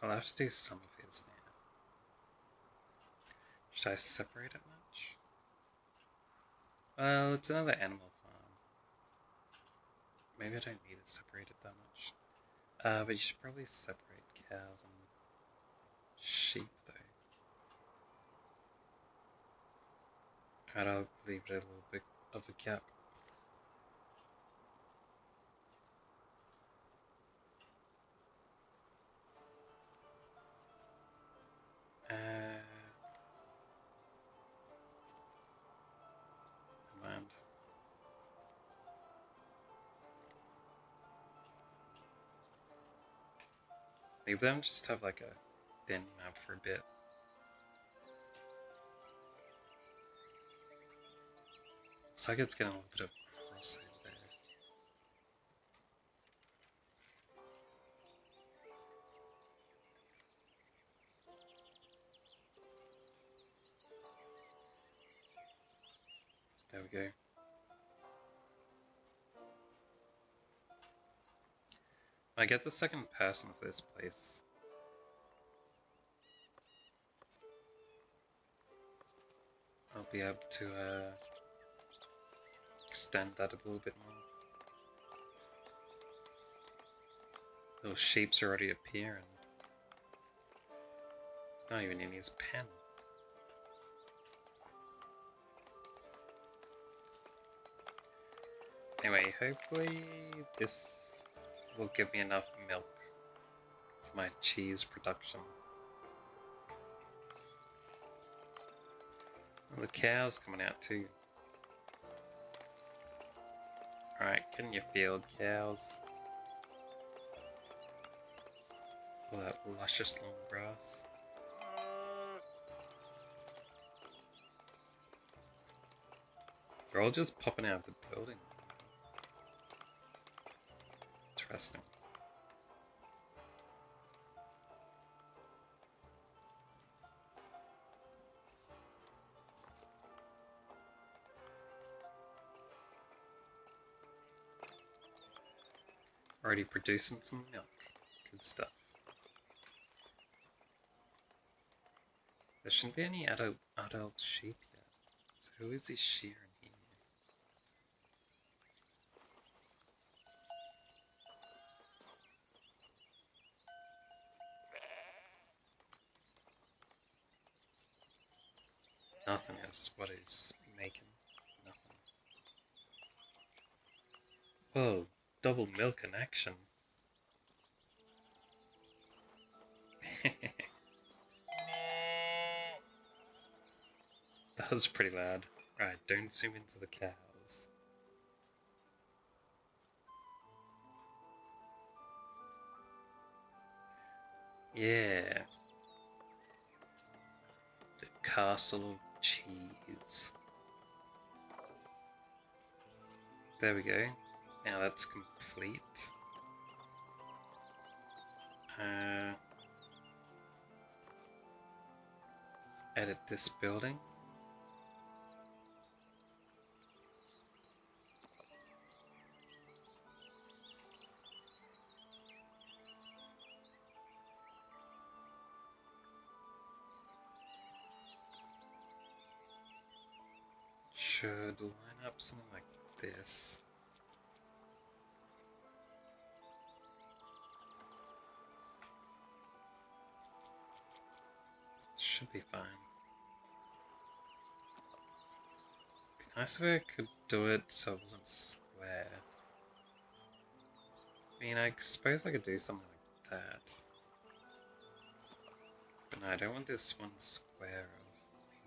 I'll have to do some of his now. Should I separate it much? Well, it's another animal farm. Maybe I don't need to separate it that much. But you should probably separate cows and sheep, though. Alright, I'll leave it a little bit of a gap. Mind. Leave them just have like a thin map for a bit. Looks like it's getting a little bit of crossing there. There we go. When I get the second person for this place, I'll be able to extend that a little bit more. Those sheep's already appearing. It's not even in his pen. Anyway, hopefully this will give me enough milk for my cheese production. Well, the cow's coming out too. Alright, get in your field, cows. All that luscious long grass. They're all just popping out of the building. Interesting. Already producing some milk. Good stuff. There shouldn't be any adult sheep yet. So who is he shearing here? Nothing is what he's making. Nothing. Whoa, double milk in action. That was pretty loud. Right, don't zoom into the cows. Yeah. The castle of cheese. There we go. Now that's complete. Edit this building. Should line up something like this. Should be fine. Be nice if I could do it so it wasn't square. I mean, I suppose I could do something like that. But no, I don't want this one square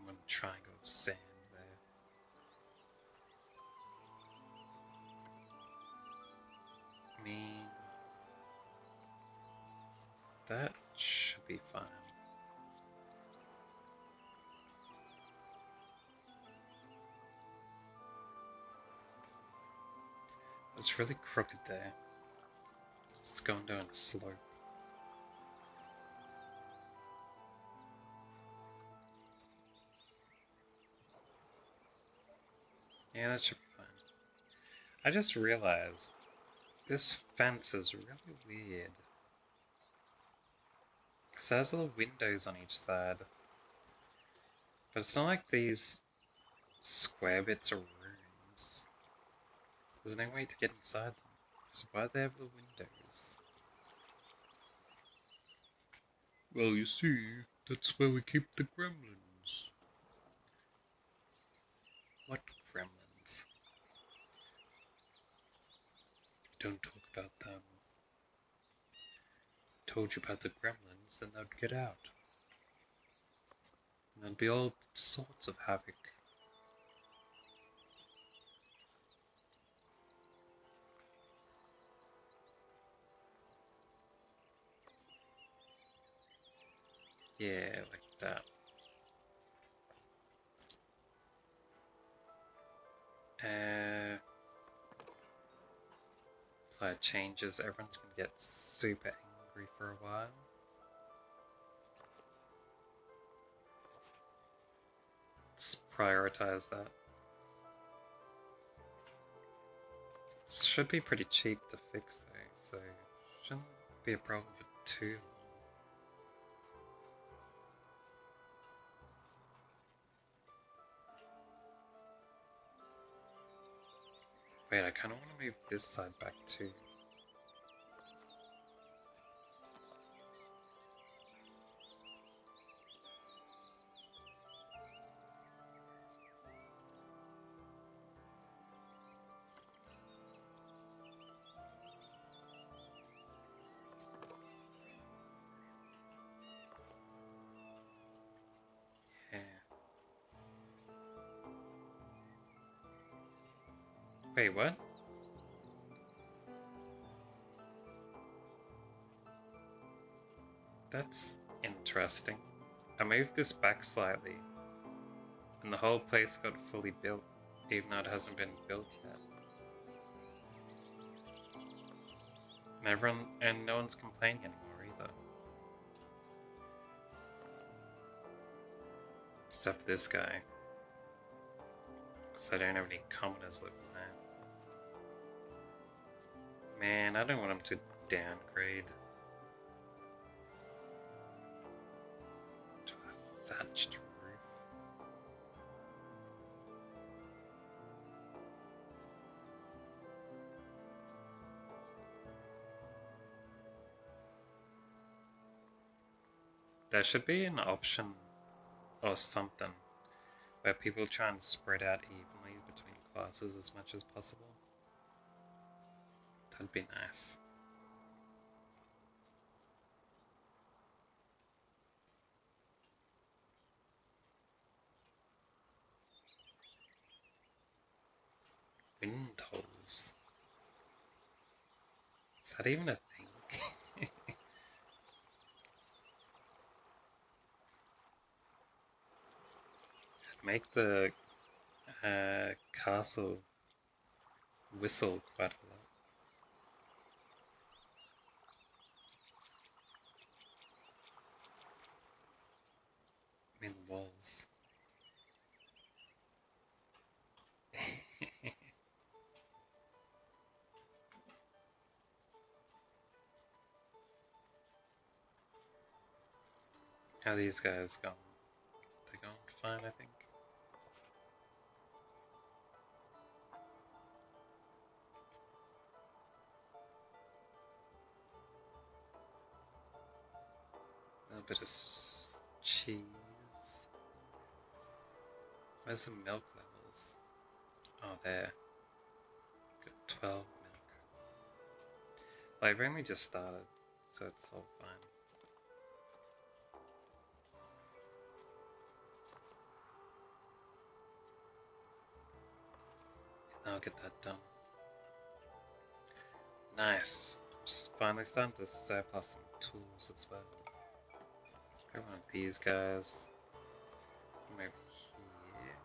of one triangle of sand there. I mean, that should be fine. It's really crooked there. It's going down a slope. Yeah, that should be fine. I just realized this fence is really weird. Because there's little windows on each side. But it's not like these square bits are rooms. There's no way to get inside them. So why do they have the windows? Well, you see, that's where we keep the gremlins. What gremlins? Don't talk about them. Told you about the gremlins, then they'd get out. And there'd be all sorts of havoc. Yeah, like that. Apply changes, everyone's gonna get super angry for a while. Let's prioritize that. Should be pretty cheap to fix though, so shouldn't be a problem for too long. Wait, I kinda wanna move this side back too. Yeah. Wait, what? That's interesting. I moved this back slightly, and the whole place got fully built, even though it hasn't been built yet. And no one's complaining anymore either. Except for this guy. Because they don't have any commoners living there. Man, I don't want him to downgrade to a thatched roof. There should be an option or something where people try and spread out evenly between classes as much as possible. That'd be nice. Is that even a thing? Make the castle whistle quite a lot. I mean, the walls. How are these guys going? They're going fine, I think. A little bit of cheese. Where's the milk levels? Oh, there. Got 12 milk. Well, I've only just started, so it's all fine. I'll get that done. Nice. I'm finally starting to surplus some tools as well. Grab one of these guys. Come over here.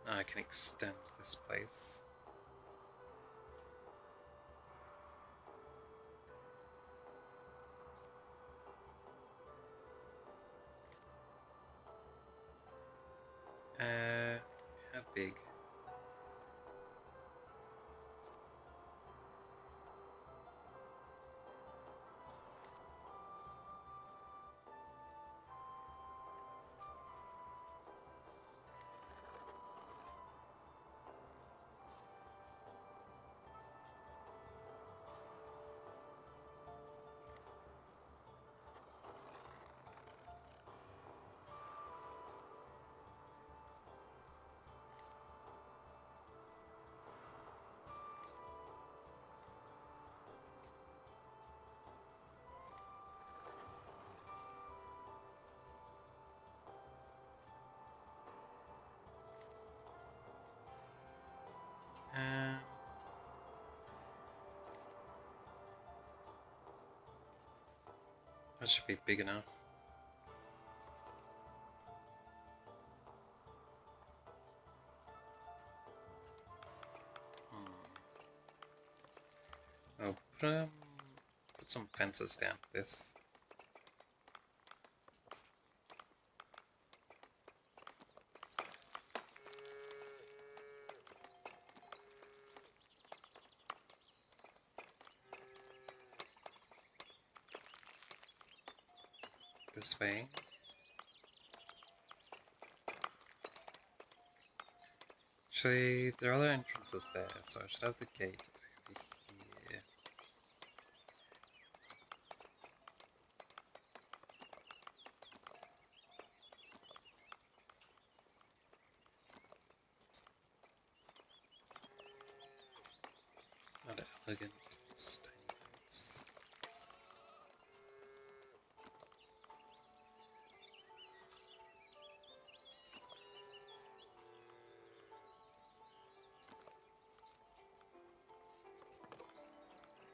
Now I can extend this place. How big? That should be big enough. I'll put some fences down for this. This way. Actually, there are other entrances there, so I should have the gate over here. Not elegant, statements.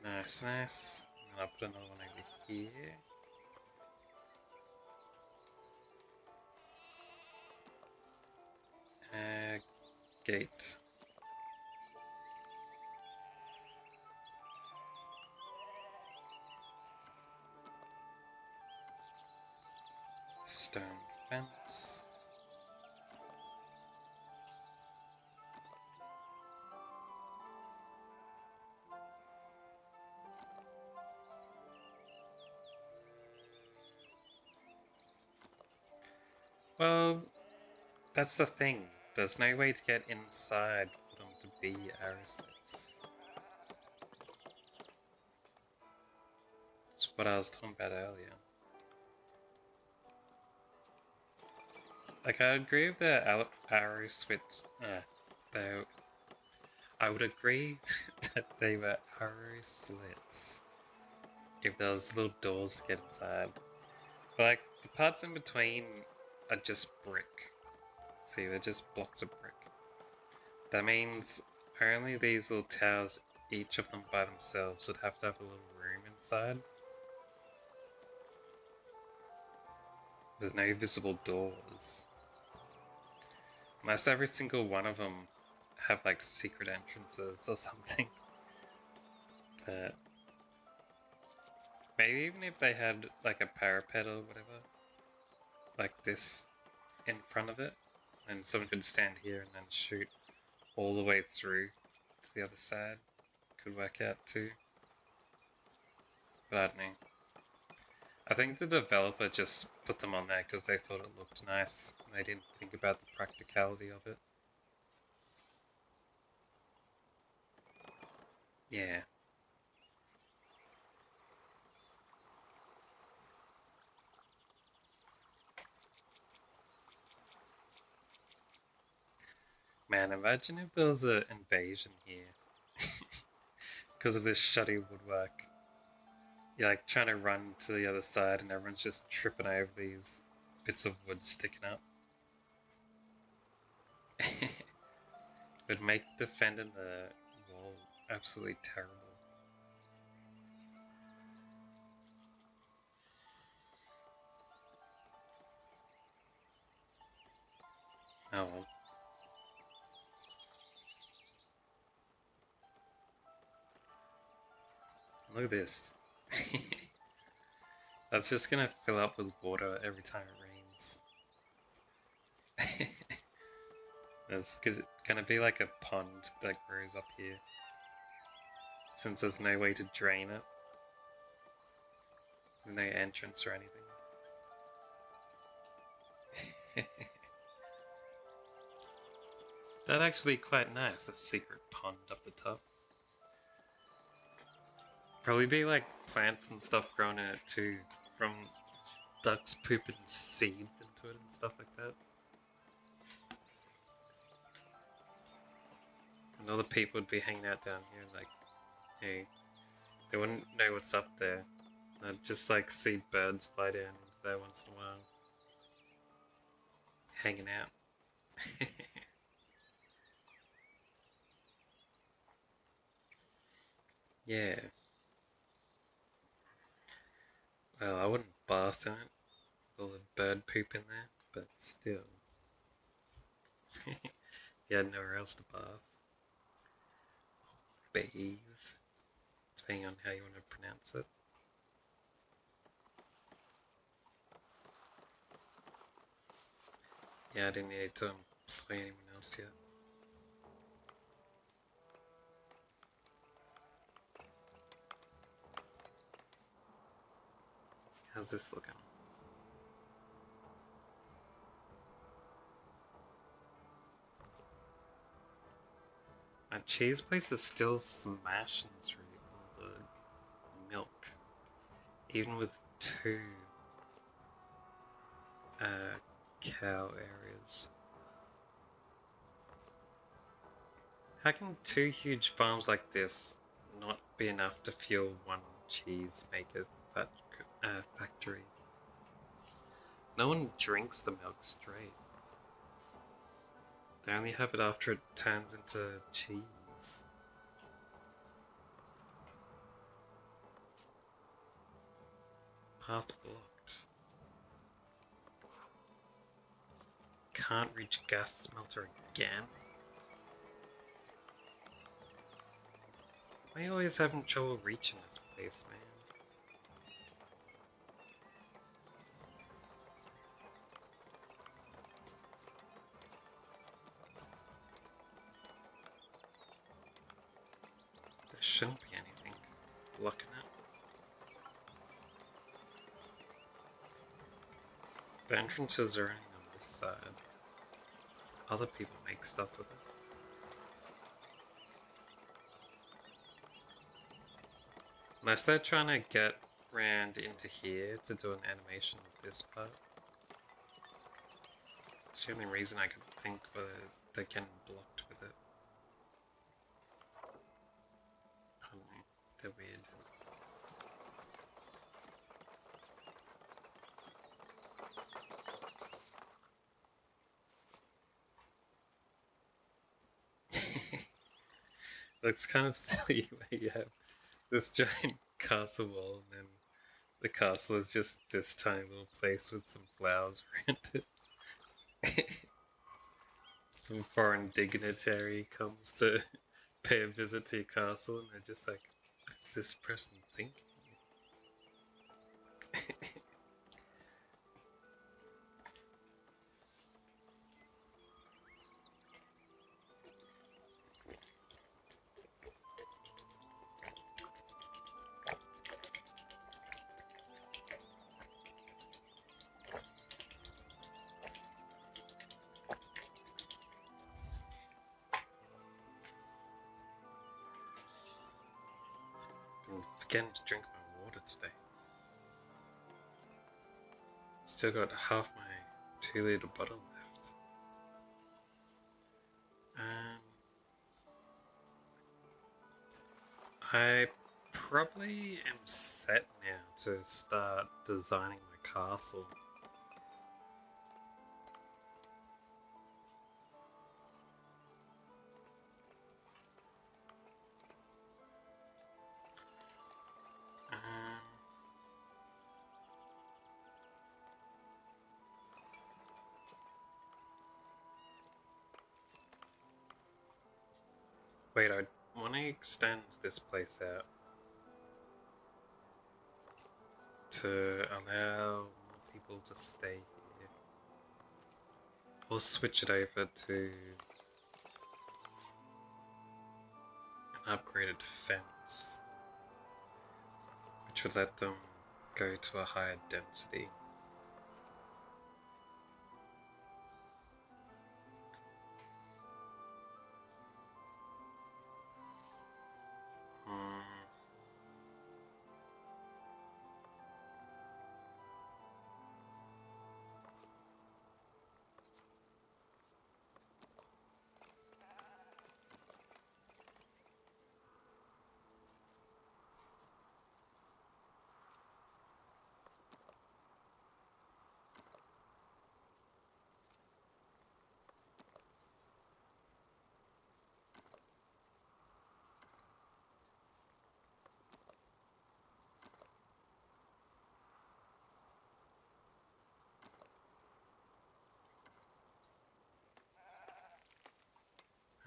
Nice, nice. And I'll put another one over here. Gate. Stone fence. Well, that's the thing. There's no way to get inside for them to be arrow slits. That's what I was talking about earlier. Like, I agree with the arrow slits. Though I would agree that they were arrow slits if there was little doors to get inside. But like, the parts in between are just brick. See, they're just blocks of brick. That means only these little towers, each of them by themselves, would have to have a little room inside. With no visible doors. Unless every single one of them have like secret entrances or something. But maybe even if they had like a parapet or whatever, like this in front of it, and someone could stand here and then shoot all the way through to the other side, could work out too. But I don't know. I think the developer just put them on there because they thought it looked nice and they didn't think about the practicality of it. Yeah. Man, imagine if there was an invasion here because of this shitty woodwork. You're like trying to run to the other side and everyone's just tripping over these bits of wood sticking up. It would make defending the wall absolutely terrible. Oh well. Look at this. That's just gonna fill up with water every time it rains. It's gonna be like a pond that grows up here. Since there's no way to drain it. No entrance or anything. That'd actually be quite nice, a secret pond up the top. Probably be like plants and stuff grown in it too, from ducks pooping seeds into it and stuff like that. And all the people would be hanging out down here like, hey, they wouldn't know what's up there. They'd just like see birds fly down into there once in a while. Hanging out. Yeah. Well, I wouldn't bath in it with all the bird poop in there, but still. You had nowhere else to bath. Bathe, depending on how you want to pronounce it. Yeah, I didn't need to employ anyone else yet. How's this looking? My cheese place is still smashing through all the milk, even with two cow areas. How can two huge farms like this not be enough to fuel one cheese maker factory? No one drinks the milk straight. They only have it after it turns into cheese. Path blocked. Can't reach gas smelter again. Why are you always having trouble reaching this place, man? There shouldn't be anything blocking it. The entrances are only on this side. Other people make stuff with it. Unless they're trying to get Rand into here to do an animation with this part. It's the only reason I could think whether they can blocked with it. I don't know, they're weird. It's kind of silly where you have this giant castle wall and then the castle is just this tiny little place with some flowers around it. Some foreign dignitary comes to pay a visit to your castle and they're just like, what's this person thinking? I'm forgetting to drink my water today. Still got half my 2 litre bottle left. I probably am set now to start designing my castle. Um, Wait, I want to extend this place out to allow more people to stay here. Or switch it over to an upgraded fence, which would let them go to a higher density. Hmm.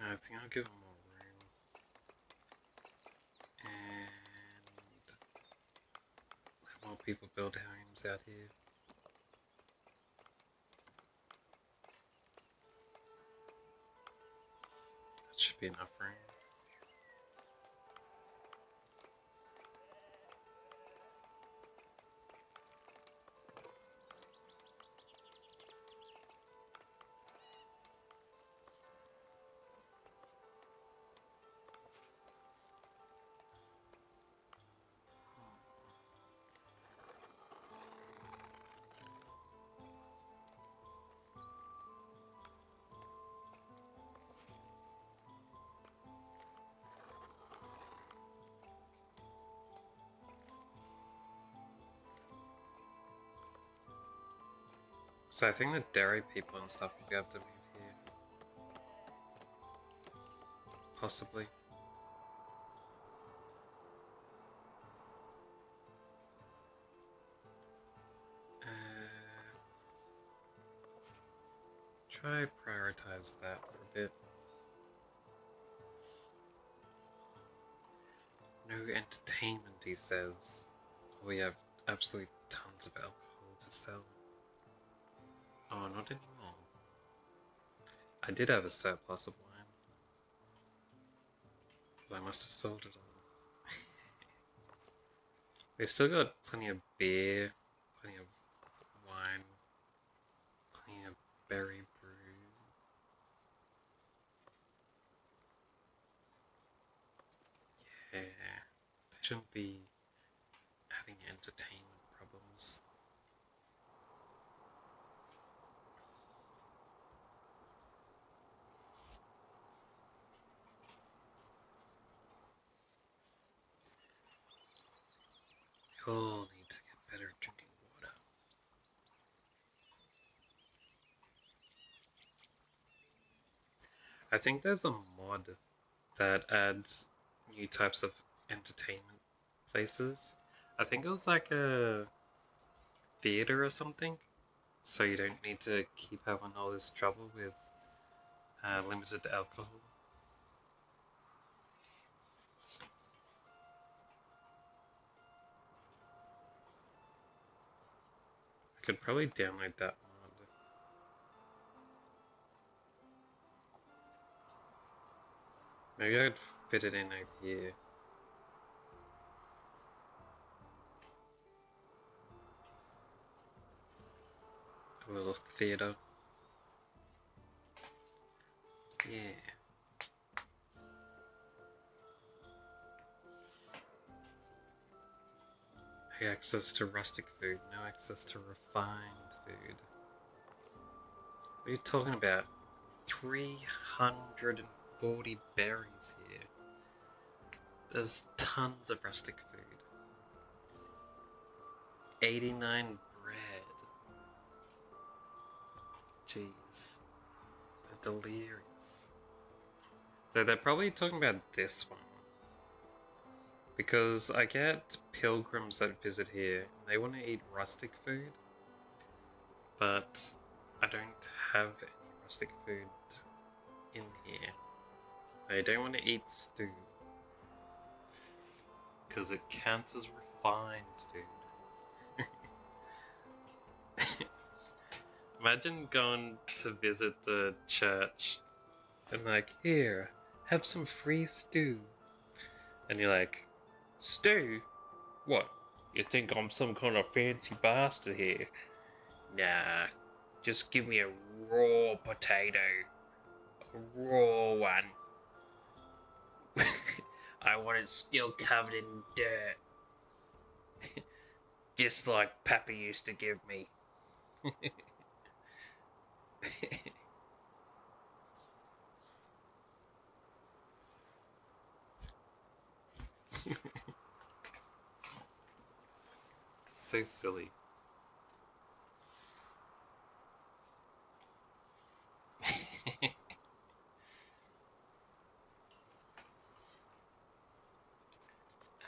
I think I'll give them more room. And let more people build homes out here. That should be enough room. So I think the dairy people and stuff will be able to move here. Possibly. Try prioritize that for a bit. No entertainment, he says. We have absolutely tons of alcohol to sell. Oh, not anymore. I did have a surplus of wine, but I must have sold it all. We've still got plenty of beer, plenty of wine, plenty of berry brew. Yeah, they shouldn't be having entertainment problems. We all need to get better at drinking water. I think there's a mod that adds new types of entertainment places. I think it was like a theater or something, so you don't need to keep having all this trouble with limited alcohol. I could probably download that mod. Maybe I'd fit it in over here. A little theater. Yeah. Access to rustic food, no access to refined food. What are you talking about? 340 berries here. There's tons of rustic food. 89 bread. Jeez. They're delirious. So they're probably talking about this one. Because I get pilgrims that visit here and they want to eat rustic food. But I don't have any rustic food in here. I don't want to eat stew. Because it counts as refined food. Imagine going to visit the church and like, here, have some free stew. And you're like, stew? What? You think I'm some kind of fancy bastard here? Nah, just give me a raw potato. A raw one. I want it still covered in dirt. Just like Papa used to give me. So silly.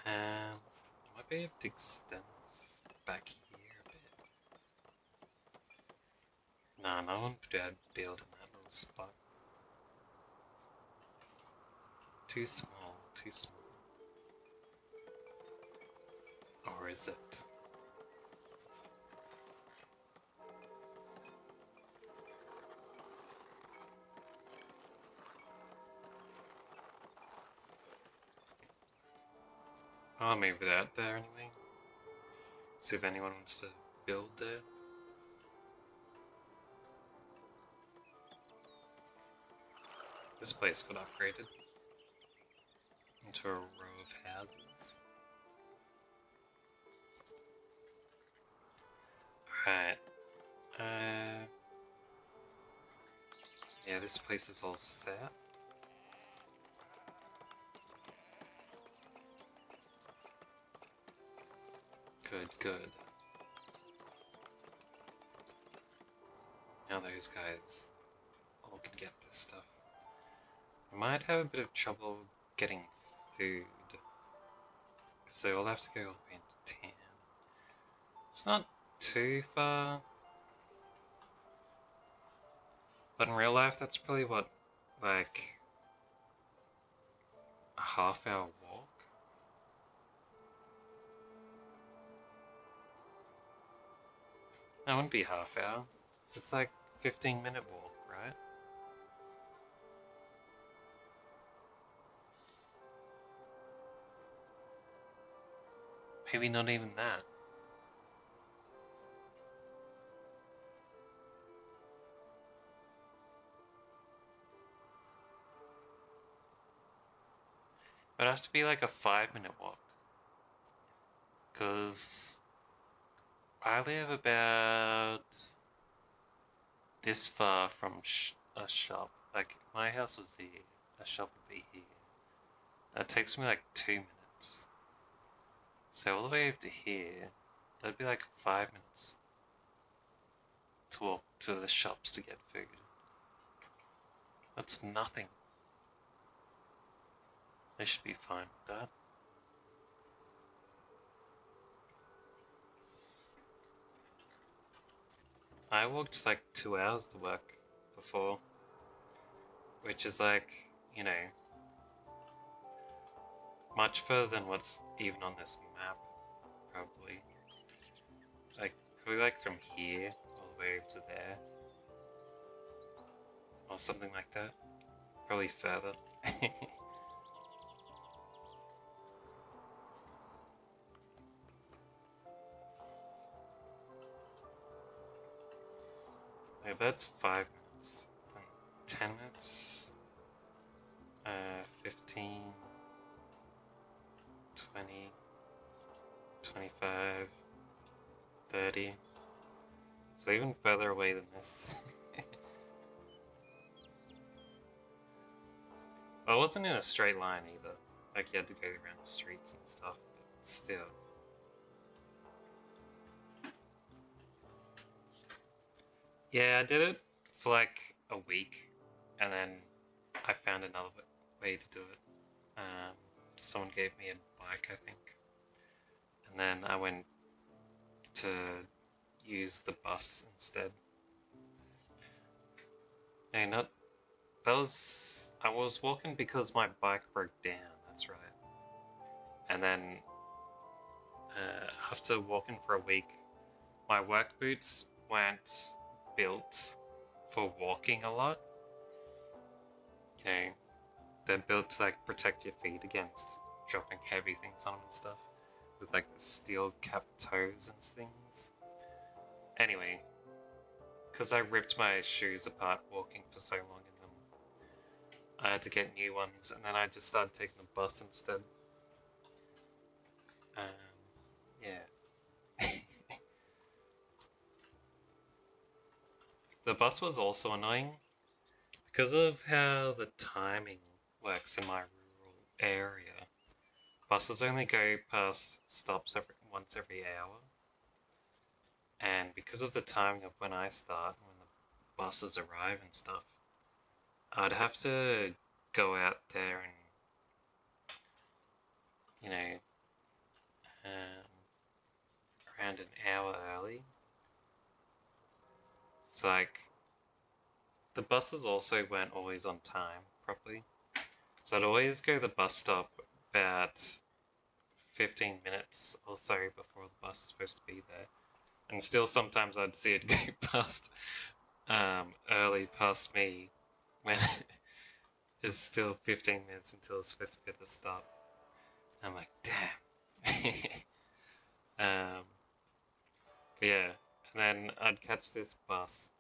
I might be able to extend this back here a bit. Nah, no one would build in that little spot. Too small, too small. Or is it? I'll move it out there anyway. See if anyone wants to build there. This place got upgraded into a row of houses. Alright. Yeah, this place is all set. Good, good. Now those guys all can get this stuff. I might have a bit of trouble getting food. Because they all have to go all the way into town. It's not too far. But in real life, that's probably what, like, a half-hour walk? That wouldn't be half-hour. It's like 15-minute walk, right? Maybe not even that. It would have to be like a 5-minute walk. Because I live about this far from a shop. Like, my house was there. A shop would be here. That takes me like 2 minutes. So all the way over to here, that'd be like 5 minutes to walk to the shops to get food. That's nothing. They should be fine with that. I walked like 2 hours to work before, which is like, you know, much further than what's even on this map, probably. Like, probably like from here all the way over to there. Or something like that. Probably further. Yeah, that's 5 minutes. Then 10 minutes. 15. 20. 25. 30. So even further away than this. Well, it wasn't in a straight line either. Like you had to go around the streets and stuff, but still. Yeah, I did it for like a week, and then I found another way to do it. Someone gave me a bike, I think, and then I went to use the bus instead. Hey, not that was I was walking because my bike broke down. That's right. And then after walking for a week, my work boots weren't built for walking a lot. You know, they're built to like protect your feet against dropping heavy things on them and stuff, with like the steel capped toes and things. Anyway, because I ripped my shoes apart walking for so long in them, I had to get new ones, and then I just started taking the bus instead. Yeah. The bus was also annoying because of how the timing works in my rural area. Buses only go past stops once every hour, and because of the timing of when I start, when the buses arrive and stuff, I'd have to go out there and, you know, um, around an hour early. So like, the buses also weren't always on time properly, so I'd always go to the bus stop about 15 minutes or so before the bus is supposed to be there. And still sometimes I'd see it go past early past me when it's still 15 minutes until it's supposed to be at the stop. I'm like, damn. But yeah, and then I'd catch this bus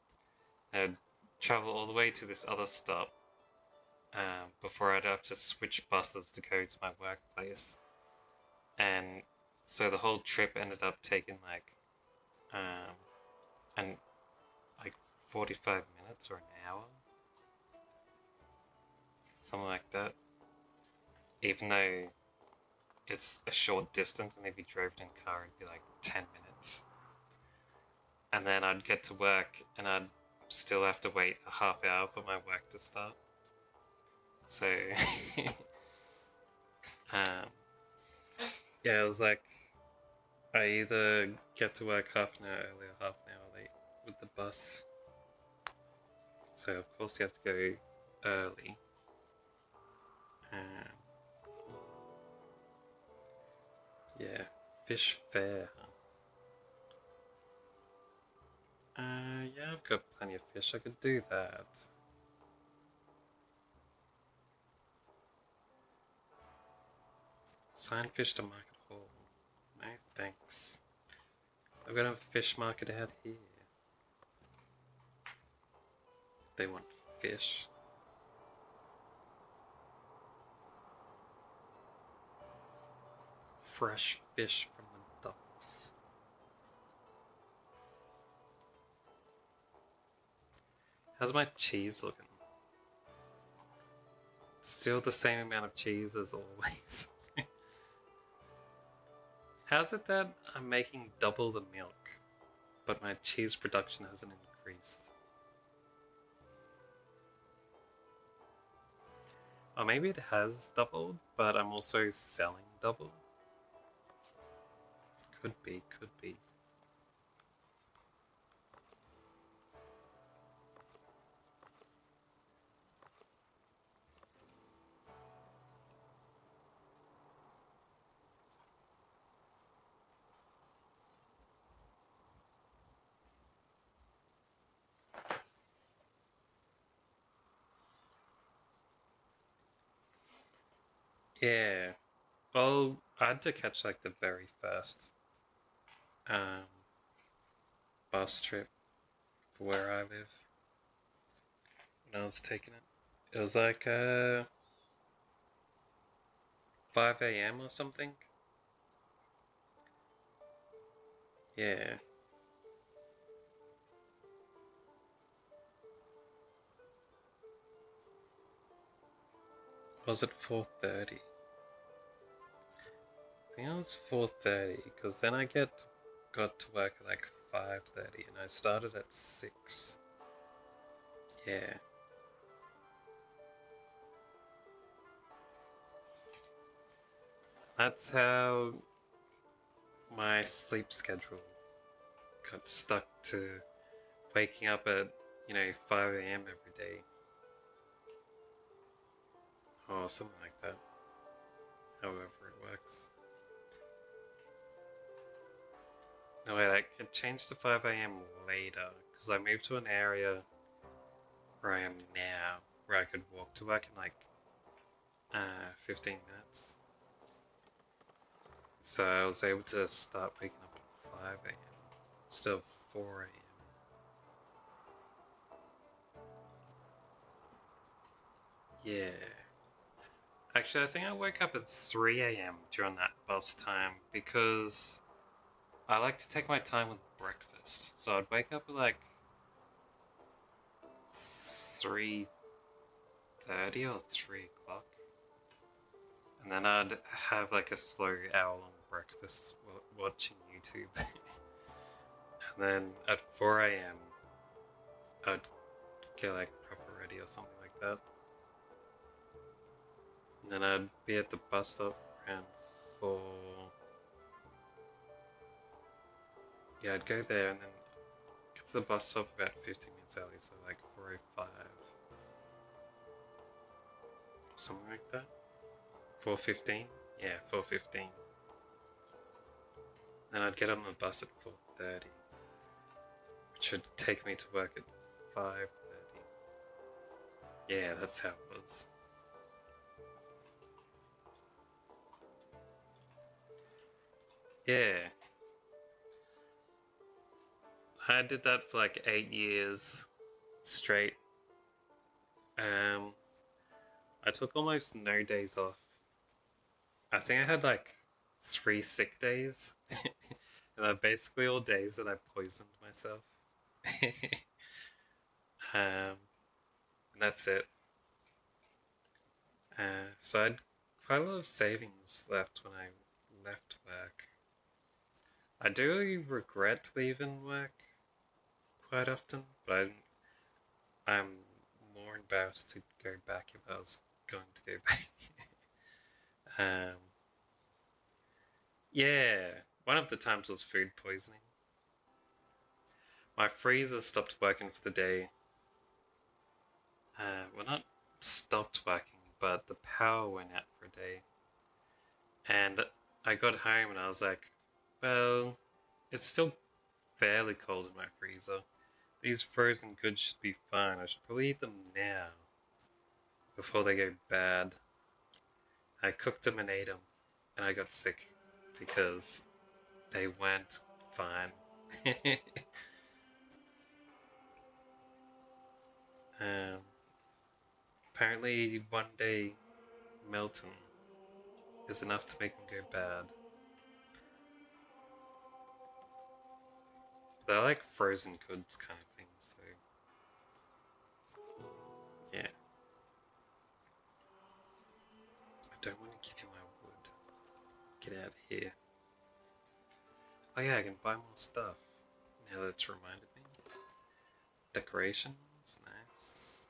and I'd travel all the way to this other stop before I'd have to switch buses to go to my workplace. And so the whole trip ended up taking like and like 45 minutes or an hour, something like that. Even though it's a short distance, and if you drove it in a car, it'd be like 10 minutes. And then I'd get to work, and I'd still have to wait a half hour for my work to start. So, um, yeah, it was like I either get to work half an hour early or half an hour late with the bus. So of course you have to go early. Um, yeah, fish fair. Yeah, I've got plenty of fish. I could do that. Sign fish to market hall. No thanks. I've got a fish market out here. They want fish. Fresh fish from the docks. How's my cheese looking? Still the same amount of cheese as always. How's it that I'm making double the milk, but my cheese production hasn't increased? Or maybe it has doubled, but I'm also selling double. Could be, could be. Yeah. Well, I had to catch like the very first um, bus trip where I live when I was taking it. It was like 5 a.m. or something. Yeah. Was it 4:30? I think it was 4:30 because then I got to work at like 5:30 and I started at 6. Yeah. That's how my sleep schedule got stuck to waking up at, 5 a.m. every day. Or something like that. However it works. No, wait, it changed to 5 a.m. later because I moved to an area where I am now where I could walk to work in like 15 minutes. So I was able to start waking up at 5 a.m. instead of 4 a.m. Yeah. Actually, I think I woke up at 3 a.m. during that bus time because I like to take my time with breakfast. So I'd wake up at like 3:30 or 3 o'clock. And then I'd have like a slow hour-long breakfast watching YouTube. And then at 4 a.m. I'd get like proper ready or something like that. And then I'd be at the bus stop around 4. Yeah, I'd go there and then get to the bus stop about 15 minutes early, so like 4:05 or something like that. 4:15? Yeah, 4:15. Then I'd get on the bus at 4:30, which would take me to work at 5:30. Yeah, that's how it was. Yeah. I did that for like 8 years straight. Um, I took almost no days off. I think I had like 3 sick days, and they're basically all days that I poisoned myself. And that's it. So I had quite a lot of savings left when I left work. I do regret leaving work quite often, but I'm more embarrassed to go back if I was going to go back. um, yeah, one of the times was food poisoning. My freezer stopped working for the day. Well, not stopped working, but the power went out for a day. And I got home and I was like, well, it's still fairly cold in my freezer. These frozen goods should be fine. I should probably eat them now before they go bad. I cooked them and ate them, and I got sick because they weren't fine. um, Apparently, one day melting is enough to make them go bad. They're like frozen goods kind of things, so yeah. I don't want to give you my wood. Get out of here. Oh yeah, I can buy more stuff. Now that it's reminded me. Decorations, nice.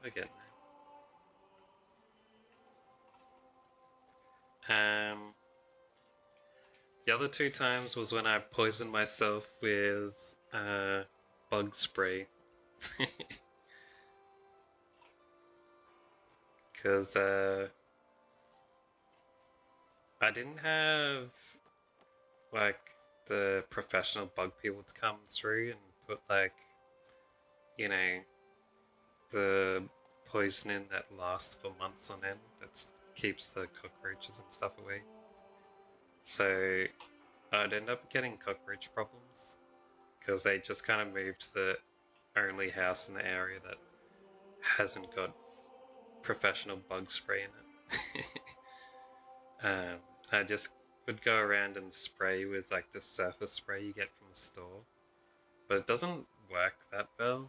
We're getting there. The other two times was when I poisoned myself with bug spray. Because I didn't have like the professional bug people to come through and put like, you know, the poisoning that lasts for months on end that keeps the cockroaches and stuff away. So I'd end up getting cockroach problems because they just kind of moved to the only house in the area that hasn't got professional bug spray in it. um, I just would go around and spray with like the surface spray you get from the store, but it doesn't work that well.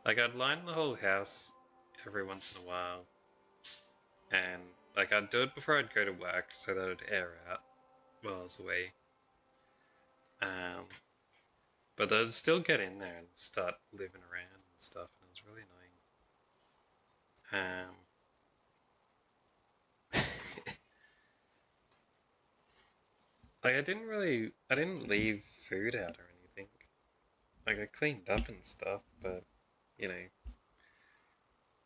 Like I'd line the whole house every once in a while, and like I'd do it before I'd go to work so that it'd air out while I was away. Um, but they'd still get in there and start living around and stuff, and it was really annoying. Like I didn't leave food out or anything. Like I cleaned up and stuff, but you know,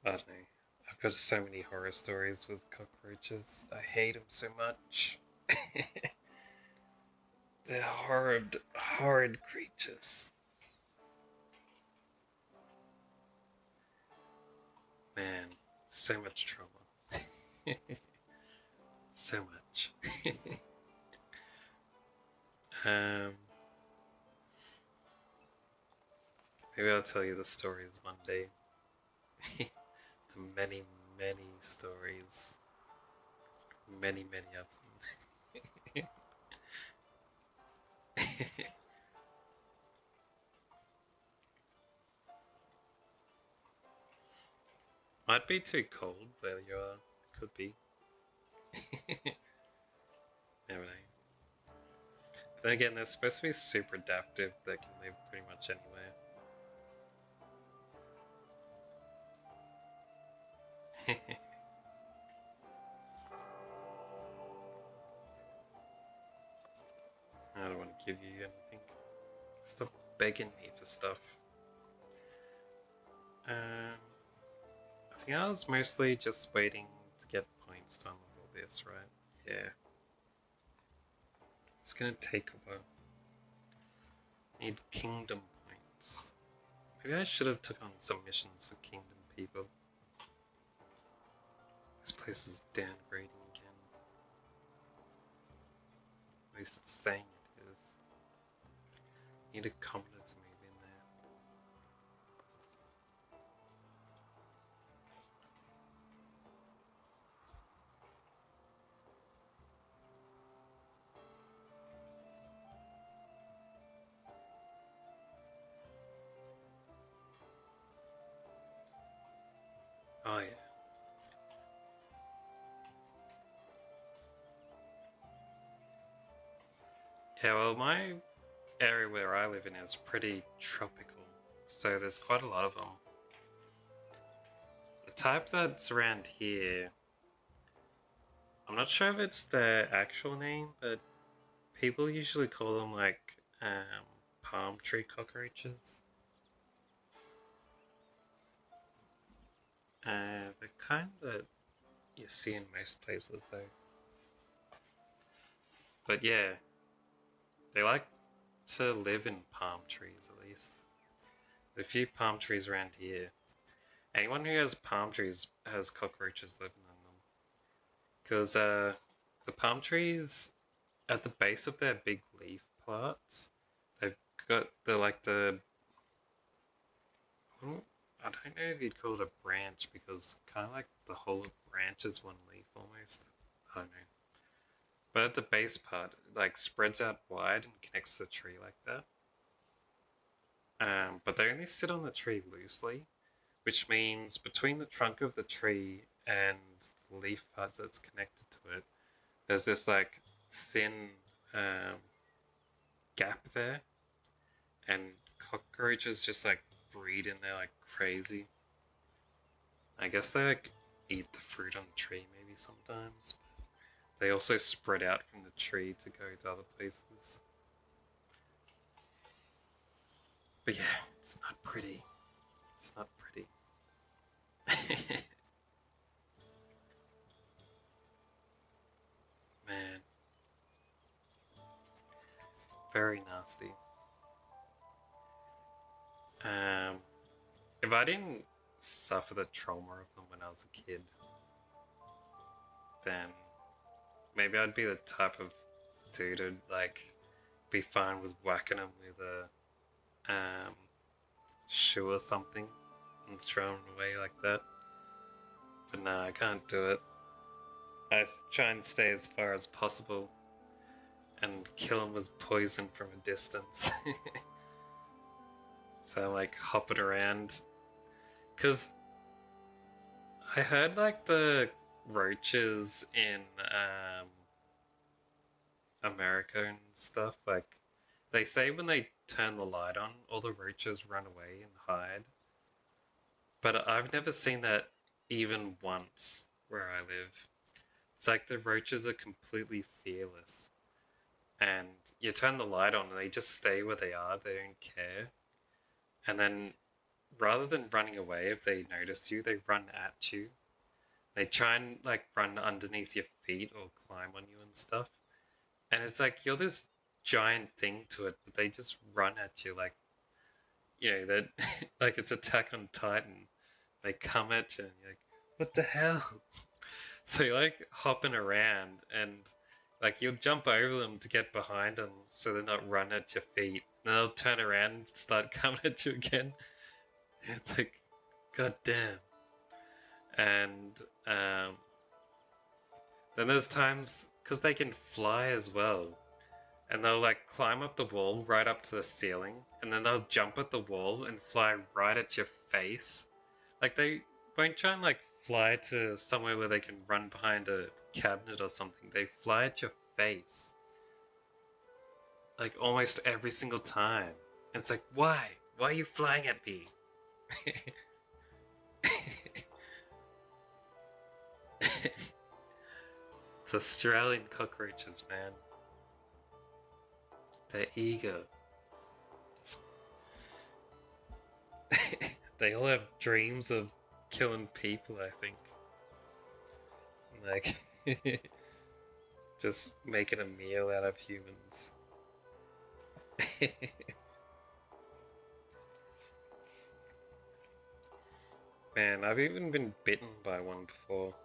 I don't know. I've got so many horror stories with cockroaches. I hate them so much. They're horrid creatures. Man, so much trauma. So much. um, Maybe I'll tell you the stories one day. The many, many stories. Many, many of them. Might be too cold where you are. Could be. Never know. But then again, they're supposed to be super adaptive. They can live pretty much anywhere. I don't want to give you anything. Stop begging me for stuff. I think I was mostly just waiting to get points done with all this, right? Yeah. It's gonna take a while. Need kingdom points. Maybe I should have took on some missions for kingdom people. This place is downgrading again. At least it's saying it is. Need a commoner to move in there. Oh yeah. Yeah, well my area where I live in is pretty tropical, so there's quite a lot of them. The type that's around here, I'm not sure if it's their actual name, but people usually call them like palm tree cockroaches. The kind that you see in most places though. But yeah, they like to live in palm trees at least. A few palm trees around here. Anyone who has palm trees has cockroaches living in them. Because the palm trees, at the base of their big leaf parts, they've got I don't know if you'd call it a branch because kind of like the whole branch is one leaf almost. I don't know. But at the base part, it like spreads out wide and connects to the tree like that. But they only sit on the tree loosely, which means between the trunk of the tree and the leaf parts that's connected to it, there's this like thin um, gap there, and cockroaches just like breed in there like crazy. I guess they like eat the fruit on the tree maybe sometimes. They also spread out from the tree to go to other places. But yeah, it's not pretty. It's not pretty. Man. Very nasty. If I didn't suffer the trauma of them when I was a kid, then maybe I'd be the type of dude who'd like be fine with whacking them with a shoe or something and throwing them away like that. But no, I can't do it. I try and stay as far as possible and kill them with poison from a distance. So I'm like hopping around. Because I heard like the roaches in America and stuff, like they say when they turn the light on, all the roaches run away and hide. But I've never seen that even once where I live. It's like the roaches are completely fearless. And you turn the light on and they just stay where they are, they don't care. And then rather than running away if they notice you, they run at you. They try and like run underneath your feet or climb on you and stuff. And it's like you're this giant thing to it, but they just run at you like that like it's Attack on Titan. They come at you and you're like, what the hell? So you're like hopping around and like you'll jump over them to get behind them so they're not run at your feet. And they'll turn around and start coming at you again. It's like, god damn. And then there's times because they can fly as well, and they'll like climb up the wall right up to the ceiling, and then they'll jump at the wall and fly right at your face. Like they won't try and like fly to somewhere where they can run behind a cabinet or something. They fly at your face. Like almost every single time. And it's like, why? Why are you flying at me? It's Australian cockroaches, man. They're eager. They all have dreams of killing people, I think. Like, just making a meal out of humans. Man, I've even been bitten by one before.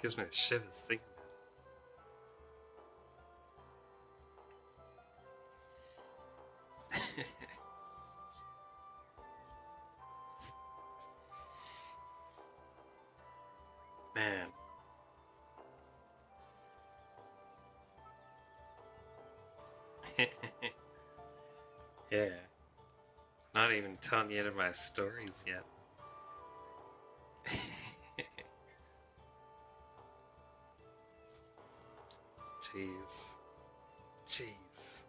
Gives me the shivers thinking about it. Man. Yeah. Not even telling you any of my stories yet. Jeez. Jeez.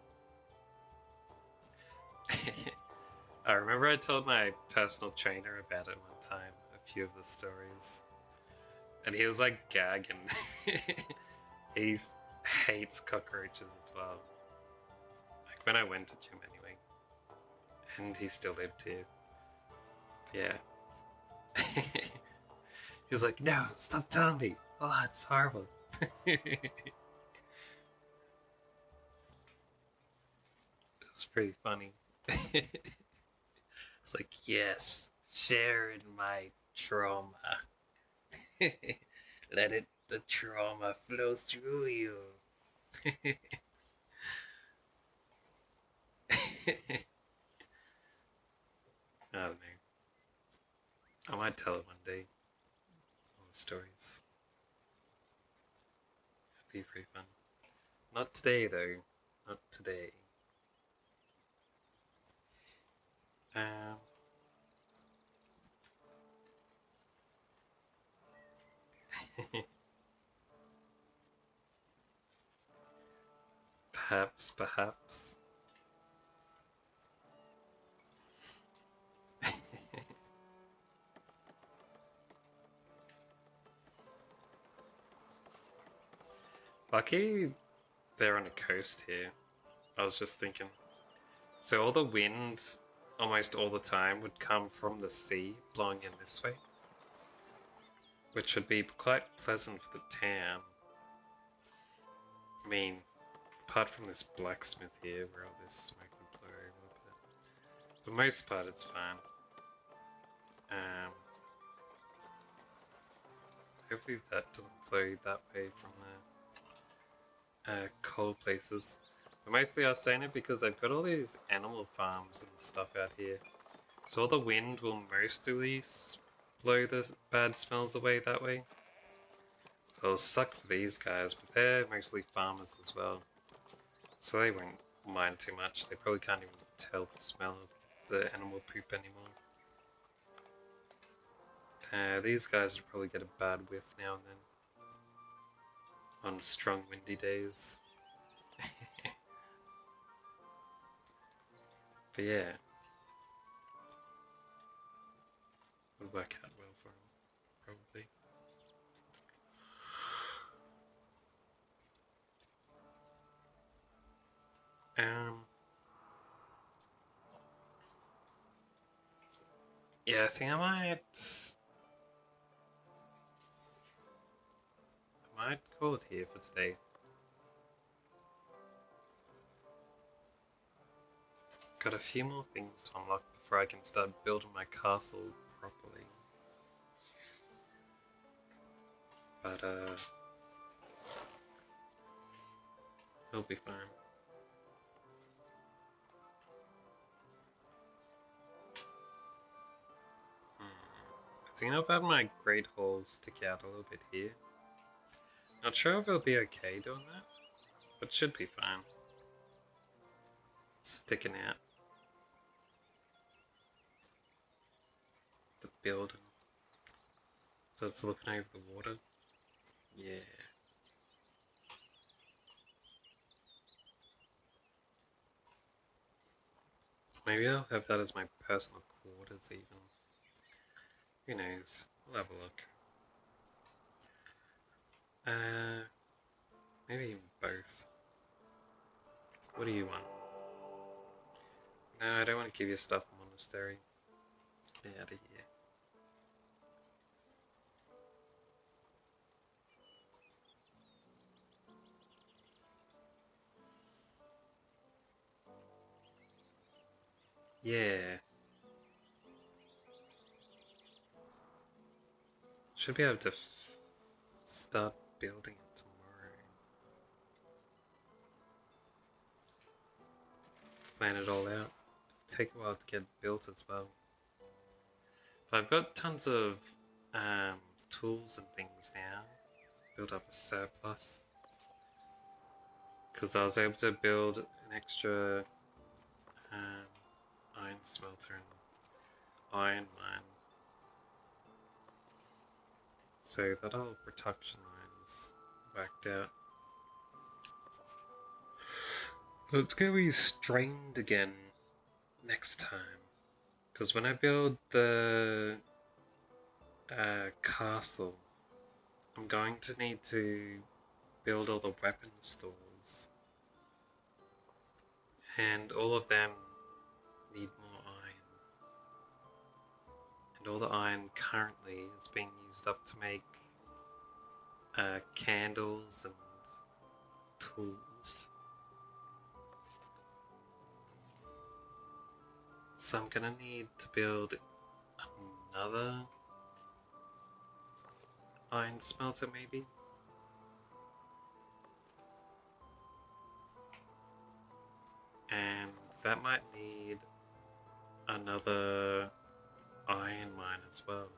I remember I told my personal trainer about it one time, a few of the stories. And he was like gagging. He hates cockroaches as well. Like when I went to gym anyway. And he still lived here. Yeah. He was like, no, stop telling me. Oh, it's horrible. It's pretty funny. It's like, yes, share in my trauma. Let the trauma flow through you. I don't know. I might tell it one day. All the stories. It'd be pretty fun. Not today, though. Not today. Um. Perhaps. Lucky they're on a coast here. I was just thinking. So all the wind, almost all the time, would come from the sea, blowing in this way. Which would be quite pleasant for the town. I mean, apart from this blacksmith here, where all this smoke would blow over, but for the most part it's fine. Hopefully that doesn't blow that way from the cold places. But mostly I was saying it because I've got all these animal farms and stuff out here. So all the wind will mostly blow the bad smells away that way. So it'll suck for these guys, but they're mostly farmers as well. So they won't mind too much. They probably can't even tell the smell of the animal poop anymore. These guys would probably get a bad whiff now and then. On strong windy days. But yeah. Would work out well for him, probably. Yeah, I think I might call it here for today. Got a few more things to unlock before I can start building my castle properly. But it'll be fine. I think I've had my Great Hall stick out a little bit here. Not sure if it'll be okay doing that, but it should be fine. Sticking out. The building. So it's looking over the water. Yeah. Maybe I'll have that as my personal quarters even. Who knows? We'll have a look. Maybe even both. What do you want? No, I don't want to give you stuff monastery. Get out of here. Yeah. Should be able to start building it tomorrow. Plan it all out. Take a while to get built as well. But I've got tons of tools and things now. Build up a surplus. Because I was able to build an extra iron smelter and iron mine. So that whole production line is whacked out. So it's going to be strained again next time. Because when I build the castle, I'm going to need to build all the weapon stores. And all of them need more iron. And all the iron currently is being used up to make candles and tools. So I'm gonna need to build another iron smelter maybe. And that might need another iron mine as well.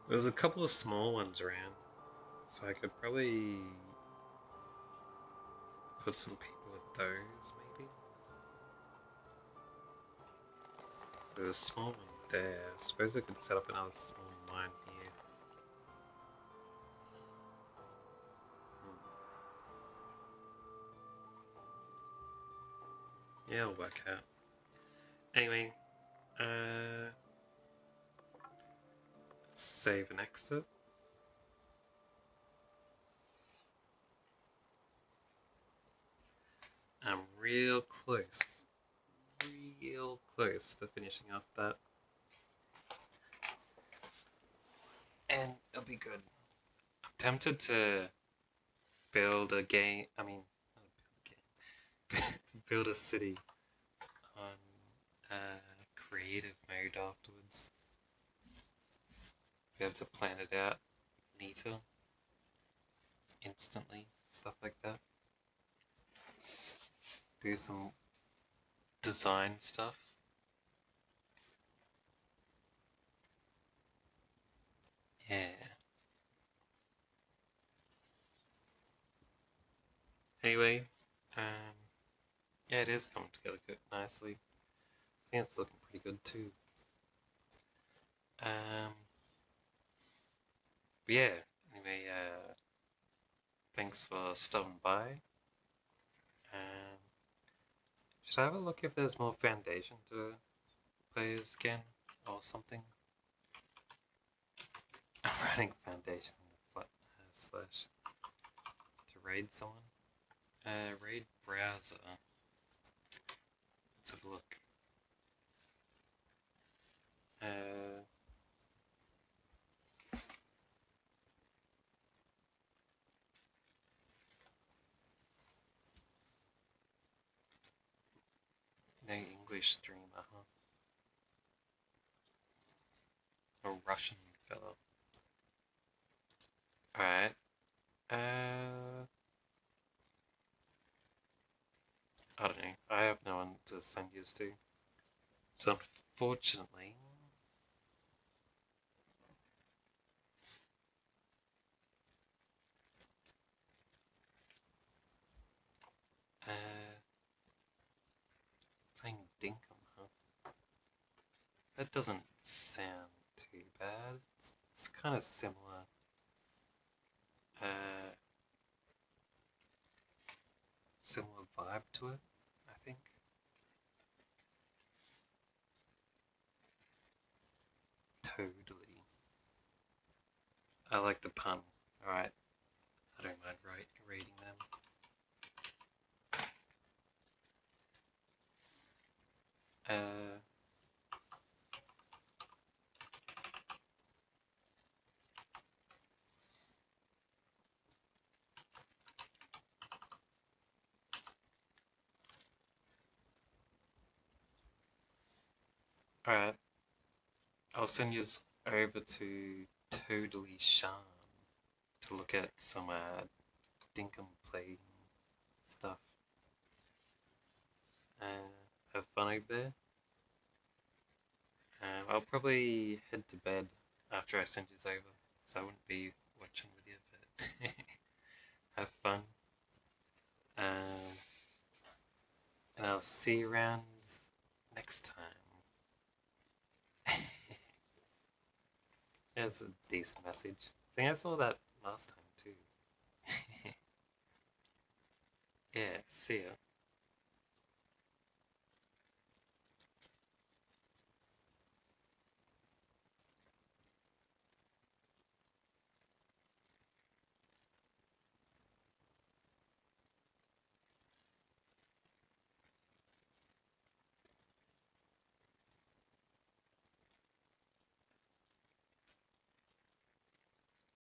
There's a couple of small ones around, so I could probably put some people at those maybe. There's a small one there. I suppose I could set up another small mine here. Yeah, it'll work out. Anyway, let's save and exit. I'm real close to finishing off that. And it'll be good. I'm tempted to build a game, not build a game, build a city on creative mode afterwards. Be able to plan it out neater, instantly, stuff like that. Do some design stuff. Yeah. Anyway, yeah, it is coming together nicely. I think it's looking pretty good too. But yeah, anyway, thanks for stopping by. Should I have a look if there's more foundation to play as again or something? I'm writing foundation in the flat slash to raid someone. Raid browser. Let's have a look. No English streamer, huh? A Russian fellow. Alright. I don't know. I have no one to send yous to. So unfortunately, playing Dinkum, huh? That doesn't sound too bad. It's kind of similar. Similar vibe to it, I think. Totally. I like the pun. Alright. I don't mind reading them. Alright. I'll send you over to Totally Shan to look at some Dinkum playing stuff. Have fun over there. I'll probably head to bed after I send you over, so I wouldn't be watching with you, but have fun. And I'll see you around next time. That's a decent message. I think I saw that last time too. Yeah, see ya.